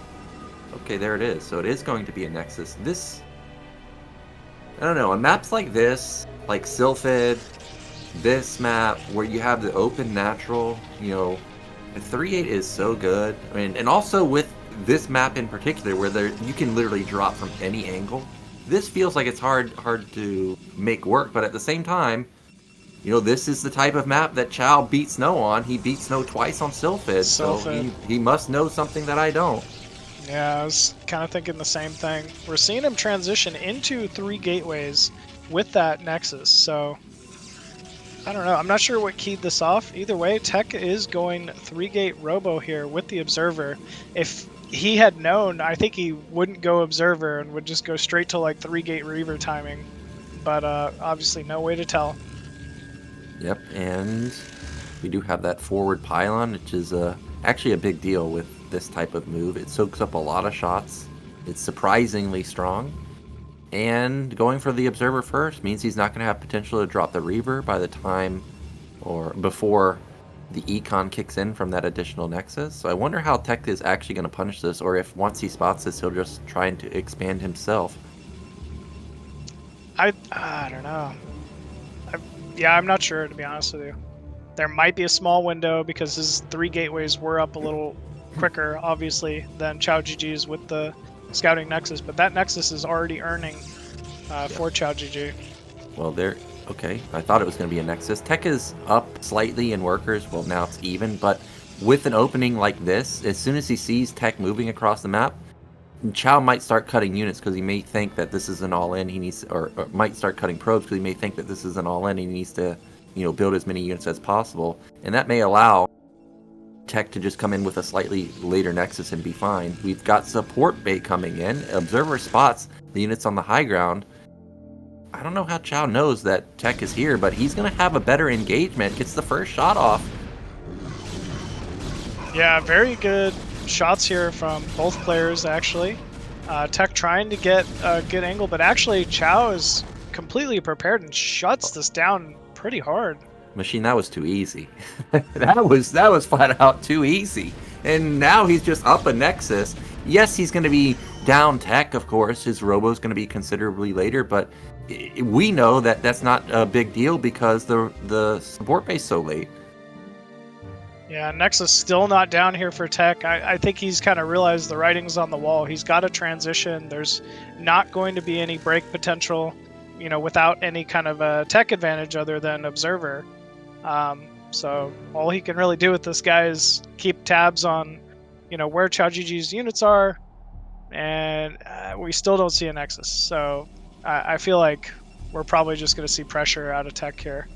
okay, there it is. So it is going to be a Nexus. This, I don't know, on maps like this, like Sylphid, this map, where you have the open natural, the 3-8 is so good. I mean, and also with this map in particular, where you can literally drop from any angle, this feels like it's hard to make work, but at the same time, this is the type of map that Chow beat Snow on. He beat Snow twice on Sylphid, so he must know something that I don't. Yeah, I was kind of thinking the same thing. We're seeing him transition into 3 gateways with that Nexus, so I don't know. I'm not sure what keyed this off. Either way, Tech is going 3-gate robo here with the Observer. If he had known, I think he wouldn't go Observer and would just go straight to like 3-gate Reaver timing. But obviously no way to tell. Yep, and we do have that forward pylon, which is actually a big deal with this type of move. It soaks up a lot of shots. It's surprisingly strong. And going for the Observer first means he's not going to have potential to drop the Reaver by the time or before the Econ kicks in from that additional Nexus. So I wonder how Tech is actually going to punish this, or if once he spots this, he'll just try to expand himself. I don't know. I'm not sure, to be honest with you. There might be a small window because his 3 gateways were up a little quicker, obviously, than QiaoGege's with the Scouting Nexus, but that Nexus is already earning for QiaoGege. Well, okay. I thought it was going to be a Nexus. Tech is up slightly in workers. Well, now it's even, but with an opening like this, as soon as he sees Tech moving across the map, Chow might start cutting units because he may think that this is an all-in. He needs, or might start cutting probes because he may think that this is an all-in. He needs to, build as many units as possible, and that may allow Tech to just come in with a slightly later Nexus and be fine. We've got support bait coming in. Observer spots the units on the high ground. I don't know how Chow knows that Tech is here, but he's going to have a better engagement. Gets the first shot off. Yeah, very good shots here from both players, actually. Tech trying to get a good angle, but actually Chow is completely prepared and shuts this down pretty hard. Machine, that was too easy. that was flat out too easy. And now he's just up a Nexus. Yes, he's going to be down Tech, of course. His Robo's going to be considerably later, but we know that that's not a big deal because the support base so late. Yeah, Nexus still not down here for Tech. I think he's kind of realized the writing's on the wall. He's got to transition. There's not going to be any break potential, without any kind of a tech advantage other than Observer. So all he can really do with this guy is keep tabs on, where QiaoGege's units are, and we still don't see a Nexus. So I feel like we're probably just going to see pressure out of Tech here.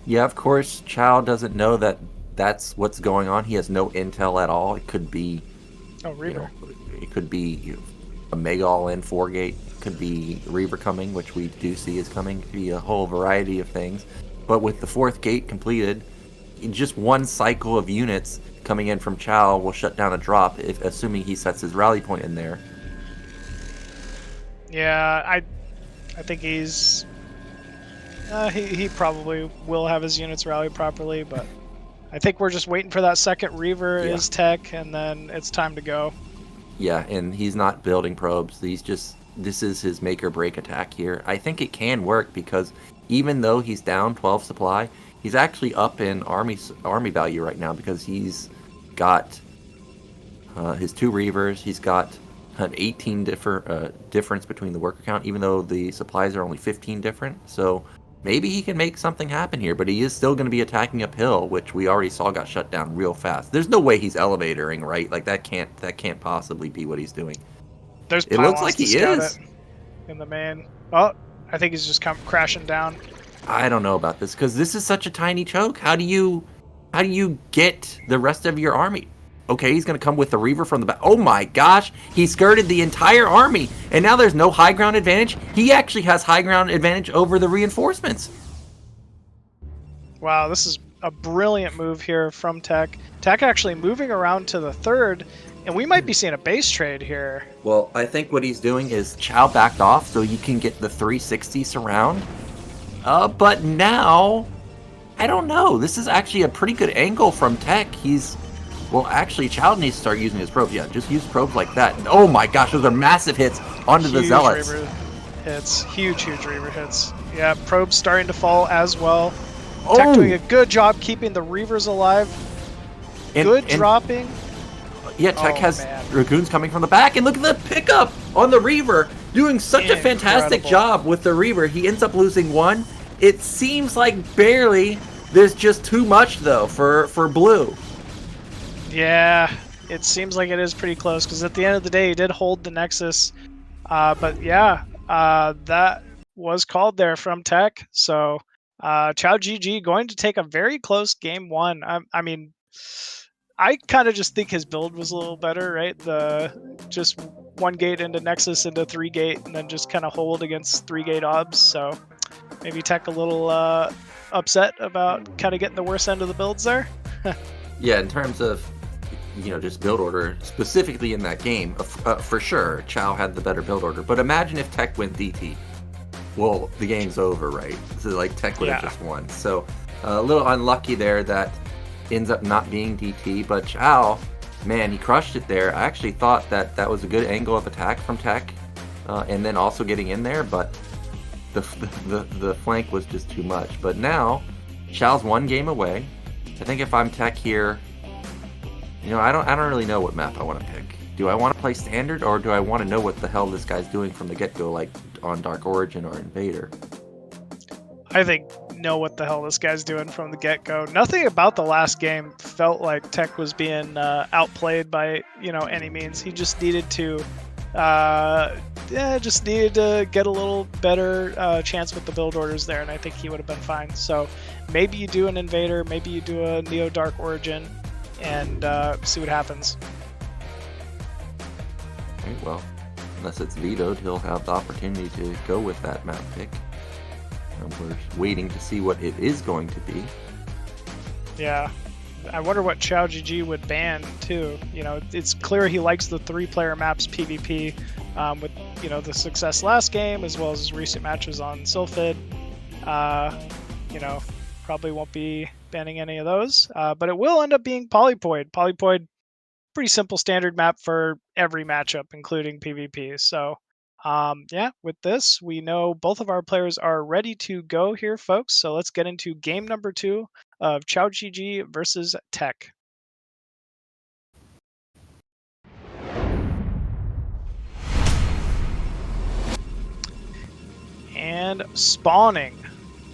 Yeah, of course, Chow doesn't know that that's what's going on. He has no intel at all. It could be... Reaver. It could be a Mega All-In 4-gate. It could be Reaver coming, which we do see is coming. It could be a whole variety of things. But with the 4th gate completed, just one cycle of units coming in from Chow will shut down a drop, assuming he sets his rally point in there. Yeah, I think he's... he probably will have his units rally properly, but I think we're just waiting for that second Reaver is Tech, and then it's time to go. Yeah, and he's not building probes. This is his make or break attack here. I think it can work because even though he's down 12 supply, he's actually up in army value right now because he's got his 2 Reavers. He's got an 18 difference between the worker count, even though the supplies are only 15 different. So maybe he can make something happen here, but he is still going to be attacking uphill, which we already saw got shut down real fast. There's no way he's elevatoring, right? Like that can't possibly be what he's doing. It looks like he is in the main. Oh, I think he's just crashing down. I don't know about this because this is such a tiny choke. How do you get the rest of your army? Okay, he's going to come with the Reaver from the back. Oh my gosh, he skirted the entire army, and now there's no high ground advantage. He actually has high ground advantage over the reinforcements. Wow, this is a brilliant move here from Tech. Tech actually moving around to the 3rd, and we might be seeing a base trade here. Well, I think what he's doing is Chow backed off so you can get the 360 surround. But now, I don't know. This is actually a pretty good angle from Tech. Well, actually, Chow needs to start using his probes. Yeah, just use probes like that. Oh my gosh, those are massive hits onto the Zealots. Reaver hits. Huge Reaver hits. Yeah, probes starting to fall as well. Oh. Tech doing a good job keeping the Reavers alive. Good dropping. Yeah, Tech has Dragoons coming from the back, and look at the pickup on the Reaver. Doing such a fantastic job with the Reaver. He ends up losing 1. It seems like barely. There's just too much, though, for Blue. Yeah, it seems like it is pretty close, because at the end of the day, he did hold the Nexus. But yeah, that was called there from Tech. So QiaoGege going to take a very close game 1. I mean, I kind of just think his build was a little better, right? Just 1 gate into Nexus into 3 gate, and then just kind of hold against 3 gate obs. So maybe Tech a little upset about kind of getting the worst end of the builds there. Yeah, in terms of just build order, specifically in that game, for sure, Chow had the better build order. But imagine if Tech went DT. Well, the game's over, right? So like Tech would have just won. So a little unlucky there that ends up not being DT. But Chow, man, he crushed it there. I actually thought that was a good angle of attack from Tech, and then also getting in there. But the flank was just too much. But now Chow's 1 game away. I think if I'm Tech here, I don't really know what map I want to pick. Do I want to play Standard, or do I want to know what the hell this guy's doing from the get-go, like on Dark Origin or Invader? I think know what the hell this guy's doing from the get-go. Nothing about the last game felt like Tech was being outplayed by any means. He just needed to get a little better chance with the build orders there, and I think he would have been fine. So maybe you do an Invader, maybe you do a Neo Dark Origin, and see what happens. Okay, well, unless it's vetoed, he'll have the opportunity to go with that map pick. We're waiting to see what it is going to be. Yeah. I wonder what QiaoGege would ban too. You know, it's clear he likes the 3-player maps PvP with, you know, the success last game as well as his recent matches on Sylphid. You know, probably won't be banning any of those, but it will end up being Polypoid. Polypoid, pretty simple standard map for every matchup, including PvP. So yeah, with this, we know both of our players are ready to go here, folks. So let's get into game number 2 of QiaoGege versus Tech. And spawning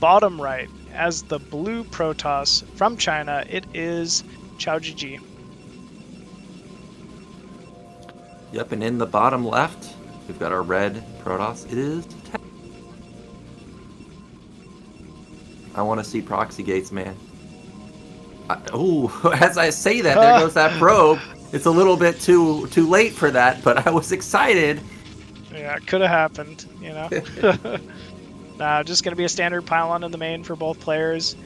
bottom right as the blue Protoss from China, it is QiaoGege. Yep, and in the bottom left, we've got our red Protoss. It is Tech. I want to see proxy gates, man. Oh, as I say that, there goes that probe. It's a little bit too late for that, but I was excited. Yeah, it could have happened, you know. Just going to be a standard pylon in the main for both players.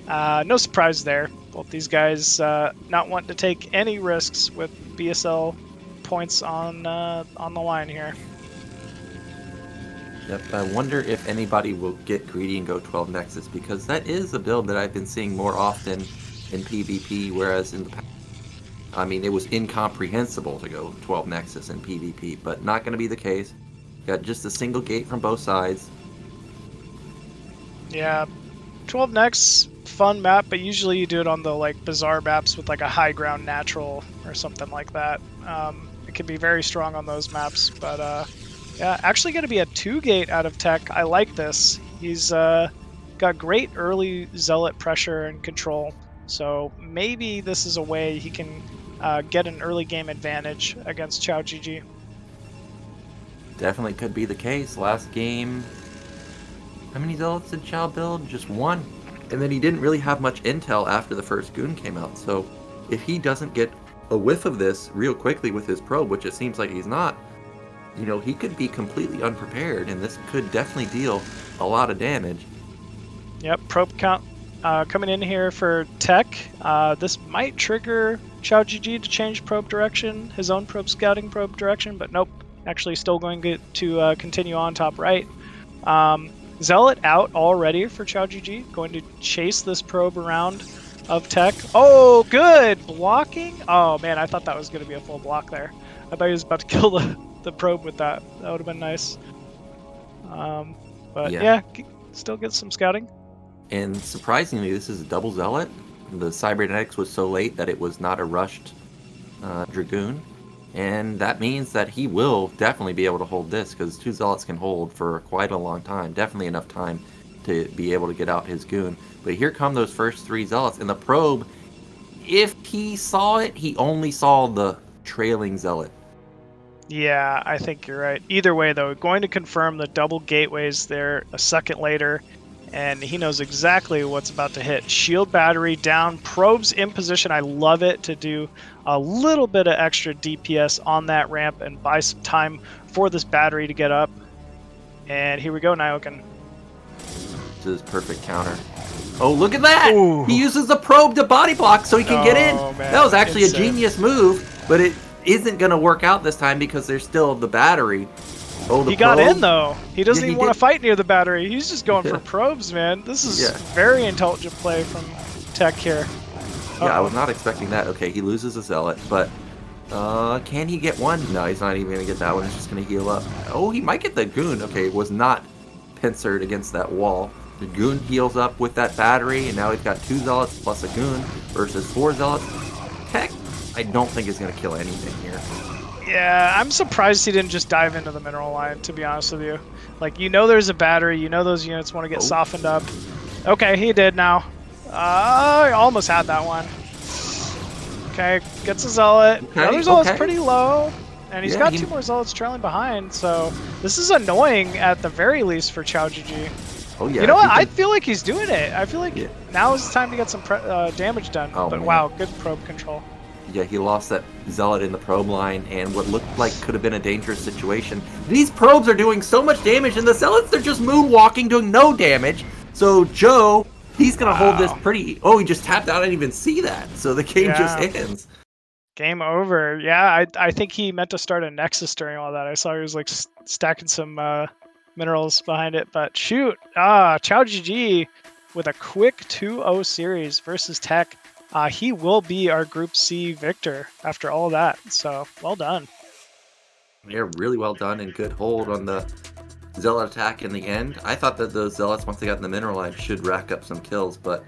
No surprise there. Both these guys not wanting to take any risks with BSL points on the line here. Yep, I wonder if anybody will get greedy and go 12 Nexus, because that is a build that I've been seeing more often in PvP, whereas in the past, I mean, it was incomprehensible to go 12 Nexus in PvP, but not going to be the case. Got just a single gate from both sides. Yeah, 12 Nex, fun map, but usually you do it on the like bizarre maps with like a high ground natural or something like that. It can be very strong on those maps, but yeah, actually going to be a 2-gate out of Tech. I like this. He's got great early Zealot pressure and control, so maybe this is a way he can get an early game advantage against QiaoGege. Definitely could be the case. Last game, how many Zealots did Chow build? Just one. And then he didn't really have much intel after the first Goon came out, so if he doesn't get a whiff of this real quickly with his probe, which it seems like he's not, you know, he could be completely unprepared, and this could definitely deal a lot of damage. Yep, probe count coming in here for Tech. This might trigger QiaoGege to change probe direction, his own probe scouting probe direction, but nope, actually still going to continue on top right. Zealot out already for QiaoGege, going to chase this probe around of Tech. Oh, good! Blocking? Oh man, I thought that was going to be a full block there. I thought he was about to kill the probe with that. That would have been nice. But yeah, still get some scouting. And surprisingly, this is a double Zealot. The cybernetics was so late that it was not a rushed Dragoon. And that means that he will definitely be able to hold this, because 2 Zealots can hold for quite a long time. Definitely enough time to be able to get out his Goon. But here come those first 3 Zealots. And the probe, if he saw it, he only saw the trailing Zealot. Yeah, I think you're right. Either way, though, going to confirm the double gateways there a second later, and he knows exactly what's about to hit. Shield battery down, probes in position. I love it to do a little bit of extra DPS on that ramp and buy some time for this battery to get up. And here we go, Nyoken. This is perfect counter. Oh, look at that! Ooh. He uses the probe to body block so he can get in. Man, that was actually insane. a genius move, but it isn't going to work out this time because there's still the battery. Oh, the he got probe. in, though. He doesn't Yeah, he even want did. to fight near the battery. He's just going for probes, man. This is very intelligent play from Tech here. Yeah, I was not expecting that. Okay, he loses a Zealot, but can he get one? No, he's not even going to get that one. He's just going to heal up. Oh, he might get the Goon. Okay, it was not pincered against that wall. The Goon heals up with that battery, and now he's got 2 Zealots plus a Goon versus 4 Zealots. Tech, I don't think is going to kill anything here. Yeah, I'm surprised he didn't just dive into the mineral line, to be honest with you. Like, you know there's a battery, you know those units want to get softened up. Okay, he did now. I almost had that one. Okay, gets a Zealot. Okay, The other Zealot's okay. pretty low, and he's Yeah, got he- 2 more Zealots trailing behind, so this is annoying at the very least for QiaoGege. Oh, yeah. You know what? he I can- feel like he's doing it. I feel like Yeah. now is the time to get some damage done. Oh, but man. wow, good probe control. Yeah, he lost that Zealot in the probe line, and what looked like could have been a dangerous situation. These probes are doing so much damage, and the Zealots, they're just moonwalking, doing no damage. So Joe He's gonna hold this Wow. pretty. Oh, he just tapped out. I didn't even see that. So the game just Yeah. ends. Game over. Yeah, I think he meant to start a Nexus during all that. I saw he was like stacking some minerals behind it. But shoot, QiaoGege with a quick 2-0 series versus Tech. He will be our Group C victor after all that. So well done. Yeah, really well done and good hold on the Zealot attack in the end. I thought that those Zealots, once they got in the mineral line, should rack up some kills, but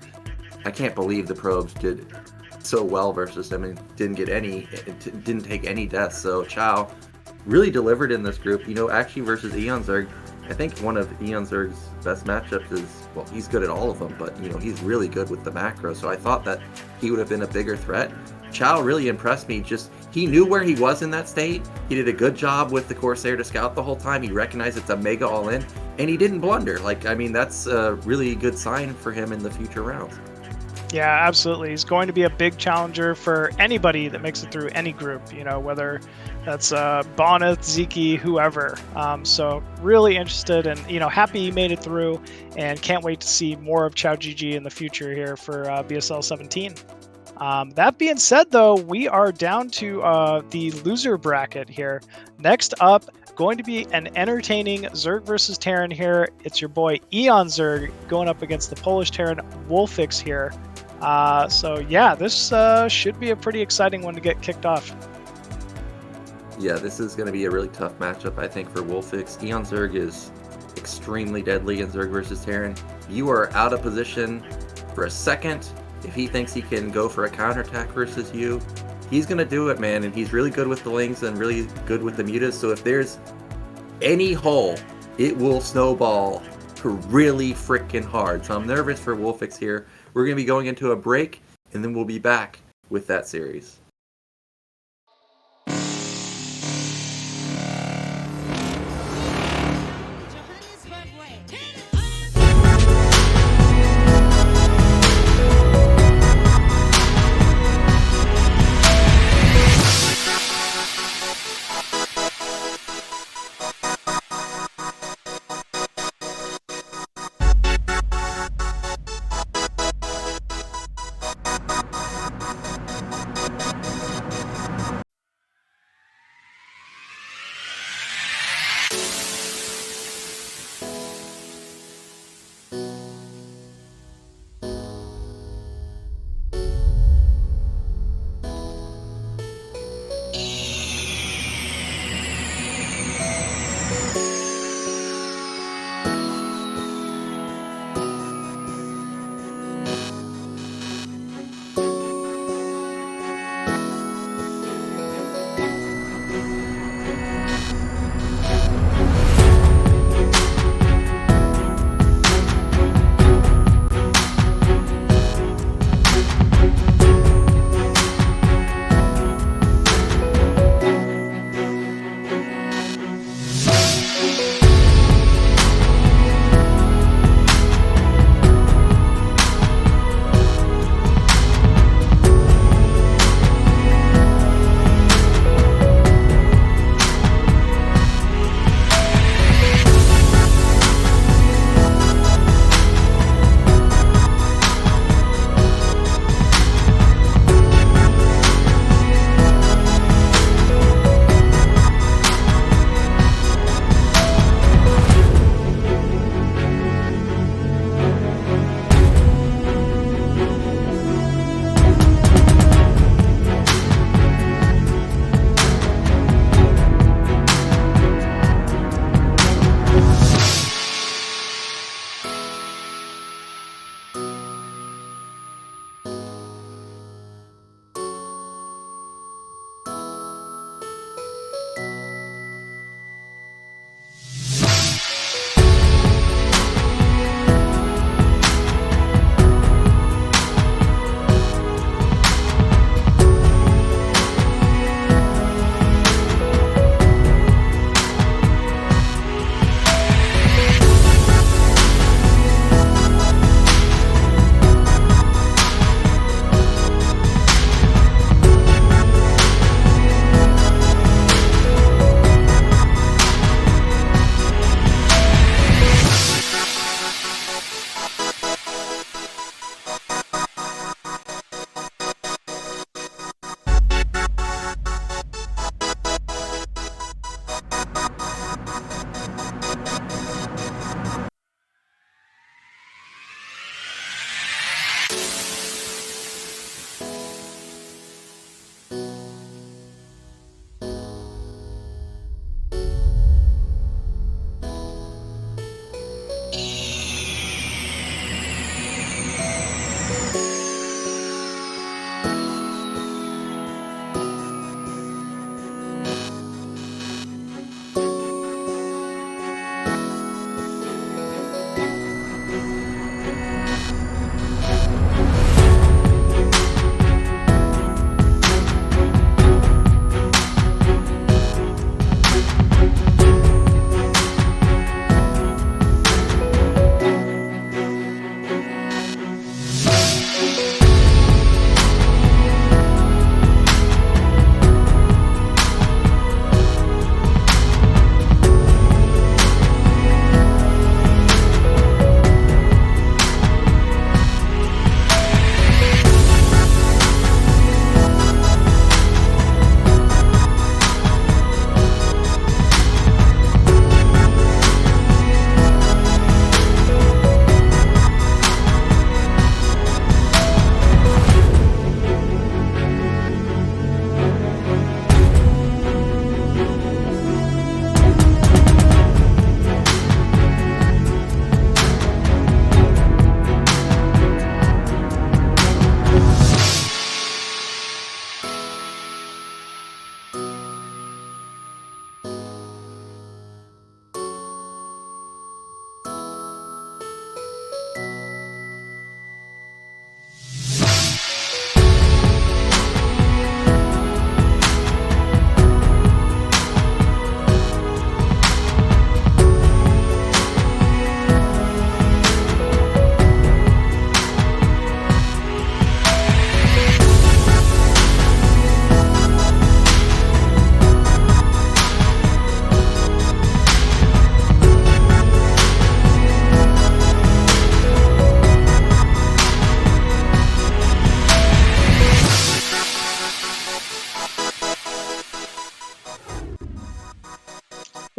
I can't believe the probes did so well versus them and didn't didn't take any deaths. So Chow really delivered in this group. You know, actually versus eOnzErG, I think one of eOnzErG's best matchups is, well, he's good at all of them, but you know, he's really good with the macro. So I thought that he would have been a bigger threat. Chow really impressed me. Just, he knew where he was in that state. He did a good job with the Corsair to scout the whole time. He recognized it's a mega all-in, and he didn't blunder. Like, I mean, that's a really good sign for him in the future rounds. Yeah, absolutely. He's going to be a big challenger for anybody that makes it through any group, you know, whether that's Bonyth, Sziky, whoever. So really interested and, you know, happy he made it through and can't wait to see more of QiaoGege in the future here for BSL17. That being said, though, we are down to the loser bracket here. Next up, going to be an entertaining Zerg versus Terran here. It's your boy eOnzErG going up against the Polish Terran WolFix here. So yeah, this should be a pretty exciting one to get kicked off. Yeah, this is going to be a really tough matchup, I think, for WolFix. eOnzErG is extremely deadly in Zerg versus Terran. You are out of position for a second. If he thinks he can go for a counterattack versus you, he's going to do it, man. And he's really good with the Lings and really good with the Mutas. So if there's any hole, it will snowball really freaking hard. So I'm nervous for WolFix here. We're going to be going into a break, and then we'll be back with that series. Johannesburg way.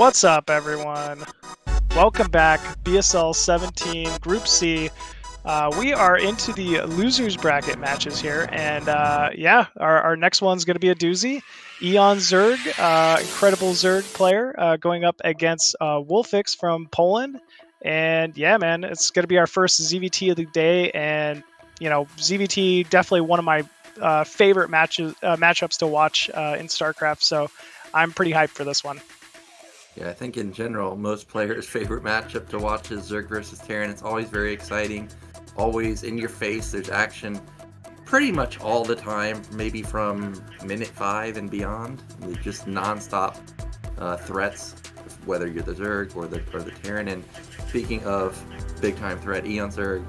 What's up, everyone? Welcome back, BSL17 Group C. We are into the losers bracket matches here, and yeah, our next one's going to be a doozy. eOnzErG, incredible Zerg player, going up against WolFix from Poland. And yeah, man, it's going to be our first ZVT of the day, and you know, ZVT definitely one of my favorite matchups to watch in StarCraft. So I'm pretty hyped for this one. Yeah, I think in general, most players' favorite matchup to watch is Zerg versus Terran. It's always very exciting, always in your face. There's action pretty much all the time, maybe from minute 5 and beyond. Just non-stop threats, whether you're the Zerg or the Terran. And speaking of big-time threat, eOnzErG,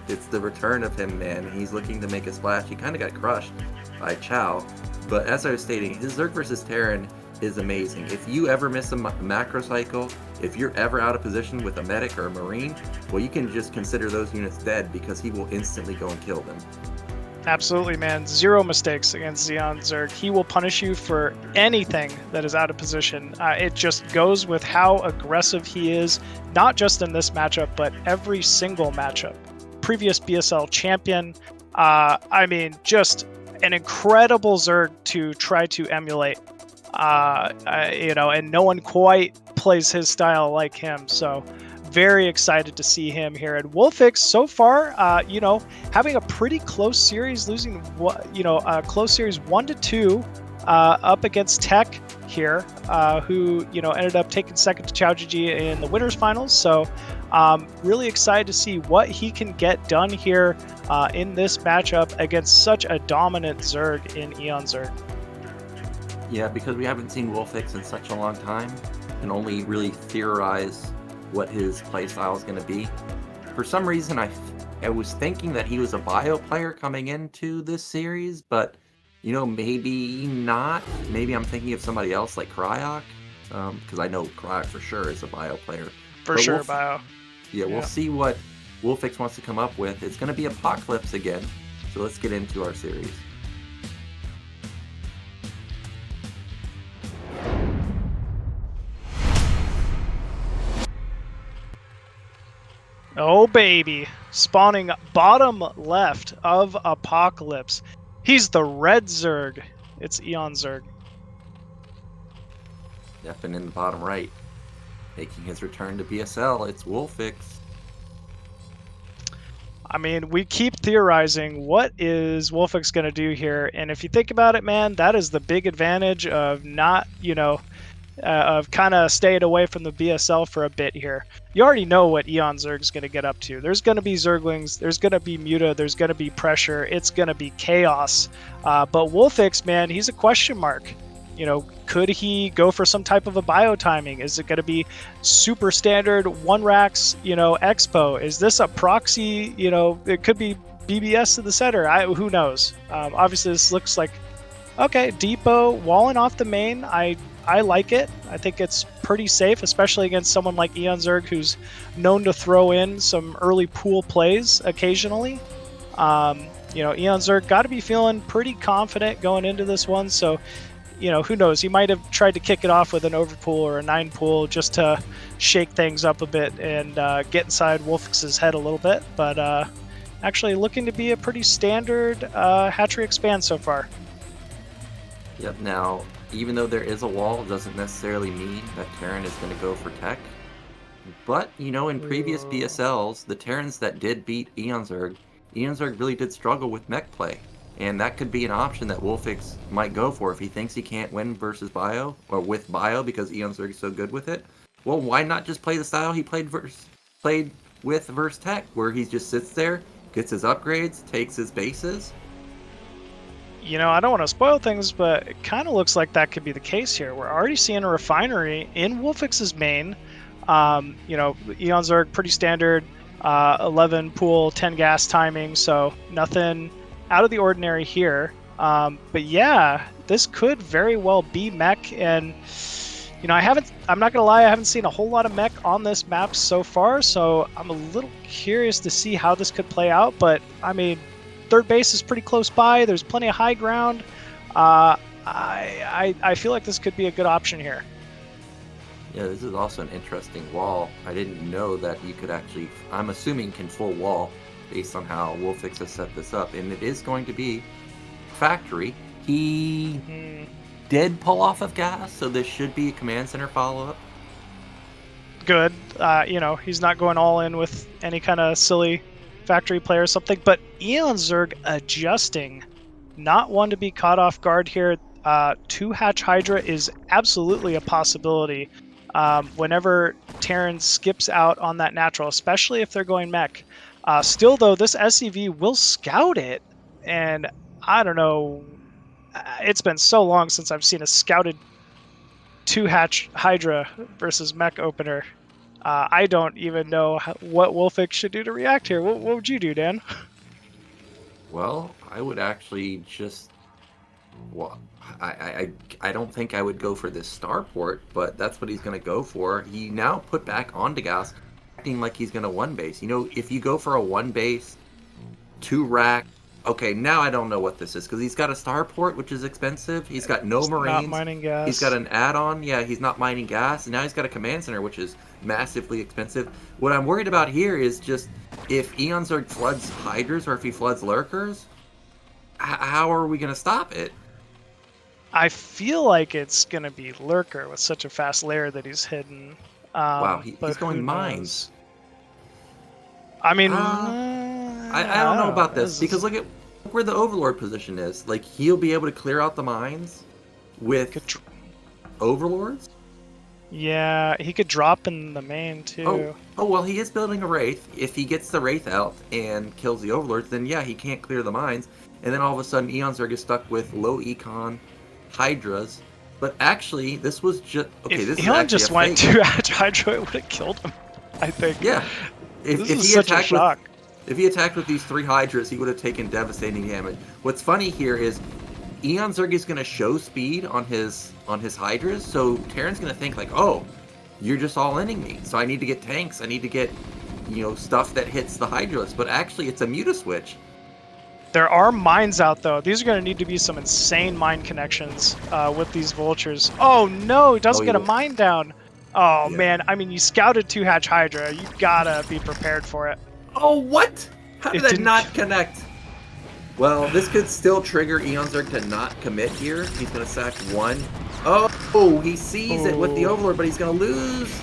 it's the return of him, man. He's looking to make a splash. He kind of got crushed by Chow, but as I was stating, his Zerg versus Terran is amazing. If you ever miss a macro cycle, if you're ever out of position with a medic or a marine, well, you can just consider those units dead because he will instantly go and kill them. Absolutely, man. Zero mistakes against eOnzErG. He will punish you for anything that is out of position. It just goes with how aggressive he is, not just in this matchup, but every single matchup. Previous BSL champion. I mean, just an incredible Zerg to try to emulate. You know, and no one quite plays his style like him. So very excited to see him here. And WolFix so far, you know, having a pretty close series, losing, you know, a close series 1-2 up against Tech here, who, you know, ended up taking second to QiaoGege in the winners finals. So really excited to see what he can get done here in this matchup against such a dominant Zerg in eOnzErG. Yeah, because we haven't seen WolFix in such a long time, can only really theorize what his playstyle is going to be. For some reason, I was thinking that he was a bio player coming into this series, but, you know, maybe not. Maybe I'm thinking of somebody else like QiaoGege, because I know QiaoGege for sure is a bio player. For sure, bio. Yeah, we'll see what WolFix wants to come up with. It's going to be Apocalypse again, so let's get into our series. Oh baby, spawning bottom left of Apocalypse. He's the red Zerg. It's eOnzErG. Yep, and in the bottom right, making his return to BSL, it's WolFix. I mean, we keep theorizing what is WolFix going to do here, and if you think about it, man, that is the big advantage of not, you know, of kind of staying away from the BSL for a bit here. You already know what eOnzErG is going to get up to. There's going to be Zerglings, there's going to be Muta, there's going to be pressure, it's going to be chaos. But WolFix, man, he's a question mark. You know, could he go for some type of a bio timing? Is it going to be super standard one racks, you know, expo? Is this a proxy? You know, it could be BBS to the center. Who knows? Obviously, this looks like, okay, depot walling off the main. I like it. I think it's pretty safe, especially against someone like eOnzErG, who's known to throw in some early pool plays occasionally. You know, eOnzErG got to be feeling pretty confident going into this one. So, you know, who knows? He might have tried to kick it off with an overpool or a 9 pool just to shake things up a bit and get inside WolFix's head a little bit. But actually looking to be a pretty standard hatchery expand so far. Yep, now, even though there is a wall, it doesn't necessarily mean that Terran is going to go for tech. But, you know, in previous BSLs, the Terrans that did beat eOnzErG really did struggle with mech play. And that could be an option that WolFix might go for if he thinks he can't win versus bio, or with bio because eOnzErG is so good with it. Well, why not just play the style he played with versus tech, where he just sits there, gets his upgrades, takes his bases? You know, I don't want to spoil things, but it kind of looks like that could be the case here. We're already seeing a refinery in WolFix's main. You know, eOnzErG, pretty standard, 11 pool, 10 gas timing, so nothing out of the ordinary here. But yeah, this could very well be mech, and you know, I'm not gonna lie, I haven't seen a whole lot of mech on this map so far, so I'm a little curious to see how this could play out. But I mean, third base is pretty close by. There's plenty of high ground. I feel like this could be a good option here. Yeah, this is also an interesting wall. I didn't know that you could actually, I'm assuming can full wall based on how WolFix has set this up. And it is going to be factory. He did pull off of gas, so this should be a command center follow-up. Good. You know, he's not going all in with any kind of silly factory play or something, but eOnzErG adjusting. Not one to be caught off guard here. 2-hatch Hydra is absolutely a possibility whenever Terran skips out on that natural, especially if they're going mech. Still, though, this SCV will scout it, and I don't know. It's been so long since I've seen a scouted 2-hatch Hydra versus mech opener. I don't even know what WolFix should do to react here. What would you do, Dan? Well, I would actually just... Well, I don't think I would go for this starport, but that's what he's going to go for. He now put back onto gas, acting like he's going to 1-base. You know, if you go for a 1-base, 2-rack... Okay, now I don't know what this is, because he's got a starport, which is expensive. He's got no marines. Not mining gas. He's got an add-on. Yeah, he's not mining gas. And now he's got a command center, which is massively expensive. What I'm worried about here is just if eOnzErG floods Hydras or if he floods Lurkers, how are we going to stop it? I feel like it's going to be Lurker with such a fast layer that he's hidden. Wow, he's going mines. I mean... I don't know about this, because look at where the Overlord position is. Like, he'll be able to clear out the mines with Overlords? Yeah, he could drop in the main, too. Oh, well, he is building a Wraith. If he gets the Wraith out and kills the Overlords, then yeah, he can't clear the mines. And then all of a sudden, eOnzErG is stuck with low econ Hydras. But actually, this was just... Okay, if this Eon is just went to Hydra, it would have killed him, I think. Yeah. This is such a shock. If he attacked with these 3 Hydras, he would have taken devastating damage. What's funny here is eOnzErG is going to show speed on his Hydras, so Terran's going to think like, oh, you're just all-inning me, so I need to get tanks, I need to get, you know, stuff that hits the Hydras, but actually it's a muta-switch. There are mines out, though. These are going to need to be some insane mine connections with these vultures. Oh, no, he doesn't get a mine down. Oh, yeah. Man, I mean, you scouted 2-hatch Hydra. You gotta be prepared for it. Oh, what? How did that not connect? Well, this could still trigger eOnzErG to not commit here. He's going to sack 1. Oh, he sees it with the Overlord, but he's going to lose.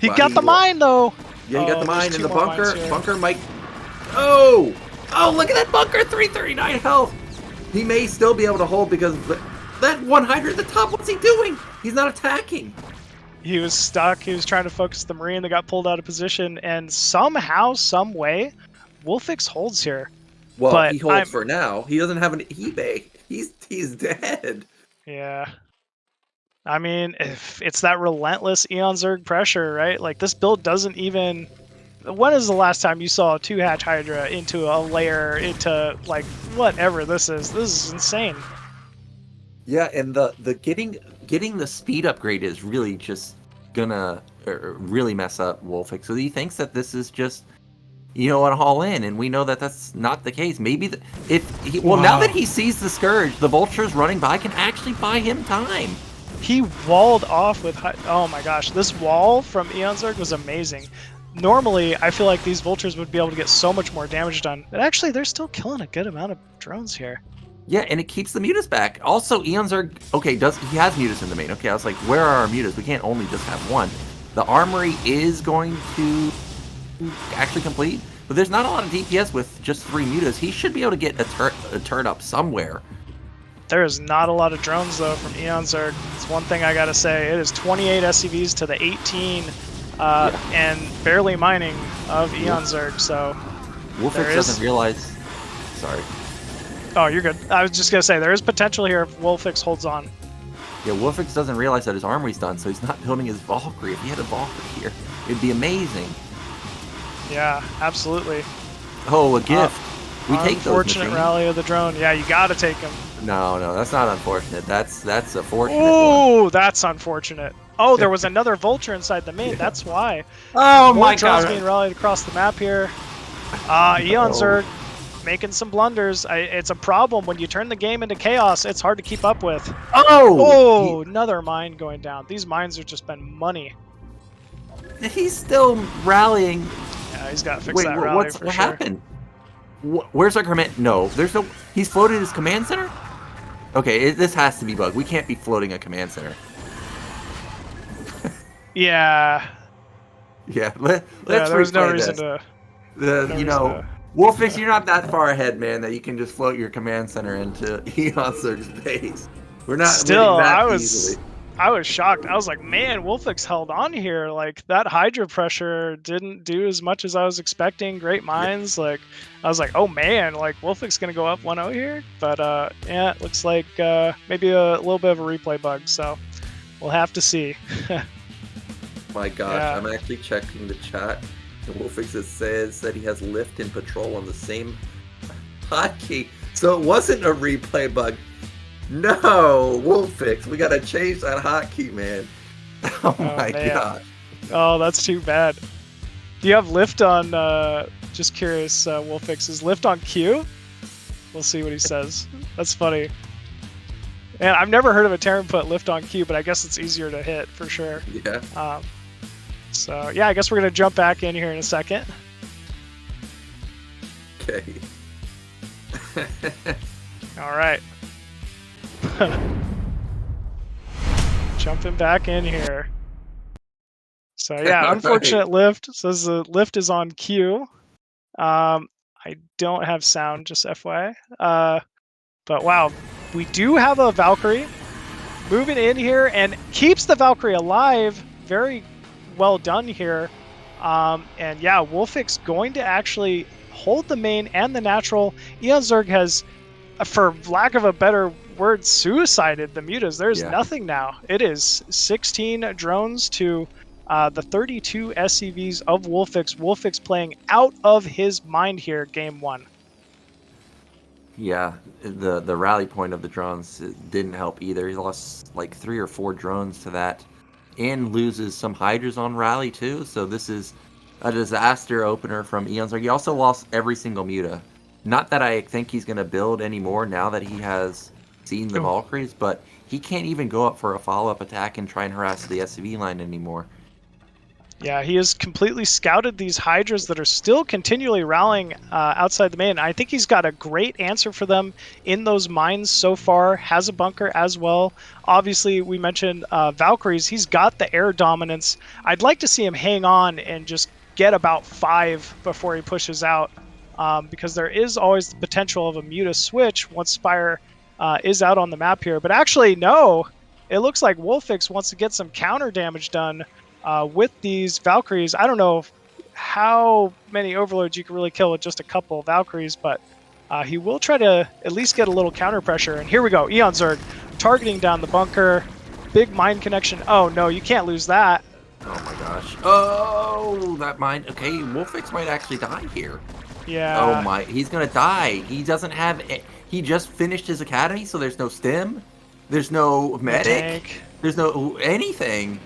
He got the mine, though. Yeah, he got the mine in the bunker. Bunker might... Oh, look at that bunker. 339 health. He may still be able to hold because that 1 Hydra at the top, what's he doing? He's not attacking. He was stuck. He was trying to focus the Marine that got pulled out of position, and somehow, some way, WolFix holds here. Well, but he holds for now. He doesn't have an eBay. He's dead. Yeah. I mean, if it's that relentless eOnzErG pressure, right? Like, this build doesn't even... When is the last time you saw a 2-hatch Hydra into a layer, into, like, whatever this is? This is insane. Yeah, and the getting the speed upgrade is really just gonna really mess up WolFix. So he thinks that this is just, you know, an all-in, and we know that that's not the case. Maybe now that he sees the Scourge, the Vultures running by can actually buy him time. He walled off with... Oh my gosh, this wall from eOnzErG was amazing. Normally, I feel like these Vultures would be able to get so much more damage done, but actually they're still killing a good amount of drones here. Yeah, and it keeps the mutas back. Also, eOnzErG, okay, he has mutas in the main. Okay, I was like, where are our mutas? We can't only just have 1. The armory is going to actually complete, but there's not a lot of DPS with just 3 mutas. He should be able to get a turret up somewhere. There is not a lot of drones, though, from eOnzErG. It's one thing I gotta say. It is 28 SCVs to the 18, and barely mining of eOnzErG, so... WolFix doesn't realize... Sorry. Oh, you're good. I was just going to say, there is potential here if WolFix holds on. Yeah, WolFix doesn't realize that his armory's done, so he's not building his Valkyrie. If he had a Valkyrie here, it'd be amazing. Yeah, absolutely. Oh, a gift. We take those. Unfortunate rally of the drone. Yeah, you got to take him. No, that's not unfortunate. That's a fortunate one. That's unfortunate. Oh, there was another Vulture inside the main. Yeah. That's why. Oh, my God. Drones being rallied across the map here. eOnzErG. making some blunders. It's a problem when you turn the game into chaos. It's hard to keep up with. Oh! Another mine going down. These mines have just been money. He's still rallying. Yeah, he's got to fix that rally for what sure. happened? Where's our command? No, there's no. He's floated his command center. Okay, this has to be bugged. We can't be floating a command center. Yeah. Yeah, let's there was no replay reason this. to. You know, WolFix, you're not that far ahead, man, that you can just float your command center into eOnzErG's base. We're not Still, winning that easily. I was shocked. I was like, man, WolFix held on here. Like, that Hydra pressure didn't do as much as I was expecting. Great mines. Like, I was like, oh man, like WolFix gonna go up 1-0 here. But yeah, it looks like maybe a little bit of a replay bug. So we'll have to see. My gosh, Yeah. I'm actually checking the chat. And WolFix says that he has lift and patrol on the same hotkey. So it wasn't a replay bug. No, WolFix, we gotta change that hotkey, man. Oh my man. gosh. Oh, that's too bad. Do you have lift on, just curious, WolFix, is lift on Q? We'll see what he says. That's funny. And I've never heard of a Terran put lift on Q, but I guess it's easier to hit for sure. Yeah. So yeah, I guess we're gonna jump back in here in a second. Okay. All right. Jumping back in here. So yeah, unfortunate lift. It says the lift is on Q. I don't have sound, just FYI. But wow, we do have a Valkyrie moving in here and keeps the Valkyrie alive. Very well done here. And yeah, WolFix going to actually hold the main and the natural. eOnzErG has, for lack of a better word, suicided the mutas. There's nothing now. It is 16 drones to the 32 SCVs of WolFix. WolFix playing out of his mind here, game one. Yeah, the rally point of the drones didn't help either. He lost like 3 or 4 drones to that, and loses some Hydras on rally too. So this is a disaster opener from eOnzErG. He also lost every single muta. Not that I think he's going to build anymore now that he has seen the Valkyries, but he can't even go up for a follow-up attack and try and harass the SCV line anymore. Yeah, he has completely scouted these Hydras that are still continually rallying outside the main. I think he's got a great answer for them in those mines so far. Has a bunker as well. Obviously, we mentioned Valkyries. He's got the air dominance. I'd like to see him hang on and just get about 5 before he pushes out, because there is always the potential of a muta switch once Spire is out on the map here. But actually, no. It looks like WolFix wants to get some counter damage done with these Valkyries. I don't know how many Overlords you can really kill with just a couple of Valkyries, but he will try to at least get a little counter pressure. And here we go, eOnzErG targeting down the bunker. Big mine connection. Oh no, you can't lose that. Oh my gosh. Oh, that mine. Okay, WolFix might actually die here. Yeah. Oh my, he's gonna die. He doesn't have, he just finished his academy, so there's no stim. There's no medic. There's no anything.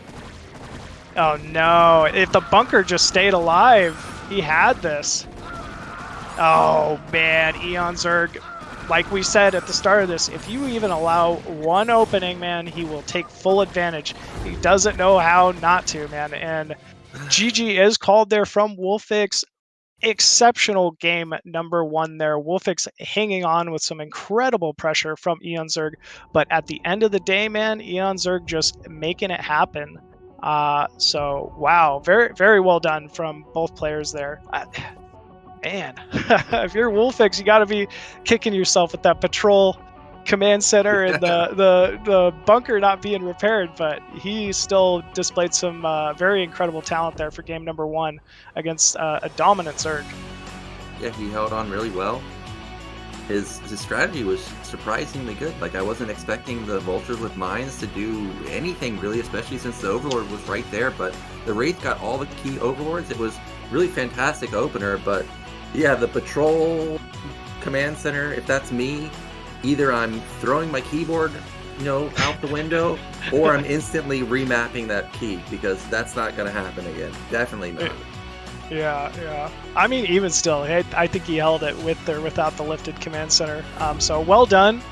Oh no, if the bunker just stayed alive, he had this. Oh man, eOnzErG, like we said at the start of this, if you even allow one opening, man, he will take full advantage. He doesn't know how not to, man. And GG is called there from WolFix. Exceptional game number 1 there. WolFix hanging on with some incredible pressure from eOnzErG. But at the end of the day, man, eOnzErG just making it happen. So wow, very, very well done from both players there. Man, if you're WolFix, you got to be kicking yourself with that patrol command center and the bunker not being repaired. But he still displayed some very incredible talent there for game number 1 against a dominant Zerg. Yeah, he held on really well. His strategy was surprisingly good. Like, I wasn't expecting the Vultures with mines to do anything really, especially since the Overlord was right there. But the Wraith got all the key Overlords. It was really fantastic opener. But yeah, the patrol command center, if that's me, either I'm throwing my keyboard, out the window, or I'm instantly remapping that key, because that's not going to happen again. Definitely not. Yeah. I mean, even still, I think he held it with or without the lifted command center. So well done.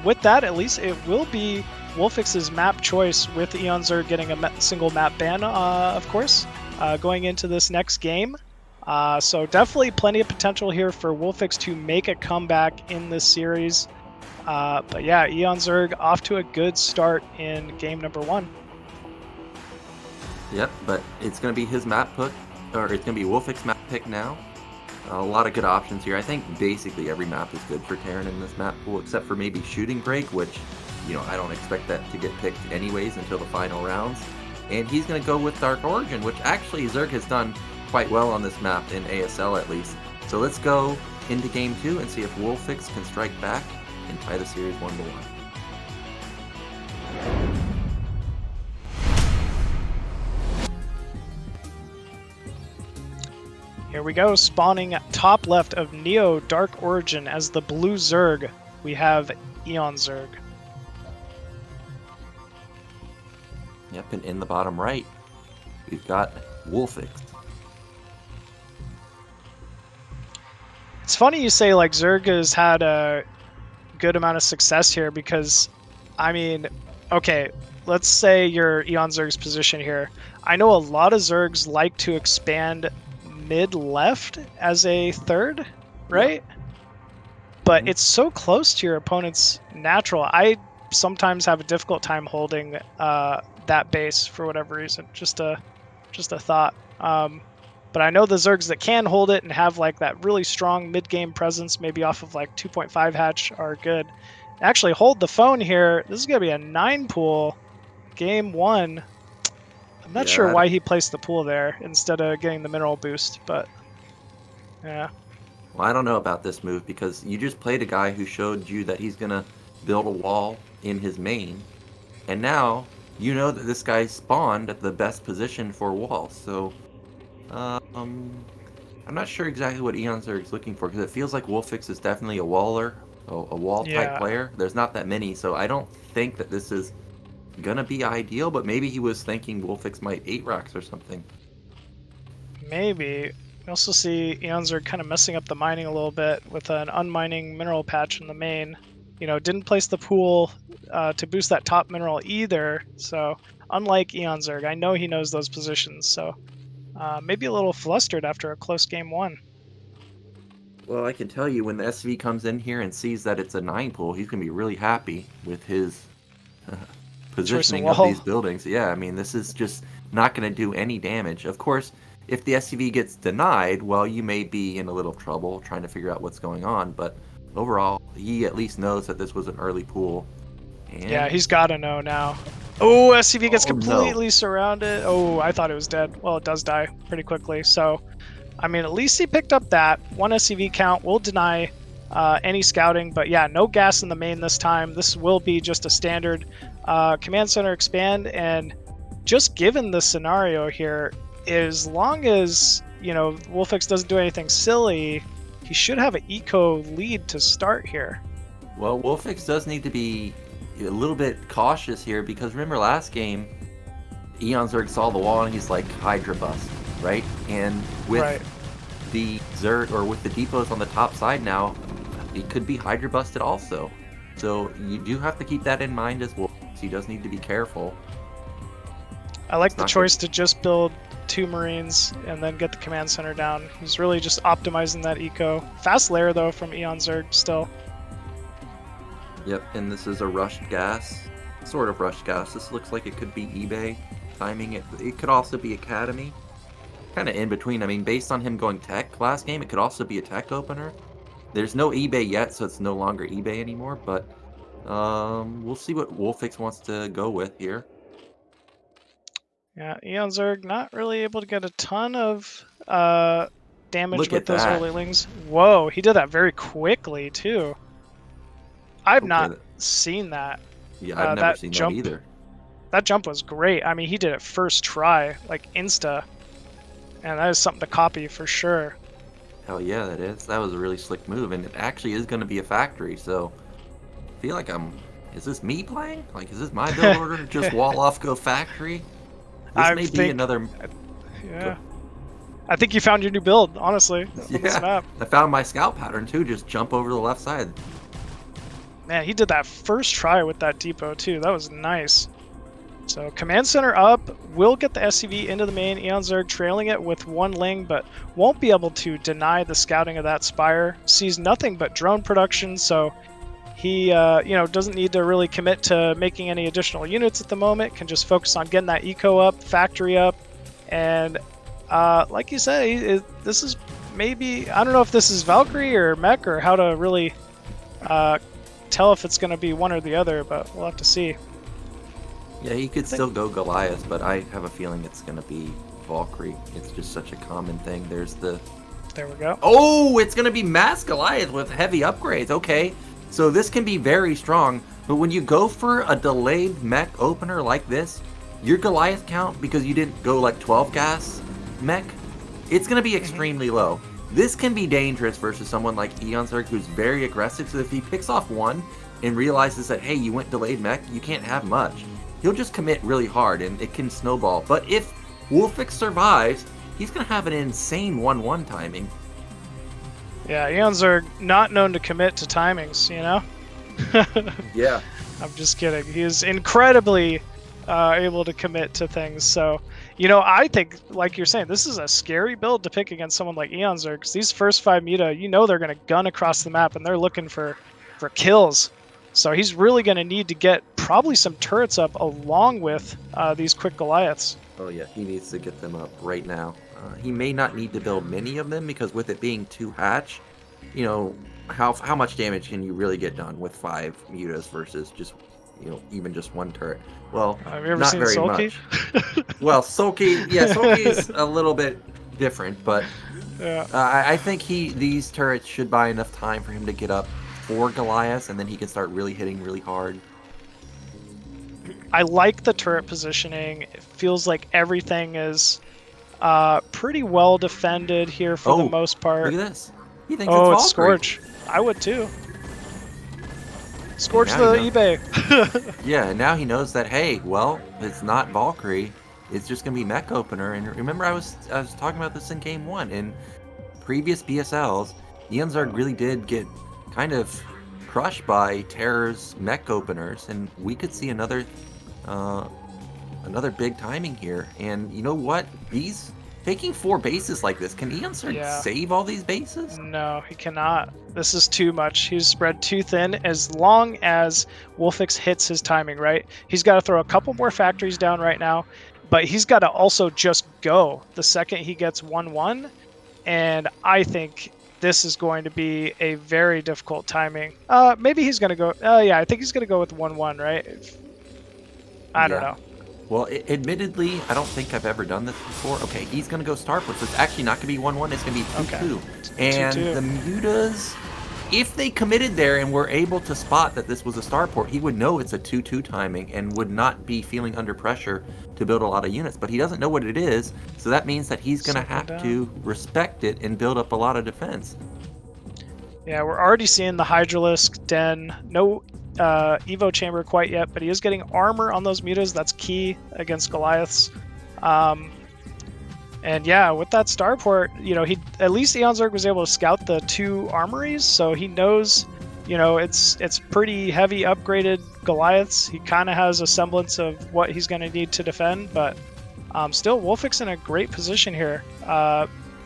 With that, at least it will be WolFix's map choice, with eOnzErG getting a single map ban, of course, going into this next game. So definitely plenty of potential here for WolFix to make a comeback in this series. But yeah, eOnzErG off to a good start in game number 1. Yep, but it's going to be his map pick, or it's going to be WolFix map pick now. A lot of good options here. I think basically every map is good for Terran in this map pool, except for maybe Shooting Break, which, you know, I don't expect that to get picked anyways until the final rounds. And he's going to go with Dark Origin, which actually Zerg has done quite well on this map, in ASL at least. So let's go into game 2 and see if WolFix can strike back and tie the series 1-1. Here we go, spawning top left of Neo Dark Origin as the blue Zerg. We have eOnzErG. Yep, and in the bottom right, we've got WolFix. It's funny you say like Zerg has had a good amount of success here, because, I mean, okay, let's say you're eOnzErG's position here. I know a lot of Zergs like to expand mid-left as a third, right? Yeah. But it's so close to your opponent's natural. I sometimes have a difficult time holding that base for whatever reason. Just a thought. But I know the Zergs that can hold it and have like that really strong mid-game presence, maybe off of like 2.5 hatch, are good. Actually, hold the phone here. This is going to be a 9 pool, game 1. I'm not sure why he placed the pool there instead of getting the mineral boost, but yeah. Well, I don't know about this move, because you just played a guy who showed you that he's going to build a wall in his main, and now you know that this guy spawned at the best position for walls. So I'm not sure exactly what eOnzErG is looking for, because it feels like WolFix is definitely a waller, a wall type player. There's not that many, so I don't think that this is gonna be ideal, but maybe he was thinking WolFix might 8 racks or something. Maybe. We also see eOnzErG kind of messing up the mining a little bit with an unmining mineral patch in the main. You know, didn't place the pool to boost that top mineral either, so unlike eOnzErG, I know he knows those positions, so maybe a little flustered after a close game 1. Well, I can tell you, when the SV comes in here and sees that it's a 9 pool, he's gonna be really happy with his positioning of these buildings. Yeah, I mean, this is just not going to do any damage. Of course, if the SCV gets denied, well, you may be in a little trouble trying to figure out what's going on, but overall, he at least knows that this was an early pool. And yeah, he's got to know now. Oh, SCV gets completely surrounded. Oh, I thought it was dead. Well, it does die pretty quickly, so, I mean, at least he picked up that. 1 SCV count will deny any scouting, but yeah, no gas in the main this time. This will be just a standard command center expand, and just given the scenario here, as long as, you know, WolFix doesn't do anything silly, he should have an eco lead to start here. Well, WolFix does need to be a little bit cautious here, because remember last game, eOnzErG saw the wall and he's like, Hydra bust, right? And with the Zerg, or with the depots on the top side now, it could be Hydra busted also. So you do have to keep that in mind as well. He does need to be careful. I like the choice to just build 2 Marines and then get the command center down. He's really just optimizing that eco. Fast lair though from eOnzErG still. Yep, and this is a rushed gas. Sort of rushed gas. This looks like it could be eBay timing. It could also be Academy. Kind of in between. I mean, based on him going tech last game, it could also be a tech opener. There's no eBay yet, so it's no longer eBay anymore, but we'll see what WolFix wants to go with here. Yeah, eOnzErG not really able to get a ton of damage with those early lings. Whoa, he did that very quickly too. I've not seen that. Yeah, I've never seen that either. That jump was great. I mean, he did it first try, like insta. And that is something to copy for sure. Hell yeah, that is. That was a really slick move, and it actually is going to be a factory, so I feel like is this me playing? Like, is this my build order? Just wall off, go factory? This may be another... Yeah. I think you found your new build, honestly, on this Yeah, map. I found my scout pattern too. Just jump over the left side. Man, he did that first try with that depot too. That was nice. So command center up, will get the SCV into the main. eOnzErG trailing it with 1 Ling, but won't be able to deny the scouting of that Spire. Sees nothing but drone production, so he doesn't need to really commit to making any additional units at the moment. Can just focus on getting that eco up, factory up, and like you said, this is maybe, I don't know if this is Valkyrie or Mech or how to really tell if it's going to be one or the other, but we'll have to see. Yeah, he could still go Goliath, but I have a feeling it's going to be Valkyrie. It's just such a common thing. There we go. Oh, it's going to be Mass Goliath with heavy upgrades. Okay, so this can be very strong, but when you go for a delayed mech opener like this, your Goliath count, because you didn't go like 12 gas mech, it's going to be extremely low. This can be dangerous versus someone like eOnzErG, who's very aggressive, so if he picks off one and realizes that, hey, you went delayed mech, you can't have much, he'll just commit really hard and it can snowball. But if WolFix survives, he's going to have an insane 1-1 timing. Yeah, eOnzErG not known to commit to timings, you know? Yeah. I'm just kidding. He is incredibly able to commit to things. So, I think, like you're saying, this is a scary build to pick against someone like eOnzErG, because these first 5 meta, they're going to gun across the map and they're looking for kills. So he's really going to need to get probably some turrets up along with these quick Goliaths. Oh yeah, he needs to get them up right now. He may not need to build many of them, because with it being 2 hatch, how much damage can you really get done with 5 mutas versus just even just 1 turret? Well, have you ever not seen very Sulky? much. Well, Sulky is a little bit different, but yeah. I think these turrets should buy enough time for him to get up 4 Goliaths, and then he can start really hitting really hard. I like the turret positioning. It feels like everything is pretty well defended here for the most part. Look at this. He thinks it's Scorch. I would too. Scorch the eBay. Yeah, and now he knows that, hey, well, it's not Valkyrie. It's just going to be mech opener. And remember, I was talking about this in Game 1. In previous BSLs, eOnzErG really did get kind of crushed by Terror's mech openers, and we could see another big timing here. And you know what? Taking 4 bases like this, can eOnzErG save all these bases? No, he cannot. This is too much. He's spread too thin. As long as WolFix hits his timing, right? He's got to throw a couple more factories down right now, but he's got to also just go the second he gets 1-1, and I think this is going to be a very difficult timing. Maybe he's going to go... yeah, I think he's going to go with 1-1, right? I don't know. Well, admittedly, I don't think I've ever done this before. Okay, he's going to go starport, so it's actually not going to be 1-1, it's going to be 2-2. Okay. And 2-2. the mutas, if they committed there and were able to spot that this was a starport, he would know it's a 2-2 timing and would not be feeling under pressure to build a lot of units. But he doesn't know what it is, so that means that he's going to have to respect it and build up a lot of defense. Yeah, we're already seeing the Hydralisk Den. No Evo chamber quite yet, but he is getting armor on those mutas. That's key against Goliaths. And yeah, with that starport, at least eOnzErG was able to scout the 2 armories, so he knows, it's pretty heavy upgraded Goliaths. He kind of has a semblance of what he's going to need to defend, but still, WolFix in a great position here.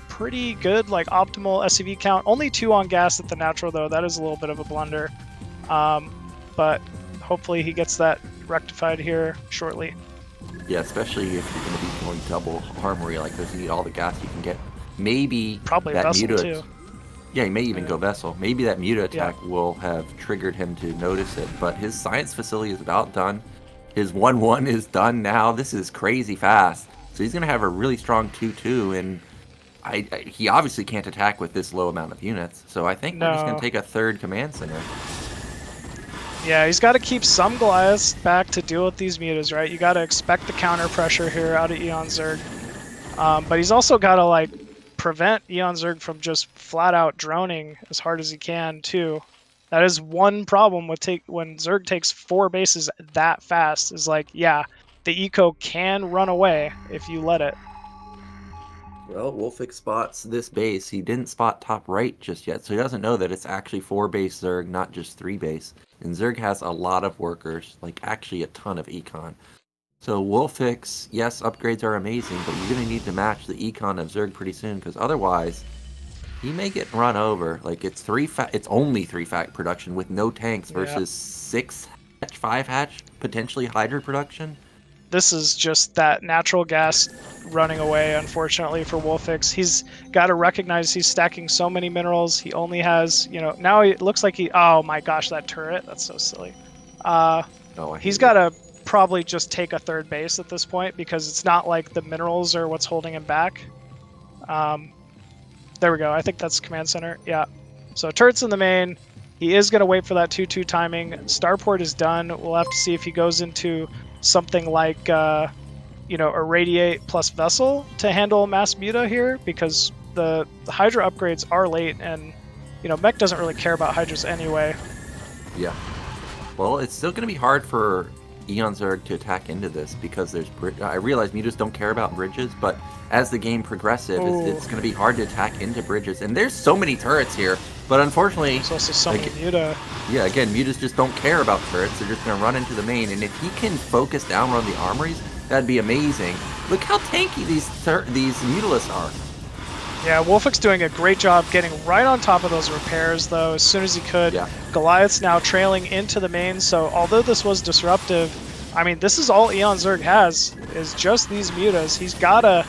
Pretty good, like optimal SCV count. Only 2 on gas at the natural, though. That is a little bit of a blunder. But hopefully he gets that rectified here shortly. Yeah, especially if you're going to be going double armory like this, you need all the gas you can get. Maybe probably that Vessel muta, too. Yeah, he may even go Vessel. Maybe that muta attack will have triggered him to notice it. But his science facility is about done. His 1-1 is done now. This is crazy fast. So he's going to have a really strong 2-2, and he obviously can't attack with this low amount of units. So I think we're just going to take a 3rd command center. Yeah, he's got to keep some Goliaths back to deal with these mutas, right? You got to expect the counter pressure here out of eOnzErG. But he's also got to prevent eOnzErG from just flat out droning as hard as he can too. That is one problem with when Zerg takes 4 bases that fast. Is the eco can run away if you let it. Well, WolFix spots this base. He didn't spot top right just yet, so he doesn't know that it's actually 4-base Zerg, not just 3-base. And Zerg has a lot of workers, like actually a ton of econ. So WolFix, yes, upgrades are amazing, but you're going to need to match the econ of Zerg pretty soon, because otherwise, he may get run over. Like, it's only 3-fact production with no tanks versus 6-hatch, 5-hatch, potentially Hydra production. This is just that natural gas running away, unfortunately, for WolFix. He's got to recognize he's stacking so many minerals. He only has, now it looks like oh my gosh, that turret, that's so silly. He's got to probably just take a 3rd base at this point, because it's not like the minerals are what's holding him back. There we go. I think that's command center. Yeah. So turret's in the main. He is going to wait for that 2-2 timing. Starport is done. We'll have to see if he goes into something like, Irradiate plus Vessel to handle Mass Muta here, because the Hydra upgrades are late, and, Mech doesn't really care about Hydras anyway. Yeah. Well, it's still going to be hard for eOnzErG to attack into this, because there's I realize mutas don't care about bridges, but as the game progresses, it's going to be hard to attack into bridges. And there's so many turrets here, but unfortunately, there's also so many muta. Yeah, again, mutas just don't care about turrets. They're just going to run into the main, and if he can focus down on the armories, that'd be amazing. Look how tanky these mutalisks are. Yeah, WolFix doing a great job getting right on top of those repairs, though, as soon as he could. Yeah. Goliath's now trailing into the main, so although this was disruptive, I mean, this is all eOnzErG has, is just these mutas. He's got to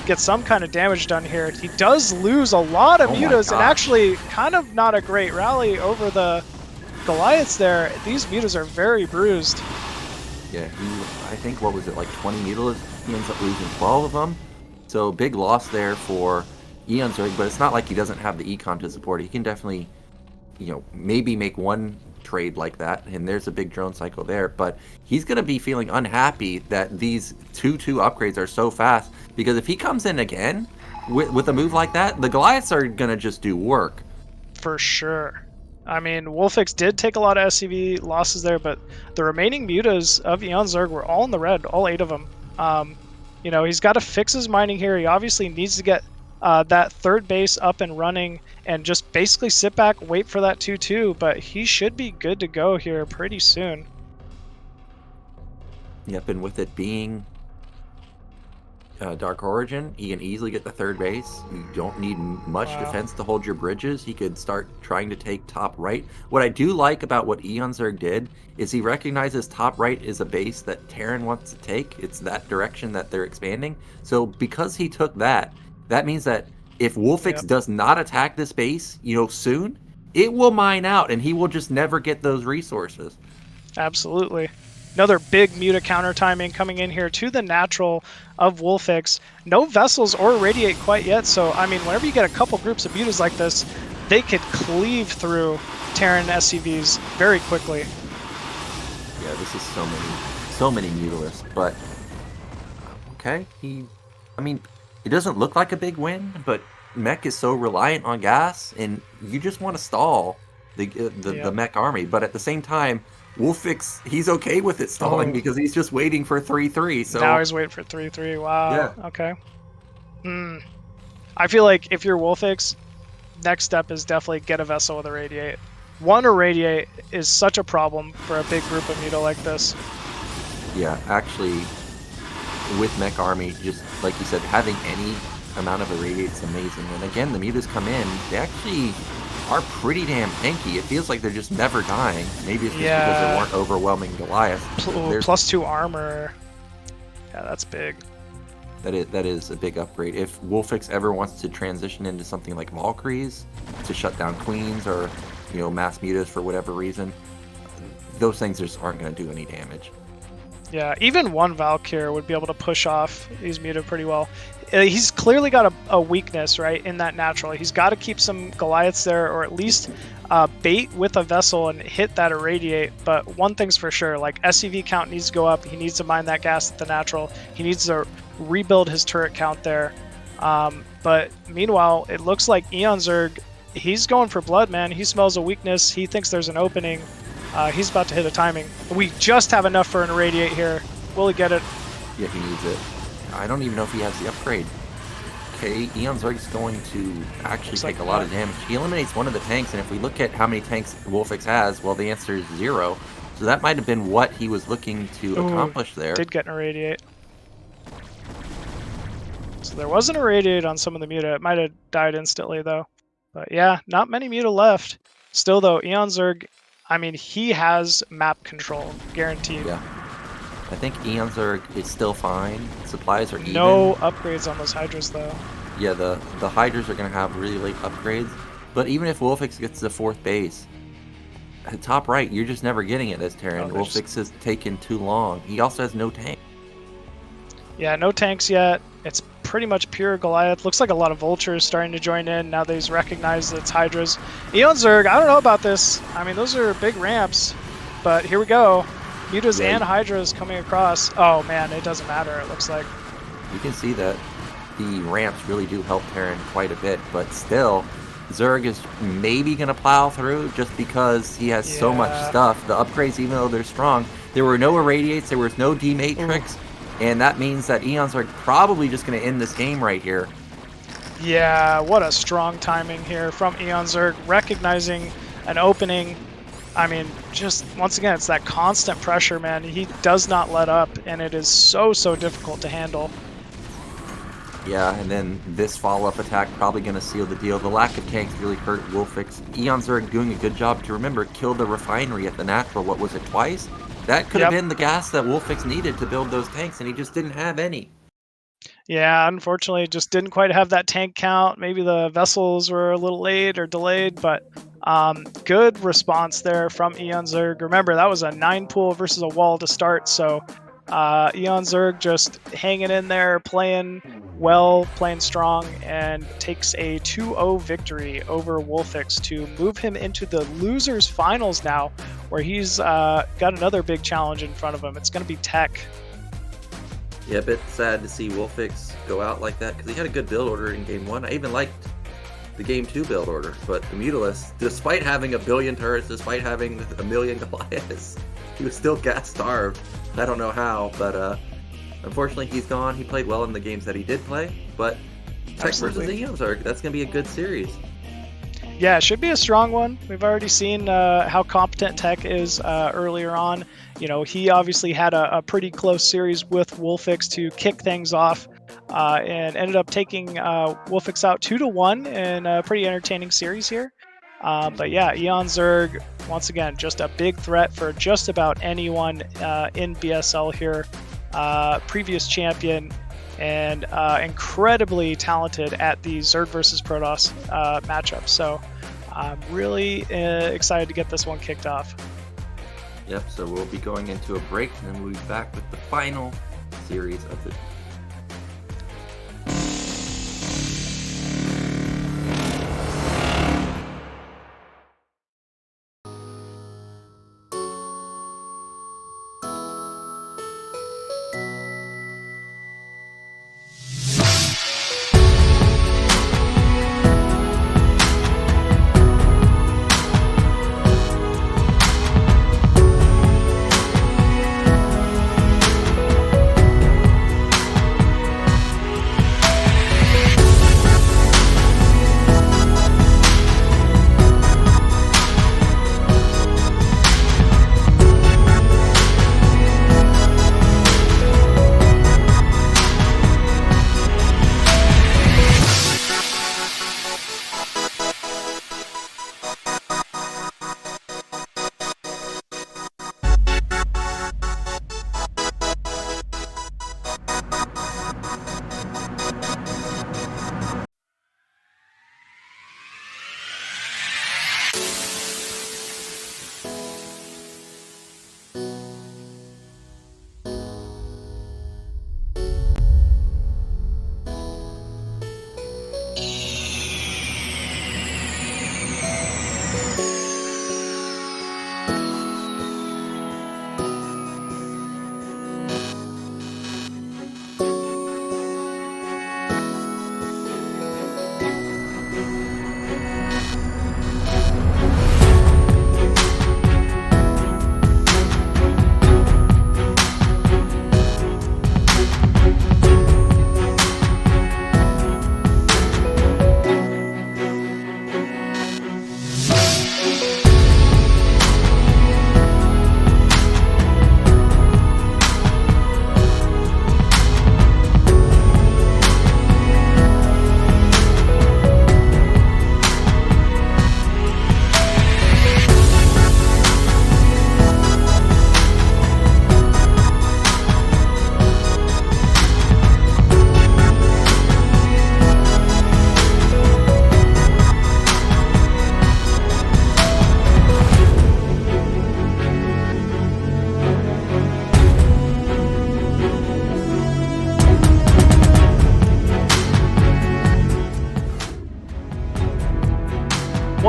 get some kind of damage done here. He does lose a lot of mutas, and actually kind of not a great rally over the Goliaths there. These mutas are very bruised. Yeah, I think, what was it, like 20 mutalisks? He ends up losing 12 of them. So big loss there for eOnzErG, but it's not like he doesn't have the econ to support it. He can definitely, maybe make one trade like that, and there's a big drone cycle there, but he's going to be feeling unhappy that these 2-2 upgrades are so fast, because if he comes in again with a move like that, the Goliaths are going to just do work. For sure. I mean, WolFix did take a lot of SCV losses there, but the remaining mutas of eOnzErG were all in the red, all 8 of them. He's got to fix his mining here. He obviously needs to get that 3rd base up and running and just basically sit back, wait for that 2-2, but he should be good to go here pretty soon. Yep, and with it being Dark Origin, he can easily get the 3rd base. You don't need much defense to hold your bridges. He could start trying to take top right. What I do like about what eOnzErG did is he recognizes top right is a base that Terran wants to take. It's that direction that they're expanding. So because he took that, that means that if WolFix does not attack this base, soon, it will mine out, and he will just never get those resources. Absolutely. Another big muta counter timing coming in here to the natural of WolFix. No vessels or radiate quite yet, so I mean, whenever you get a couple groups of mutas like this, they could cleave through Terran SCVs very quickly. Yeah, this is so many mutalisks, but okay, it doesn't look like a big win, but Mech is so reliant on gas, and you just want to stall the Mech army. But at the same time, WolFix, he's okay with it stalling because he's just waiting for 3-3. So now he's waiting for 3-3. Wow. Yeah. Okay. I feel like if you're WolFix, next step is definitely get a vessel with a radiate. One irradiate is such a problem for a big group of muta like this. Yeah, actually, with Mech Army, just like you said, having any amount of irradiate is amazing. And again, the mutas come in, they actually are pretty damn tanky. It feels like they're just never dying. Maybe it's just because they weren't overwhelming Goliath. +2 armor. Yeah, that's big. That is a big upgrade. If WolFix ever wants to transition into something like Valkyries to shut down Queens or mass mutas for whatever reason, those things just aren't going to do any damage. Yeah, even one Valkyr would be able to push off these muta pretty well. He's clearly got a weakness, right, in that natural. He's got to keep some Goliaths there, or at least bait with a vessel and hit that irradiate. But one thing's for sure, like, SCV count needs to go up. He needs to mine that gas at the natural. He needs to rebuild his turret count there. But meanwhile, it looks like eOnzErG, he's going for blood, man. He smells a weakness. He thinks there's an opening. He's about to hit a timing. We just have enough for an irradiate here. Will he get it? Yeah, he needs it. I don't even know if he has the upgrade. Okay, eOnzErG is going to actually Looks take like a lot that. of damage. He eliminates one of the tanks, and if we look at how many tanks WolFix has, well, the answer is 0. So that might have been what he was looking to Ooh, accomplish there. did get an irradiate. So there wasn't a irradiate on some of the Muta. It might have died instantly, though. But yeah, not many Muta left. Still, though, eOnzErG, I mean, he has map control, guaranteed. Yeah. I think eOnzErG is still fine. Supplies are even. No upgrades on those Hydras, though. Yeah, the Hydras are going to have really late upgrades. But even if WolFix gets to the 4th base, at top right, you're just never getting it as Terran. No, WolFix has taken too long. He also has no tank. Yeah, no tanks yet. It's pretty much pure Goliath. Looks like a lot of Vultures starting to join in now that he's recognized that it's Hydras. eOnzErG, I don't know about this. I mean, those are big ramps. But here we go. Mutas and Hydras coming across. Oh, man, it doesn't matter, it looks like. You can see that the ramps really do help Terran quite a bit, but still, Zerg is maybe going to plow through just because he has so much stuff. The upgrades, even though they're strong, there were no irradiates, there was no D-Matrix, and that means that eOnzErG probably just going to end this game right here. Yeah, what a strong timing here from eOnzErG, recognizing an opening. I mean, just once again, it's that constant pressure, man. He does not let up, and it is so difficult to handle. Yeah, and then this follow-up attack probably going to seal the deal. The lack of tanks really hurt WolFix. eOnzErG doing a good job to, remember, kill the refinery at the natural, what was it, twice? That could have been the gas that WolFix needed to build those tanks, and he just didn't have any. Yeah, unfortunately, just didn't quite have that tank count. Maybe the vessels were a little late or delayed, but good response there from eOnzErG. Remember, that was a 9-pool versus a wall to start, so eOnzErG just hanging in there, playing well, playing strong, and takes a 2-0 victory over WolFix to move him into the losers finals now, where he's got another big challenge in front of him. It's going to be Tech. Yeah, a bit sad to see WolFix go out like that, because he had a good build order in Game 1. I even liked the Game 2 build order, but the Mutalist, despite having a billion turrets, despite having a million Goliaths, he was still gas-starved. I don't know how, but unfortunately he's gone. He played well in the games that he did play, but Tech versus eOnzErG, that's going to be a good series. Yeah, it should be a strong one. We've already seen how competent Tech is earlier on. You know, he obviously had a pretty close series with WolFix to kick things off, and ended up taking WolFix out 2-1 in a pretty entertaining series here. But yeah, eOnzErG, once again, just a big threat for just about anyone in BSL here. Previous champion and incredibly talented at the Zerg versus Protoss matchup. So I'm really excited to get this one kicked off. Yep, so we'll be going into a break, and then we'll be back with the final series of the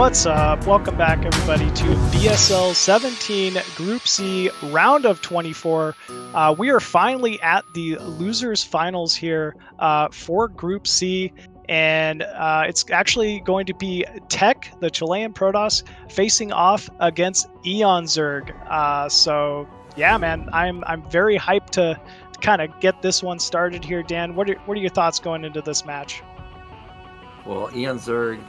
What's up? Welcome back, everybody, to BSL17 Group C round of 24. We are finally at the losers finals here for Group C, and it's actually going to be Tech, the Chilean Protoss, facing off against eOnzErG. So yeah, man, I'm very hyped to kind of get this one started here. Dan, what are your thoughts going into this match? Well, eOnzErG,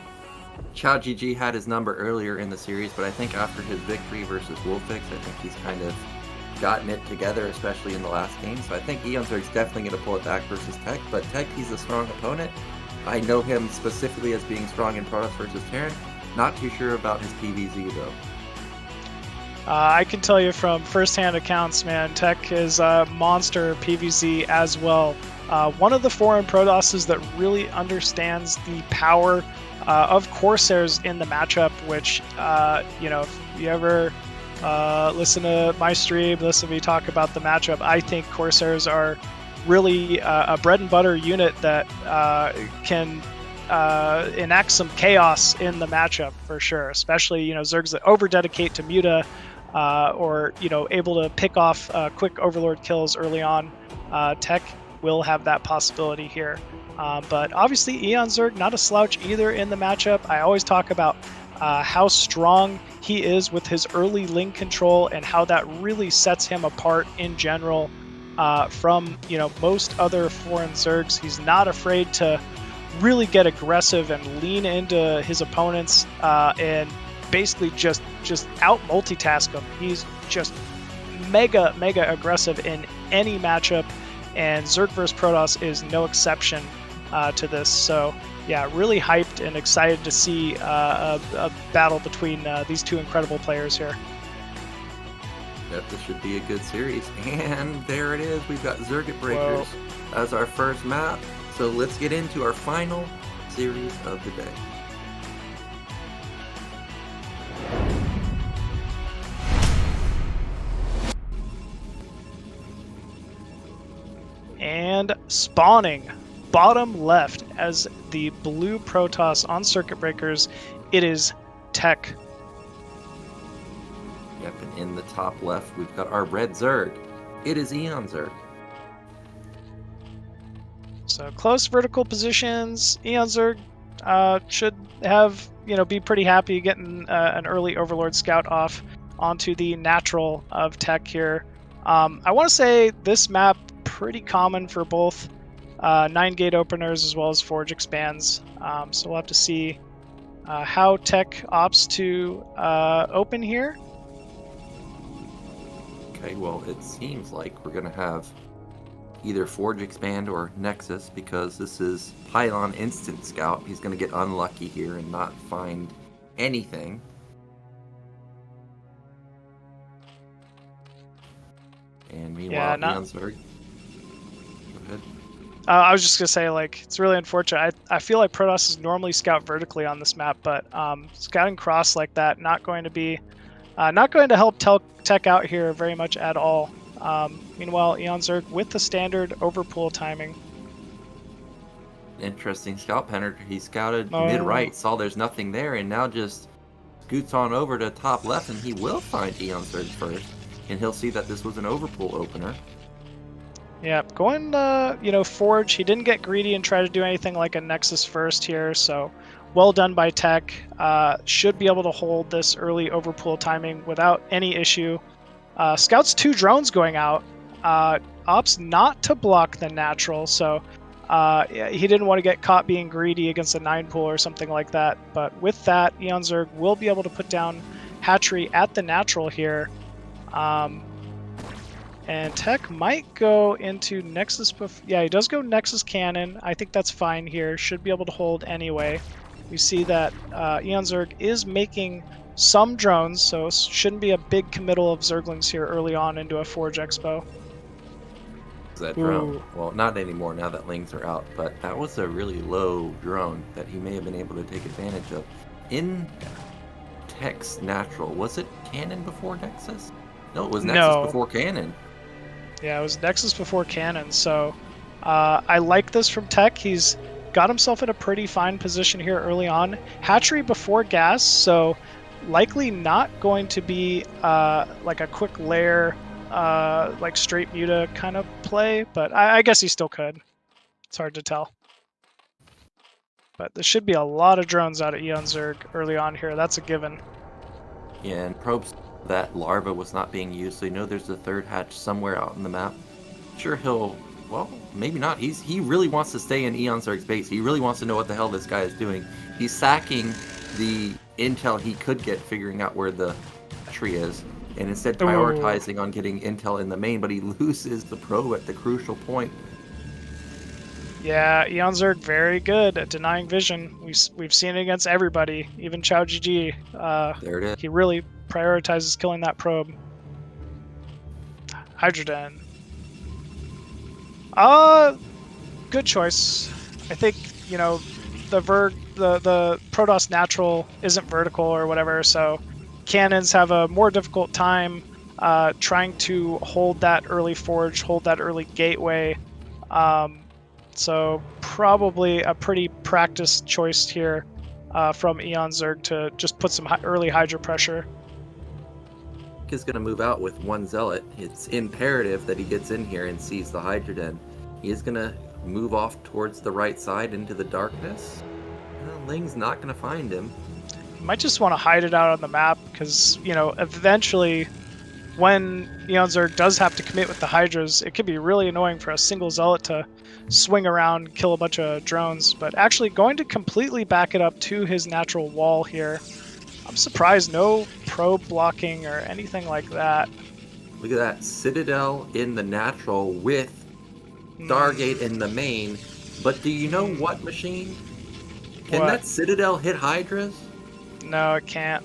QiaoGege had his number earlier in the series, but I think after his victory versus WolFix, I think he's kind of gotten it together, especially in the last game. So I think eOnzErG's definitely going to pull it back versus Tech, but Tech, he's a strong opponent. I know him specifically as being strong in Protoss versus Terran. Not too sure about his PvZ, though. I can tell you from first-hand accounts, man, Tech is a monster PvZ as well. One of the foreign Protosses that really understands the power of Corsairs in the matchup, which, you know, if you ever listen to my stream, listen to me talk about the matchup, I think Corsairs are really a bread and butter unit that can enact some chaos in the matchup for sure, especially, you know, Zergs that over-dedicate to Muta or, you know, able to pick off quick Overlord kills early on. Tech will have that possibility here. But obviously eOnzErG not a slouch either in the matchup. I always talk about how strong he is with his early link control and how that really sets him apart in general from, you know, most other foreign Zergs. He's not afraid to really get aggressive and lean into his opponents and basically just out multitask them. He's just mega aggressive in any matchup, and Zerg vs Protoss is no exception to this. So yeah, really hyped and excited to see a battle between these two incredible players here. Yep, this should be a good series. And there it is. We've got Circuit Breakers as our first map. So let's get into our final series of the day. And spawning bottom left as the blue Protoss on Circuit Breakers, it is Tech. Yep, and in the top left, we've got our red Zerg. It is eOnzErG. So close vertical positions. eOnzErG should have, you know, be pretty happy getting an early Overlord scout off onto the natural of Tech here. I want to say this map pretty common for both 9-gate openers as well as Forge expands. So we'll have to see how Tech opts to open here. Okay, well, it seems like we're going to have either Forge expand or Nexus, because this is Pylon Instant Scout. He's going to get unlucky here and not find anything. And meanwhile, eOnzErG. Go ahead. I was just going to say, like, it's really unfortunate. I feel like Protoss is normally scout vertically on this map, but scouting cross like that, not going to help Tech out here very much at all. Meanwhile, eOnzErG with the standard overpool timing. Interesting scout pattern. He scouted mid-right, saw there's nothing there, and now just scoots on over to top left, and he will find eOnzErG first, and he'll see that this was an overpool opener. Yeah, going, you know, Forge. He didn't get greedy and try to do anything like a Nexus first here, so well done by Tech. Should be able to hold this early overpool timing without any issue. Scouts 2 drones going out. Opts not to block the natural, so he didn't want to get caught being greedy against a 9-pool or something like that. But with that, eOnzErG will be able to put down hatchery at the natural here. And Tech might go into Nexus. Yeah, he does go Nexus Cannon. I think that's fine here. Should be able to hold anyway. We see that eOnzErG is making some drones, so shouldn't be a big committal of Zerglings here early on into a Forge Expo. That drone. Well, not anymore now that Lings are out, but that was a really low drone that he may have been able to take advantage of. In Tech's natural, was it Cannon before Nexus? No, it was Nexus before Cannon. Yeah, it was Nexus before Cannon, so I like this from Tech. He's got himself in a pretty fine position here early on. Hatchery before gas, so likely not going to be like a quick lair, like straight muta kind of play, but I guess he still could. It's hard to tell. But there should be a lot of drones out of eOnzErG early on here. That's a given. Yeah, and probes that larva was not being used, so you know there's a third hatch somewhere out in the map. Sure, he'll, well, maybe not. He really wants to stay in eOnzErG's base. He really wants to know what the hell this guy is doing. He's sacking the intel he could get, figuring out where the tree is, and instead prioritizing on getting intel in the main, but he loses the probe at the crucial point. Yeah, eOnzErG very good at denying vision. We've seen it against everybody, even QiaoGege. There it is. He really prioritizes killing that probe. Hydroden. Good choice. I think, you know, the Protoss natural isn't vertical or whatever, so cannons have a more difficult time trying to hold that early forge, hold that early gateway. So probably a pretty practiced choice here from eOnzErG to just put some early Hydra pressure. Is going to move out with one zealot. It's imperative that he gets in here and sees the Hydroden. He is going to move off towards the right side into the darkness. Ling's not going to find him. You might just want to hide it out on the map because, you know, eventually when eOnzErG does have to commit with the Hydras, it can be really annoying for a single zealot to swing around, kill a bunch of drones, but actually going to completely back it up to his natural wall here. I'm surprised no probe blocking or anything like that. Look at that. Citadel in the natural with Stargate in the main. But do you know what machine? Can that Citadel hit Hydras? No, it can't.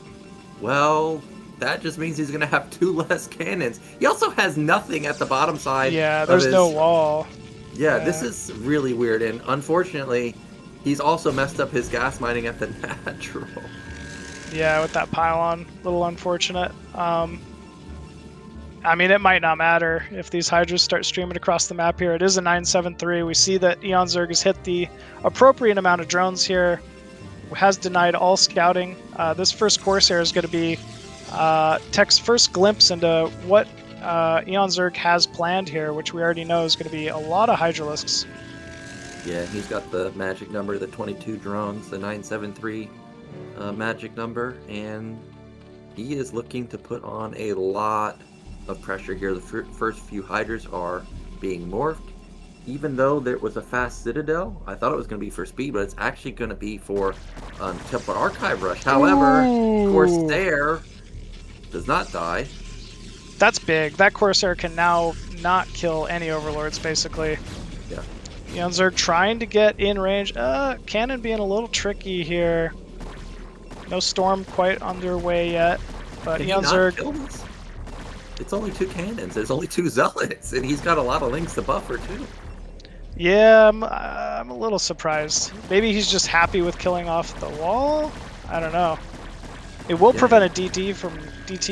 Well, that just means he's going to have 2 less cannons. He also has nothing at the bottom side. Yeah, there's no wall. Yeah, this is really weird. And unfortunately, he's also messed up his gas mining at the natural. Yeah, with that pylon, little unfortunate. I mean, it might not matter if these Hydras start streaming across the map here. It is a 973. We see that eOnzErG has hit the appropriate amount of drones here, has denied all scouting. This first Corsair is going to be Tech's first glimpse into what eOnzErG has planned here, which we already know is going to be a lot of Hydralisks. Yeah, he's got the magic number, the 22 drones, the 973 magic number, and he is looking to put on a lot of pressure here. The first few Hydras are being morphed. Even though there was a fast Citadel, I thought it was going to be for speed, but it's actually going to be for Templar Archive Rush. However, Corsair does not die. That's big. That Corsair can now not kill any Overlords, basically. Yeah. eOnzErG trying to get in range. Cannon being a little tricky here. No storm quite underway yet, but eOnzErG... It's only 2 cannons. There's only 2 zealots, and he's got a lot of links to buffer too. Yeah, I'm a little surprised. Maybe he's just happy with killing off the wall. I don't know. It will prevent a DT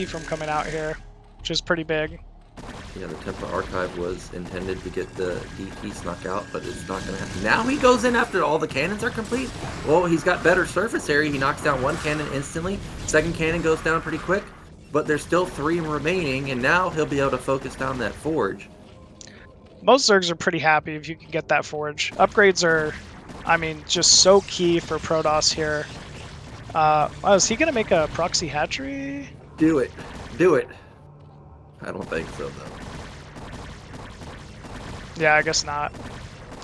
from coming out here, which is pretty big. Yeah, the Templar Archive was intended to get the DT snuck out, but it's not going to happen. Now he goes in after all the cannons are complete. Well, he's got better surface area. He knocks down 1 cannon instantly. Second cannon goes down pretty quick, but there's still 3 remaining, and now he'll be able to focus down that forge. Most Zergs are pretty happy if you can get that forge. Upgrades are, I mean, just so key for Protoss here. Is he going to make a proxy hatchery? Do it. Do it. I don't think so, though. Yeah, I guess not.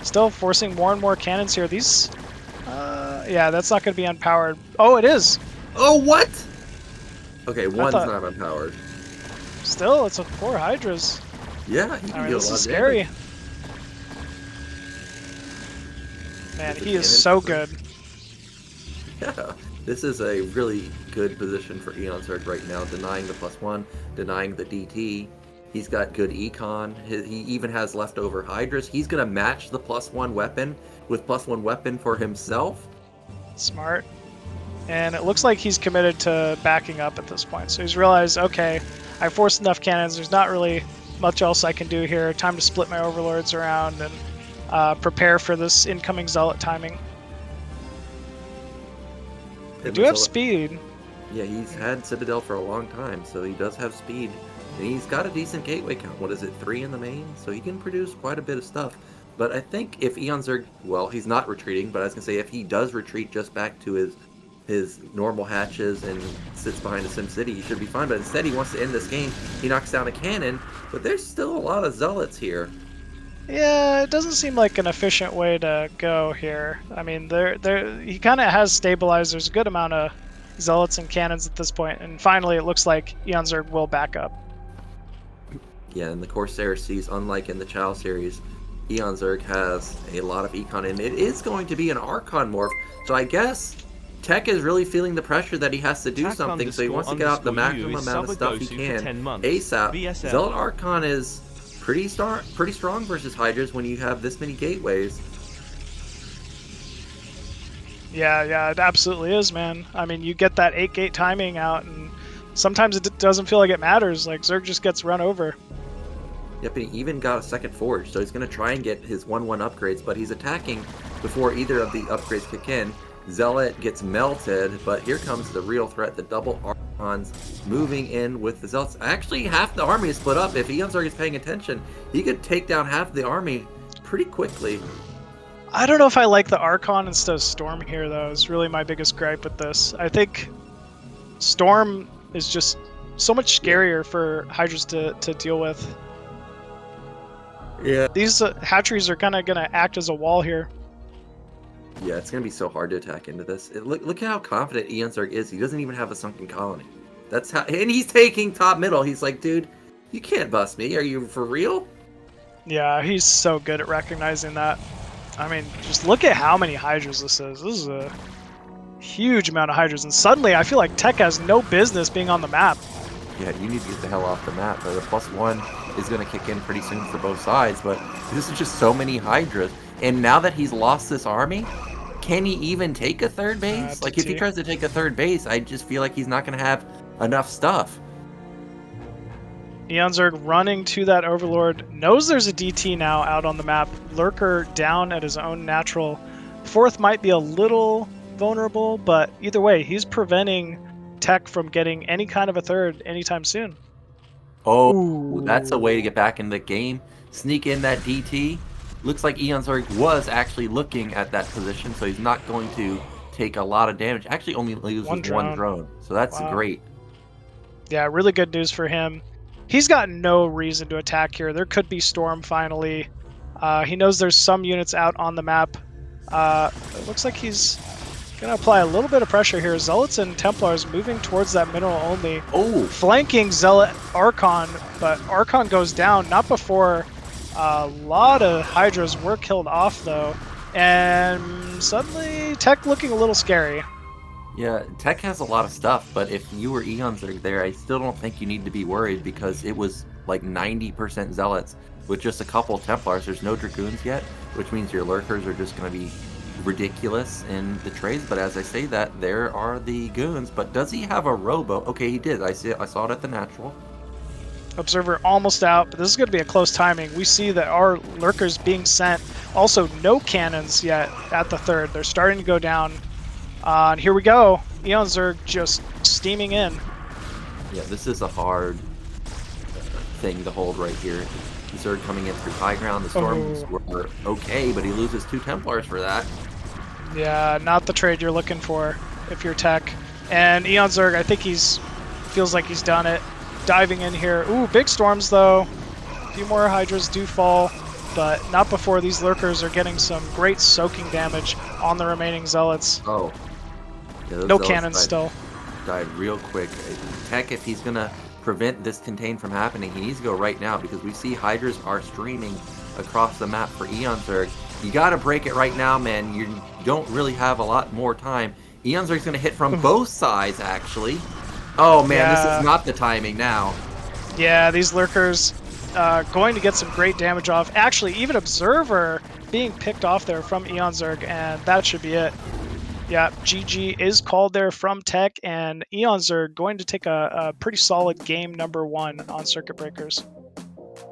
Still forcing more and more cannons here. These... yeah, that's not going to be unpowered. Oh, it is! Oh, what?! Okay, one's not unpowered. Still, it's a 4 Hydras. Yeah, he can do a lot of damage. This is scary. Man, he is so good. Yeah, this is a really good position for eOnzErG right now, denying the +1, denying the DT. He's got good econ. He even has leftover Hydras. He's going to match the +1 weapon with +1 weapon for himself. Smart. And it looks like he's committed to backing up at this point. So he's realized, okay, I forced enough cannons. There's not really much else I can do here. Time to split my overlords around and prepare for this incoming Zealot timing. They And do the have Zealot- speed. Yeah, he's had Citadel for a long time, so he does have speed. And he's got a decent gateway count. What is it, 3 in the main? So he can produce quite a bit of stuff. But I think if eOnzErG, well, he's not retreating, but I was going to say if he does retreat just back to his normal hatches and sits behind a SimCity, he should be fine. But instead, he wants to end this game. He knocks down a cannon, but there's still a lot of Zealots here. Yeah, it doesn't seem like an efficient way to go here. I mean, he kind of has stabilized. There's a good amount of Zealots and cannons at this point, and finally it looks like eOnzErG will back up. Yeah, in the Corsair series, unlike in the Chow series, eOnzErG has a lot of econ, and it is going to be an Archon morph. So I guess Tech is really feeling the pressure that he has to do something, so he wants to get out the maximum amount of stuff he can ASAP. Zealot Archon is pretty strong versus Hydras when you have this many gateways. Yeah, it absolutely is, man. I mean, you get that 8-gate timing out, and sometimes it doesn't feel like it matters. Like, Zerg just gets run over. Yep, and he even got a second forge, so he's going to try and get his 1-1 upgrades, but he's attacking before either of the upgrades kick in. Zealot gets melted, but here comes the real threat, the double Archons moving in with the Zealots. Actually, half the army is split up. If eOnzErG is paying attention, he could take down half the army pretty quickly. I don't know if I like the Archon instead of Storm here, though. Is really my biggest gripe with this. I think Storm is just so much scarier for Hydras to deal with. Yeah. These hatcheries are kind of going to act as a wall here. Yeah, it's going to be so hard to attack into this. Look at how confident eOnzErG is. He doesn't even have a sunken colony. That's how, and he's taking top middle. He's like, dude, you can't bust me. Are you for real? Yeah, he's so good at recognizing that. I mean, just look at how many Hydras this is. This is a huge amount of Hydras, and suddenly I feel like Tech has no business being on the map. Yeah, you need to get the hell off the map. The +1 is going to kick in pretty soon for both sides, but this is just so many Hydras. And now that he's lost this army, can he even take a third base? Like, if he tries to take a third base, I just feel like he's not going to have enough stuff. eOnzErG running to that Overlord, knows there's a DT now out on the map. Lurker down at his own natural. Fourth might be a little vulnerable, but either way, he's preventing Tech from getting any kind of a third anytime soon. Oh, Ooh. That's a way to get back in the game. Sneak in that DT. Looks like eOnzErG was actually looking at that position, so he's not going to take a lot of damage. Actually only loses one drone. So that's great. Yeah, really good news for him. He's got no reason to attack here. There could be Storm finally. He knows there's some units out on the map. It looks like he's going to apply a little bit of pressure here. Zealots and Templars moving towards that mineral only. Oh! Flanking Zealot Archon, but Archon goes down, not before a lot of Hydras were killed off, though. And suddenly, Tech looking a little scary. Yeah, Tech has a lot of stuff, but if you were eOnzErG there, I still don't think you need to be worried because it was like 90% Zealots with just a couple Templars. There's no Dragoons yet, which means your Lurkers are just going to be ridiculous in the trades. But as I say that, there are the Goons. But does he have a Robo? Okay, he did. I saw it at the natural. Observer almost out, but this is going to be a close timing. We see that our Lurkers being sent. Also, no cannons yet at the third. They're starting to go down. And here we go. eOnzErG just steaming in. Yeah, this is a hard thing to hold right here. Zerg coming in through high ground. The Storms were okay, but he loses 2 Templars for that. Yeah, not the trade you're looking for if you're Tech. And eOnzErG, I think feels like he's done it. Diving in here. Ooh, big Storms though. A few more Hydras do fall, but not before these Lurkers are getting some great soaking damage on the remaining Zealots. Oh. Yeah, no cannons still. Died real quick. Tech, if he's going to prevent this contain from happening, he needs to go right now because we see Hydras are streaming across the map for eOnzErG. You got to break it right now, man. You don't really have a lot more time. eOnzErG's going to hit from both sides, actually. Oh, man, This is not the timing now. Yeah, these Lurkers going to get some great damage off. Actually, even Observer being picked off there from eOnzErG, and that should be it. Yeah, GG is called there from Tech, and eOnzErG going to take a pretty solid game number 1 on Circuit Breakers.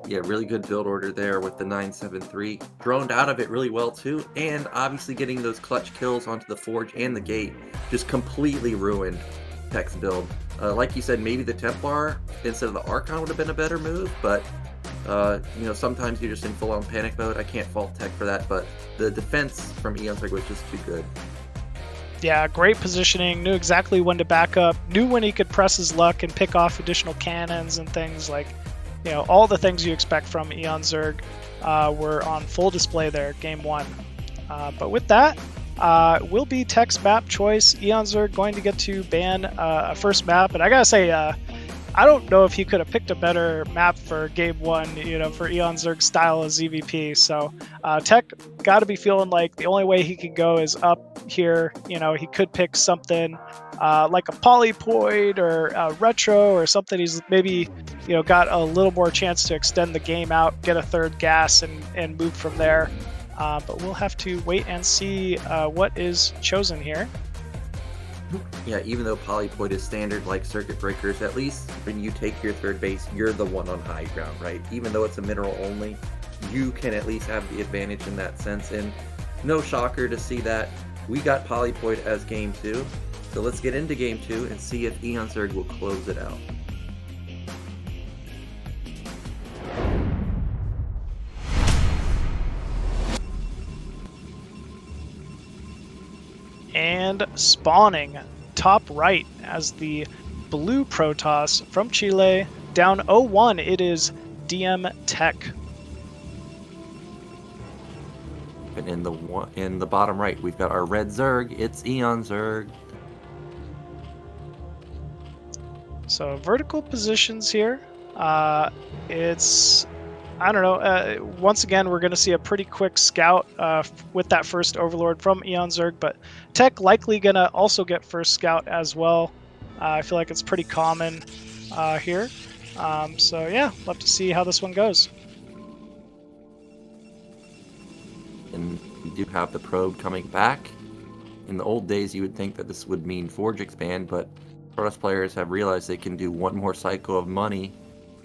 Yeah, really good build order there with the 973. Droned out of it really well too, and obviously getting those clutch kills onto the Forge and the Gate just completely ruined Tech's build. Like you said, maybe the Templar instead of the Archon would have been a better move, but you know, sometimes you're just in full-on panic mode. I can't fault Tech for that, but the defense from eOnzErG was just too good. Yeah, great positioning, knew exactly when to back up, knew when he could press his luck and pick off additional cannons and things like, you know, all the things you expect from eOnzErG were on full display there, game one. But with that, will be Tech's map choice. eOnzErG going to get to ban a first map, and I gotta say, I don't know if he could have picked a better map for game one, you know, for eOnzErG's style of ZVP. So Tech got to be feeling like the only way he can go is up here. You know, he could pick something like a Polypoid or a Retro or something. He's maybe, you know, got a little more chance to extend the game out, get a third gas, and move from there. But we'll have to wait and see what is chosen here. Yeah, even though Polypoid is standard like Circuit Breakers, at least when you take your third base, you're the one on high ground, right? Even though it's a mineral only, you can at least have the advantage in that sense. And no shocker to see that we got Polypoid as game two. So let's get into game two and see if eOnzErG will close it out. And spawning top right as the blue Protoss from Chile, down 0-1, it is DM Tech. And in the bottom right, we've got our red Zerg. It's eOnzErG. So vertical positions here. It's, I don't know, once again, we're going to see a pretty quick scout with that first Overlord from eOnzErG, but Tech likely going to also get first scout as well. I feel like it's pretty common here. So yeah, love to see how this one goes. And we do have the probe coming back. In the old days, you would think that this would mean Forge expand, but Protoss players have realized they can do one more cycle of money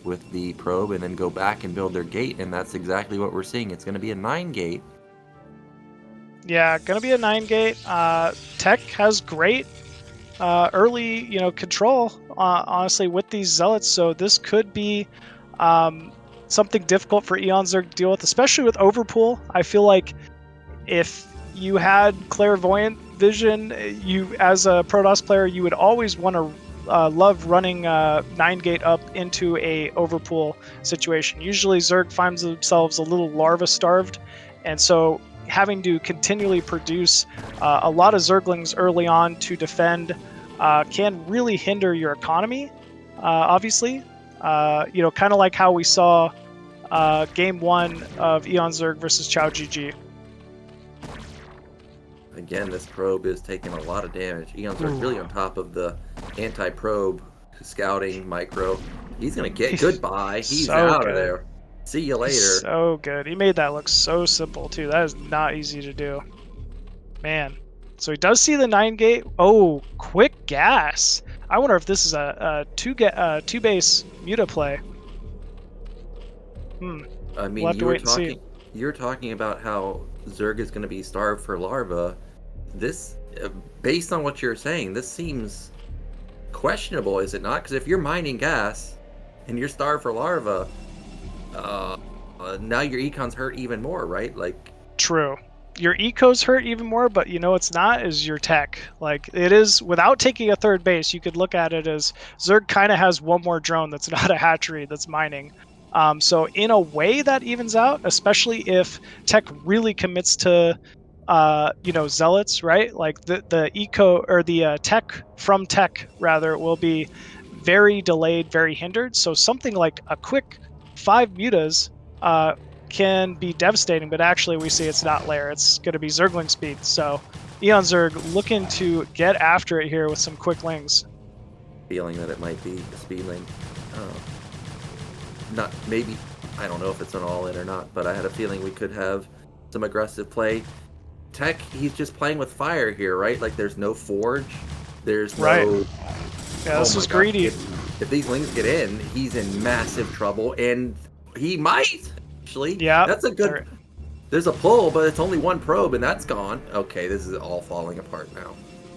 with the probe and then go back and build their gate, and that's exactly what we're seeing. It's going to be a 9 gate. Yeah, gonna be a 9 gate. Tech has great early, you know, control, honestly, with these zealots. So this could be something difficult for eOnzErG to deal with, especially with overpool. I feel like if you had clairvoyant vision, you as a Protoss player, you would always want to love running 9 gate up into a overpool situation. Usually Zerg finds themselves a little larva starved, and so having to continually produce a lot of Zerglings early on to defend can really hinder your economy, obviously. You know, kind of like how we saw game one of eOnzErG versus QiaoGege. Again, this probe is taking a lot of damage. eOnzErG really on top of the anti-probe scouting micro. He's gonna get goodbye. He's So out good. of there. See you later. So good. He made that look so simple too. That is not easy to do. Man. So he does see the 9 gate. Oh, quick gas. I wonder if this is a two base muta play. I mean, We'll have to wait and see. you were talking about how Zerg is going to be starved for larva. This, based on what you're saying, this seems questionable, is it not? Because if you're mining gas and you're starved for larva, now your econ's hurt even more, right? Like, True. Your eco's hurt even more, but you know it's not is your tech. Like, it is, without taking a third base, you could look at it as Zerg kind of has one more drone that's not a hatchery that's mining. So in a way that evens out, especially if tech really commits to you know, zealots, right? Like the eco or the tech from tech rather will be very delayed, very hindered. So something like a quick 5 mutas can be devastating, but actually we see it's not lair. It's going to be Zergling speed. So eOnzErG looking to get after it here with some quick lings. feeling that it might be a speedling. Not maybe, I don't know if it's an all-in or not, but I had a feeling we could have some aggressive play. Tech, he's just playing with fire here, right? Like, there's no forge, there's no... Right. Yeah, this was greedy. If these lings get in, he's in massive trouble, and He might, actually. Yeah. That's a good... There's a pull, but it's only one probe, and that's gone. Okay, this is all falling apart now.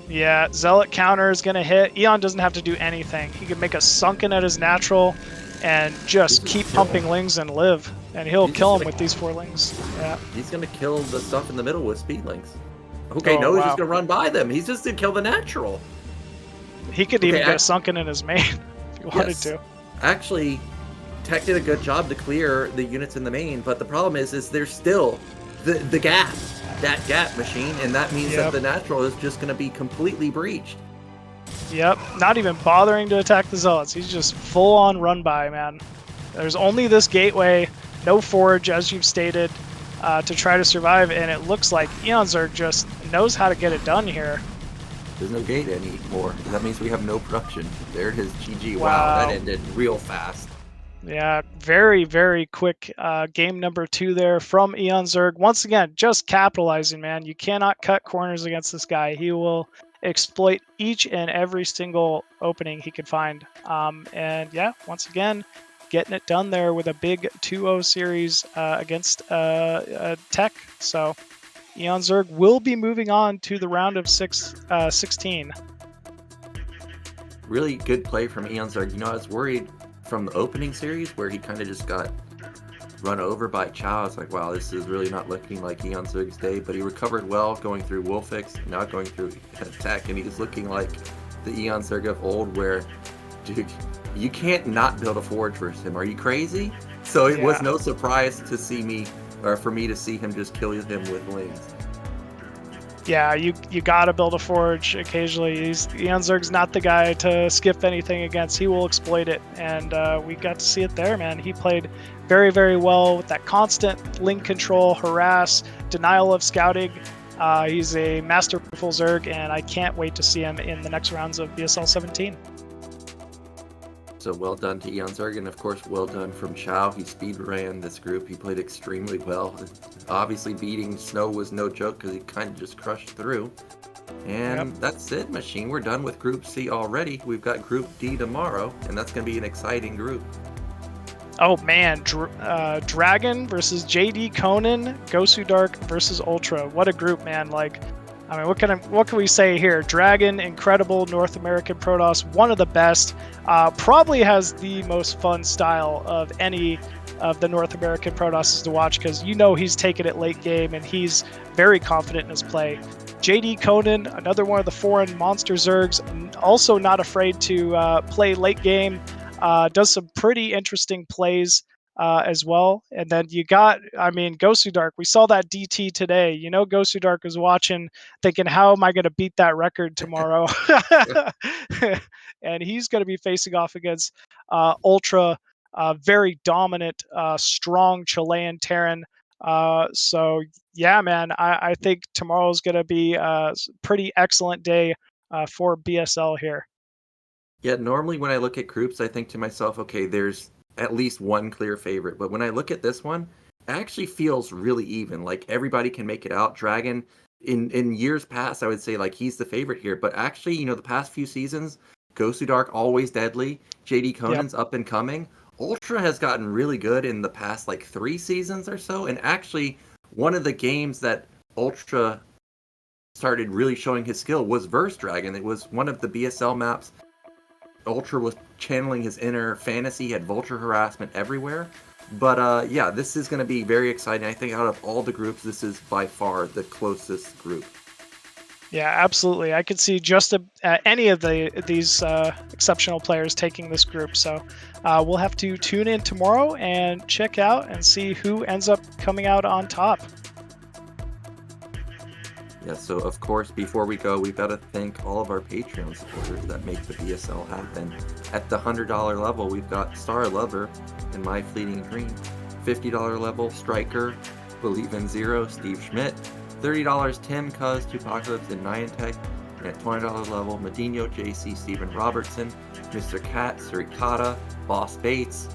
Yeah, Zealot counter is going to hit. Eon doesn't have to do anything. He can make a sunken at his natural and just keep pumping lings and live. And he'll kill him with these 4 lings. Yeah. He's going to kill the stuff in the middle with speed lings. Okay, Oh, no, he's wow. just going to run by them. He's just going to kill the natural. He could even get a sunken in his main if he wanted to. Actually, Tech did a good job to clear the units in the main, but the problem is there's still the gap, that gap machine, and that means that the natural is just going to be completely breached. Yep, not even bothering to attack the Zealots. He's just full on run by, man. There's only this gateway, no forge, as you've stated, to try to survive, and it looks like eOnzErG just knows how to get it done here. There's no gate anymore. That means we have no production. There it is, GG. Wow, that ended real fast. Yeah, very, very quick game number 2 there from eOnzErG. Once again, just capitalizing, man. You cannot cut corners against this guy. He will exploit each and every single opening he could find. And yeah, once again, getting it done there with a big 2-0 series against Tech. So eOnzErG will be moving on to the round of 16. Really good play from eOnzErG. You know, I was worried from the opening series where he kind of just got run over by Chow. I was like, wow, this is really not looking like eOnzErG's day, but he recovered well going through WolFix, now going through Tech, and he's looking like the eOnzErG of old where, dude, you can't not build a forge versus him. Are you crazy? So it was no surprise to see me, or for me to see him just kill him with lings. Yeah, you gotta build a forge occasionally. eOnzErG's not the guy to skip anything against. He will exploit it, and we got to see it there, man. He played very, very well with that constant ling control, harass, denial of scouting. He's a masterful Zerg, and I can't wait to see him in the next rounds of BSL17. So well done to eOnzErG, and of course well done from Chow. He speed ran this group. He played extremely well. Obviously beating Snow was no joke because he kind of just crushed through. And that's it, Machine. We're done with Group C already. We've got Group D tomorrow, and that's going to be an exciting group. Oh man, Dragon versus JD Conan, Gosu Dark versus Ultra. What a group, man! Like, I mean, what can we say here? Dragon, incredible North American Protoss, one of the best. Probably has the most fun style of any of the North American Protosses to watch because you know he's taking it late game and he's very confident in his play. JD Conan, another one of the foreign monster Zergs, also not afraid to play late game. Does some pretty interesting plays as well. And then you got, I mean, Gosu Dark. We saw that DT today. You know, Gosu Dark was watching, thinking, how am I going to beat that record tomorrow? And he's going to be facing off against Ultra, very dominant, strong Chilean Terran. So, yeah, man, I think tomorrow's going to be a pretty excellent day for BSL here. Yeah, normally when I look at groups, I think to myself, okay, there's at least one clear favorite. But when I look at this one, it actually feels really even. Like everybody can make it out. Dragon, in years past, I would say like he's the favorite here. But actually, you know, the past few seasons, Gosu Dark always deadly. JD Conan's up and coming. Ultra has gotten really good in the past like 3 seasons or so. And actually, one of the games that Ultra started really showing his skill was versus Dragon. It was one of the BSL maps. Ultra was channeling his inner fantasy, had vulture harassment everywhere. But yeah, this is going to be very exciting. I think out of all the groups, this is by far the closest group. Yeah, absolutely. I could see just any of these exceptional players taking this group. So we'll have to tune in tomorrow and check out and see who ends up coming out on top. Yeah, so of course, before we go, we've got to thank all of our Patreon supporters that make the BSL happen. At the $100 level, we've got Star Lover and My Fleeting Dream. $50 level, Striker, Believe in Zero, Steve Schmidt. $30, Tim, Cuz, Tupacalypse, and Niantic. And at $20 level, Medino, JC, Steven Robertson, Mr. Cat, Surikata, Boss Bates,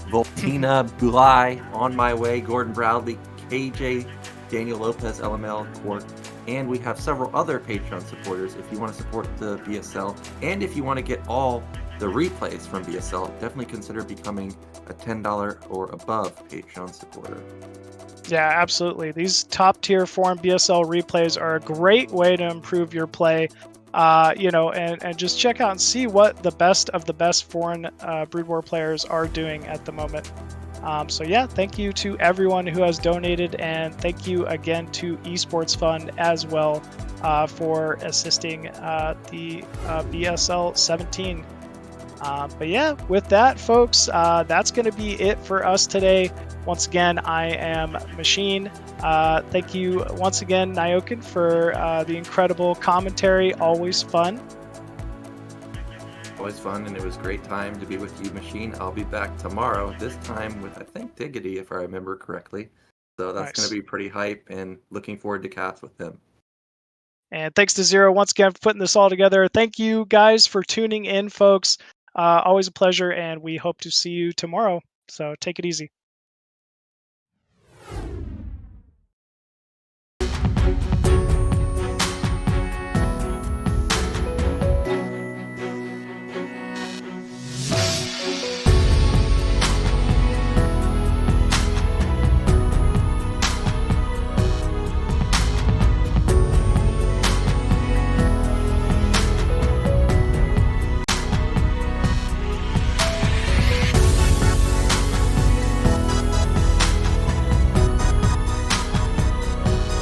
Voltina, Bulai, On My Way, Gordon Bradley, KJ, Daniel Lopez, LML, Court, and we have several other Patreon supporters if you want to support the BSL, and if you want to get all the replays from BSL, definitely consider becoming a $10 or above Patreon supporter. Yeah, absolutely. These top tier foreign BSL replays are a great way to improve your play. And just check out and see what the best of the best foreign Broodwar players are doing at the moment. So yeah, thank you to everyone who has donated, and thank you again to Esports Fund as well for assisting the BSL17. But yeah, with that, folks, that's going to be it for us today. Once again, I am Machine. Thank you once again, Nyoken, for the incredible commentary. Always fun. Always fun, and it was a great time to be with you, Machine. I'll be back tomorrow, this time with, I think, Diggity, if I remember correctly. So that's going Nice. to be pretty hype, and looking forward to cast with him. And thanks to Zero once again for putting this all together. Thank you guys for tuning in, folks. Always a pleasure, and we hope to see you tomorrow. So take it easy.